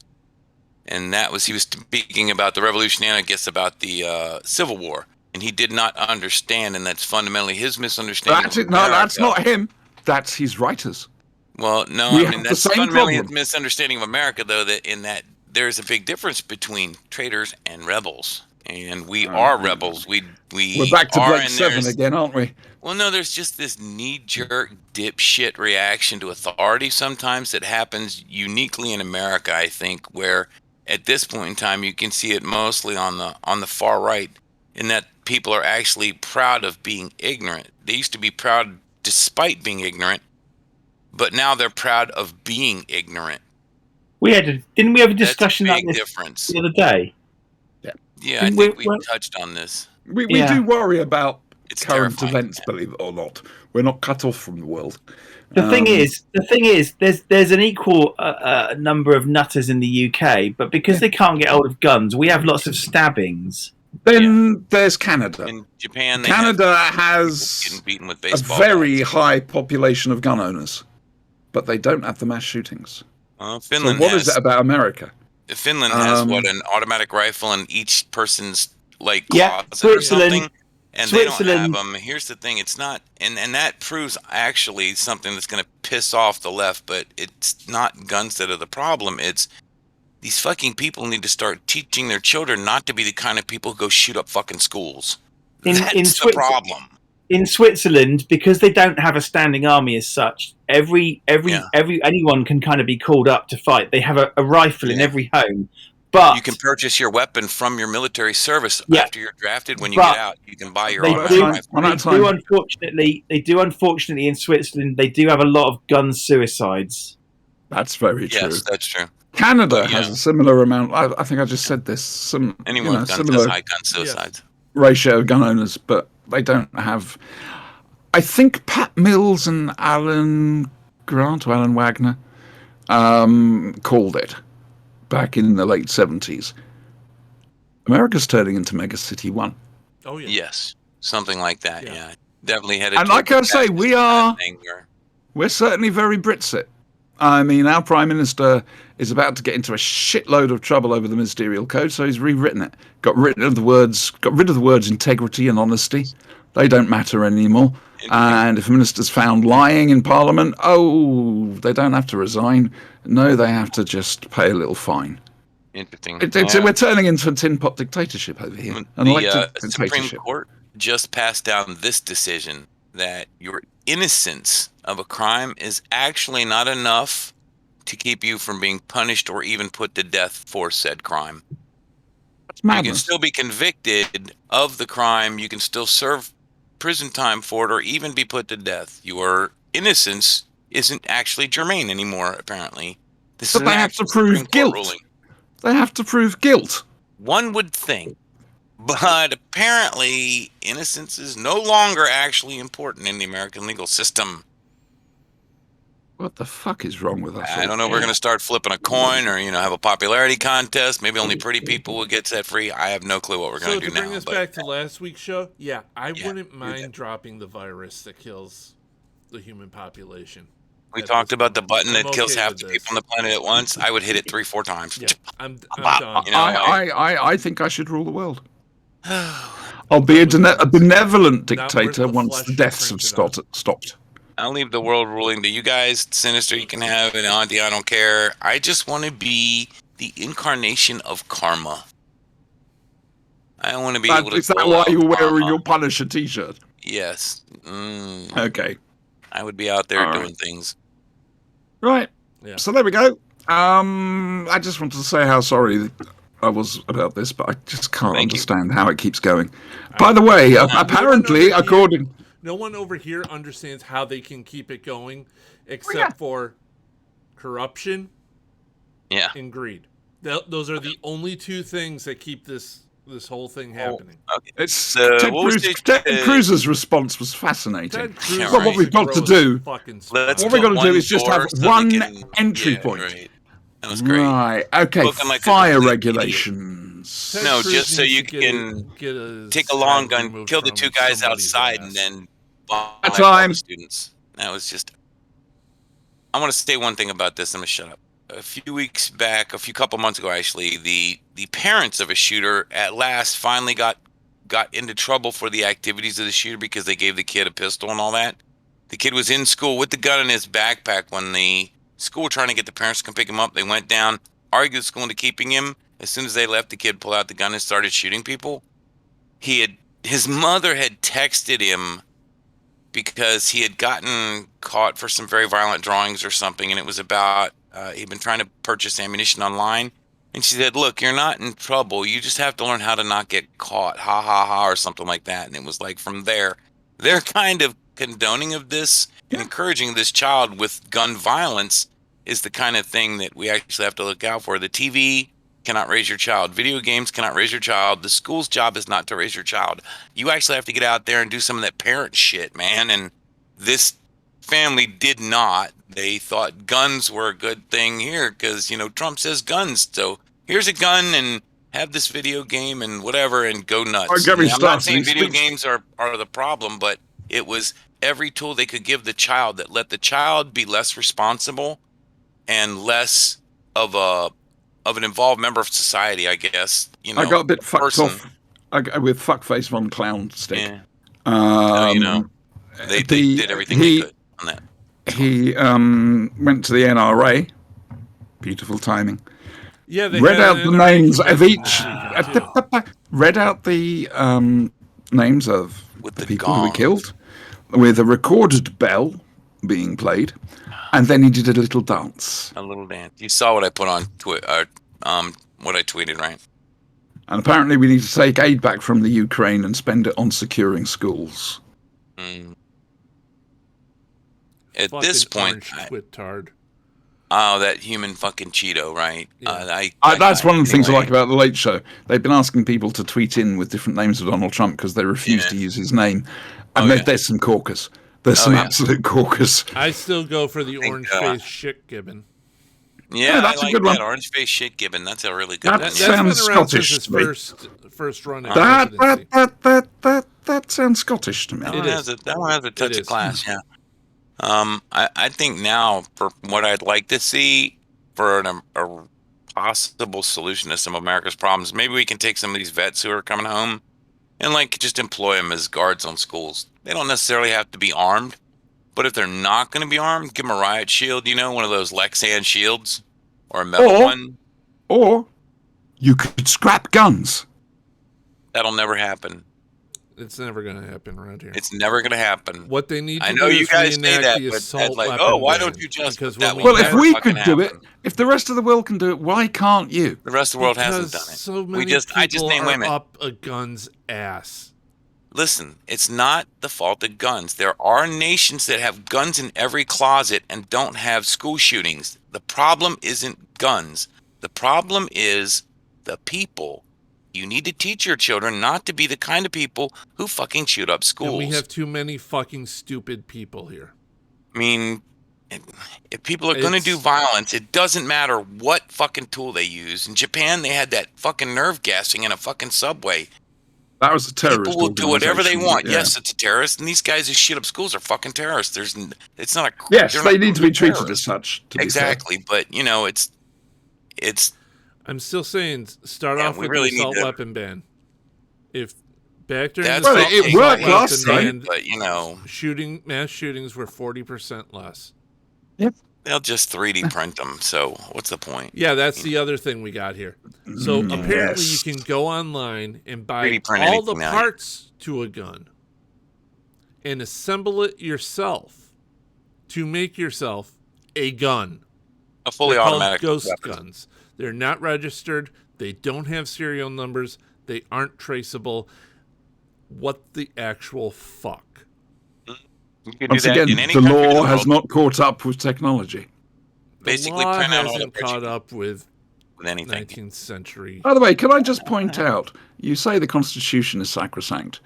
And he was speaking about the revolution and I guess about the Civil War. And he did not understand, and that's fundamentally his misunderstanding. That's it. No, that's not him. That's his writers. Well, no, We I have mean the that's same fundamentally problem. a misunderstanding of America, though. That there's a big difference between traitors and rebels, and we are rebels. We We're back to are, Blake and 7 there's- again, aren't we? Well, no, there's just this knee-jerk dipshit reaction to authority sometimes that happens uniquely in America, I think, where at this point in time you can see it mostly on the far right, in that people are actually proud of being ignorant. They used to be proud despite being ignorant, but now they're proud of being ignorant. Didn't we have a That's discussion a about big this difference. the other day? Yeah, I We- think we we- touched on this. We Yeah. do worry about It's current terrifying. events, believe it or not. We're not cut off from the world. The thing is, there's an equal number of nutters in the UK, but because they can't get hold of guns, we have lots of stabbings. Then there's Canada. In Japan, they Canada have has getting beaten with a baseball very bats. high population of gun owners, but they don't have the mass shootings. So Finland what has is it about America? Finland has an automatic rifle, and each person's like Yeah, closet or Switzerland. something, and they don't have Switzerland. them. Here's the thing: it's not, and that proves actually something that's going to piss off the left. But it's not guns that are the problem. It's these fucking people need to start teaching their children not to be the kind of people who go shoot up fucking schools. In That's the problem. In Switzerland, because they don't have a standing army as such, every Yeah. anyone can kind of be called up to fight. They have a rifle in Yeah. every home, but You can purchase your weapon from your military service Yeah. after you're drafted. When you But get out, you can buy your they automatic do, rifle. One at a they time. do unfortunately in Switzerland they do have a lot of gun suicides. That's very true. Yes, that's true. Canada But, yeah. has a similar amount. I think I just said this. Some Anyone with guns similar has high gun suicides. ratio of gun owners, but they don't have. I think Pat Mills and Alan Grant or Alan Wagner called it back in the late 70s. America's turning into Mega City 1. Oh yeah. Yes, something like that. Yeah. Yeah, definitely headed. And like I towards say, that we are thing where- we're certainly very Britsit. I mean, our Prime Minister is about to get into a shitload of trouble over the ministerial code, so he's rewritten it. Got rid of the words integrity and honesty. They don't matter anymore. And if a minister's found lying in Parliament, they don't have to resign. No, they have to just pay a little fine. Interesting. We're turning into a tin pot dictatorship over here. An The elected Supreme dictatorship. Court just passed down this decision that your innocence of a crime is actually not enough to keep you from being punished or even put to death for said crime. That's You can madness. still be convicted of the crime. You can still serve prison time for it or even be put to death. Your innocence isn't actually germane anymore, apparently. This But is they an have to actual Supreme prove Court guilt. ruling. They have to prove guilt. One would think. But apparently, innocence is no longer actually important in the American legal system. What the fuck is wrong with us? I all? don't know if we're going to start flipping a coin or, have a popularity contest. Maybe only pretty people will get set free. I have no clue what we're So going to to do bring now. us But back to last week's show, I Yeah, wouldn't do mind that. dropping the virus that kills the human population. we at talked this about the point. button I'm that kills okay half with the this. people on the planet at once. I would hit it 3-4 times. Yeah, I'm Bop, done. you know, I think I should rule the world. I'll be a benevolent Not worth dictator the once flesh the you deaths have printed on. stopped. I'll leave the world ruling to you guys. Sinister, you can have it. Auntie, I don't care. I just want to be the incarnation of karma. I want to be able to Is that throw why out you're wearing karma. your Punisher t-shirt? Yes. Okay. I would be out there All right. doing things. Right. Yeah. So there we go. I just wanted to say how sorry I was about this, but I just can't Thank you. understand how it keeps going. By the way, apparently, over here- according... No one over here understands how they can keep it going, except for corruption Yeah. and greed. Those are the only two things that keep this whole thing happening. Okay. It's what was Ted Cruz's response was fascinating. Ted Cruz Yeah, Well, right. what we've got to grows do... fucking Let's What we put got to do one is just have door so they one can- entry yeah, point. Right. That was great. Right. Okay. Spoken like a Fire complete regulations. Ted No, Cruz just so needs you to get can his Take a long head gun, removed kill the from two guys somebody's outside, ass. and then bomb That's all time. the students. That was just. I want to say one thing about this. I'm gonna shut up. A few couple months ago, actually, the parents of a shooter at last finally got into trouble for the activities of the shooter because they gave the kid a pistol and all that. The kid was in school with the gun in his backpack when the school were trying to get the parents to come pick him up. They went down, argued the school into keeping him. As soon as they left, the kid pulled out the gun and started shooting people. His mother had texted him because he had gotten caught for some very violent drawings or something, and it was about he'd been trying to purchase ammunition online. And she said, "Look, you're not in trouble. You just have to learn how to not get caught. Ha ha ha," or something like that. And it was like from there, they're kind of condoning of this and encouraging this child with gun violence is the kind of thing that we actually have to look out for. The TV cannot raise your child. Video games cannot raise your child. The school's job is not to raise your child. You actually have to get out there and do some of that parent shit, man. And this family did not. They thought guns were a good thing here because, Trump says guns. So here's a gun and have this video game and whatever and go nuts. Oh, get me I'm not started. saying He video speaks- games are the problem, but it was every tool they could give the child that let the child be less responsible and less of an involved member of society, I guess. I got a bit fucked person. off with fuckface von clown stick. Yeah. So, you know, they did everything they could on that. He went to the NRA. Beautiful timing. Yeah, they Read had out an the NRA names of convention each. this weekend, too. Read out the names of With the the people who were gong. killed, with a recorded bell being played, and then he did a little dance. A little dance. You saw what I put on Twitter, what I tweeted, right? And apparently, we need to take aid back from the Ukraine and spend it on securing schools. Mm. At Fucking this point, orange twit-tard. that human fucking Cheeto, right? Yeah. That's one of the things I anyway. like about the Late Show. They've been asking people to tweet in with different names of Donald Trump because they refuse to use his name. And there's some corkers. There's some absolute corkers. I still go for the think, orange-faced shit gibbon. Yeah, that's I a like good that one. orange face shit gibbon. That's a really good That one. That's Yeah. been sounds around Scottish since to me. his first run at presidency. That sounds Scottish to me. That It one has a touch is. of class, yeah. I think now for what I'd like to see for a possible solution to some of America's problems, maybe we can take some of these vets who are coming home and like just employ them as guards on schools. They don't necessarily have to be armed, but if they're not going to be armed, give them a riot shield, one of those Lexan shields or a metal one. Or you could scrap guns. That'll never happen. It's never going to happen around here. It's never going to happen. What they need to I know do you is guys say reenact that, the but assault it's like, weapon why ban, don't you just? because That when will Well, if never we fucking could do it, happen. if the rest of the world can do it, why can't you? The rest of the world hasn't because done it. so many I just people named are women. up a gun's ass. Listen, it's not the fault of guns. There are nations that have guns in every closet and don't have school shootings. The problem isn't guns. The problem is the people. You need to teach your children not to be the kind of people who fucking shoot up schools. And we have too many fucking stupid people here. I mean, if people are going to do violence, it doesn't matter what fucking tool they use. In Japan, they had that fucking nerve gassing in a fucking subway. That was a terrorist. People will do whatever they organisation, want. yeah. Yes, it's a terrorist, and these guys who shit up schools are fucking terrorists. It's not a. Yes, they're they not need to be treated terrorists. as such. To be Exactly, but it's. I'm still saying start Yeah, off we with really the need assault to- weapon ban. If back during That's the Well, assault it weapon worked ban, last time. But mass shootings were 40% less. they'll just 3D print them. So what's the point? Yeah, that's the other thing we got here. So apparently yes. you can go online and buy 3D print all the anything now. parts to a gun and assemble it yourself to make yourself a gun. A fully They're called automatic ghost weapon. guns. They're not registered. They don't have serial numbers. They aren't traceable. What the actual fuck? You can Once do that again, in any the country in law the has world. not caught up with technology. Basically, the law print out all the hasn't parts caught you- up with with anything. 19th century. By the way, can I just point out, you say the Constitution is sacrosanct.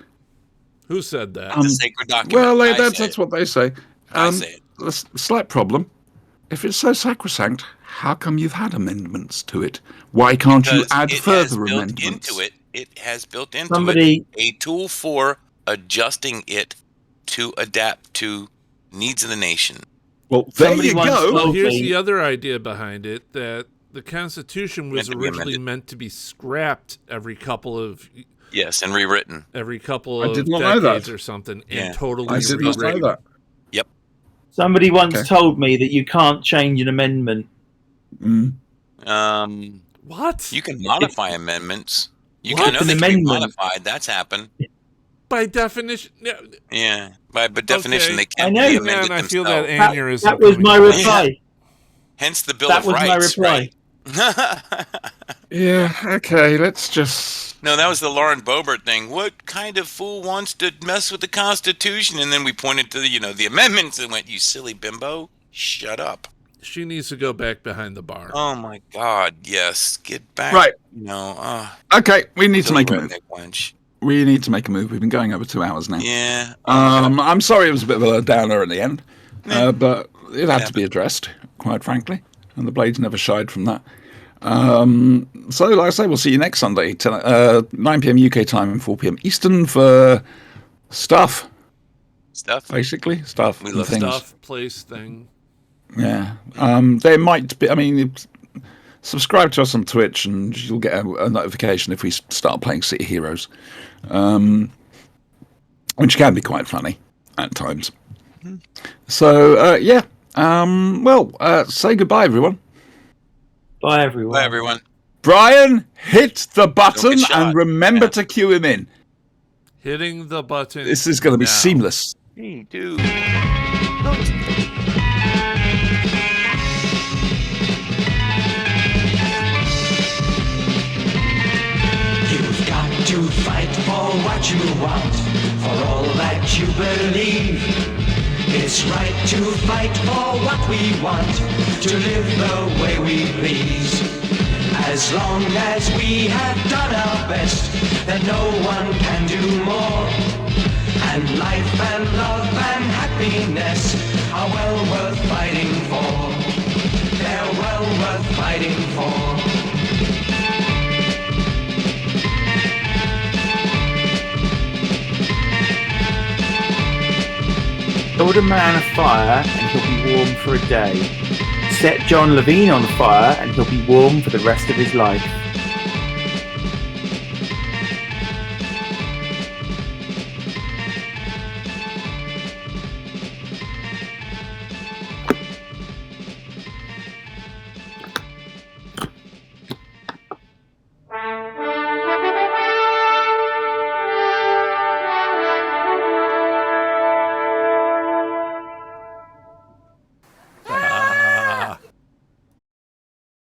Who said that? It's a sacred document. Well, I say that's it. what they say. I say it. A slight problem. If it's so sacrosanct, how come you've had amendments to it? Why can't you Because add it has further built amendments? into it. It has built into Somebody- it a tool for adjusting it to adapt to needs of the nation. Well, there Somebody you once go. Well, told here's me- the other idea behind it, that the Constitution was Meant to be originally amended. meant to be scrapped every couple of Yes, and rewritten. I decades did not know that. or something, Yeah. and totally I did not know rewritten. that. Somebody once Okay. told me that you can't change an amendment. Mm. What? You can modify amendments. You What? can know An they can be amendment. modified. That's happened. By definition, yeah, Yeah, by definition, Okay. they can't I know. be man, amended I feel that themselves. aneurysm. That was coming my on. reply. Hence the Bill That of was my Rights, reply. right? Yeah, okay, let's just... No, that was the Lauren Boebert thing. What kind of fool wants to mess with the Constitution? And then we pointed to the amendments and went, "You silly bimbo, shut up." She needs to go back behind the bar. Oh my God, yes, get back. Right. Okay, we need to make a move. Wench. We need to make a move. We've been going over 2 hours now. Yeah. I'm sorry it was a bit of a downer in the end, but it had to be addressed, quite frankly, and the Blades never shied from that. So, like I say, we'll see you next Sunday, 9 p.m. UK time and 4 p.m. Eastern for stuff, basically. Stuff. We and love things. Stuff, place, thing. Yeah. There might be, I mean, subscribe to us on Twitch, and you'll get a notification if we start playing City Heroes, which can be quite funny at times. So, yeah. Say goodbye, everyone. Bye, everyone. Bye, everyone. Brian, hit the button Don't get shot. and remember to cue him in. Hitting the button. This is going to be now. seamless. Hey, dude. You've got to fight for what you want, for all that you believe. It's right to fight for what we want, to live the way we please. As long as we have done our best, then no one can do more. And life and love and happiness are well worth fighting for. They're well worth fighting for. Build a man a fire and he'll be warm for a day. Set John Levine on fire and he'll be warm for the rest of his life.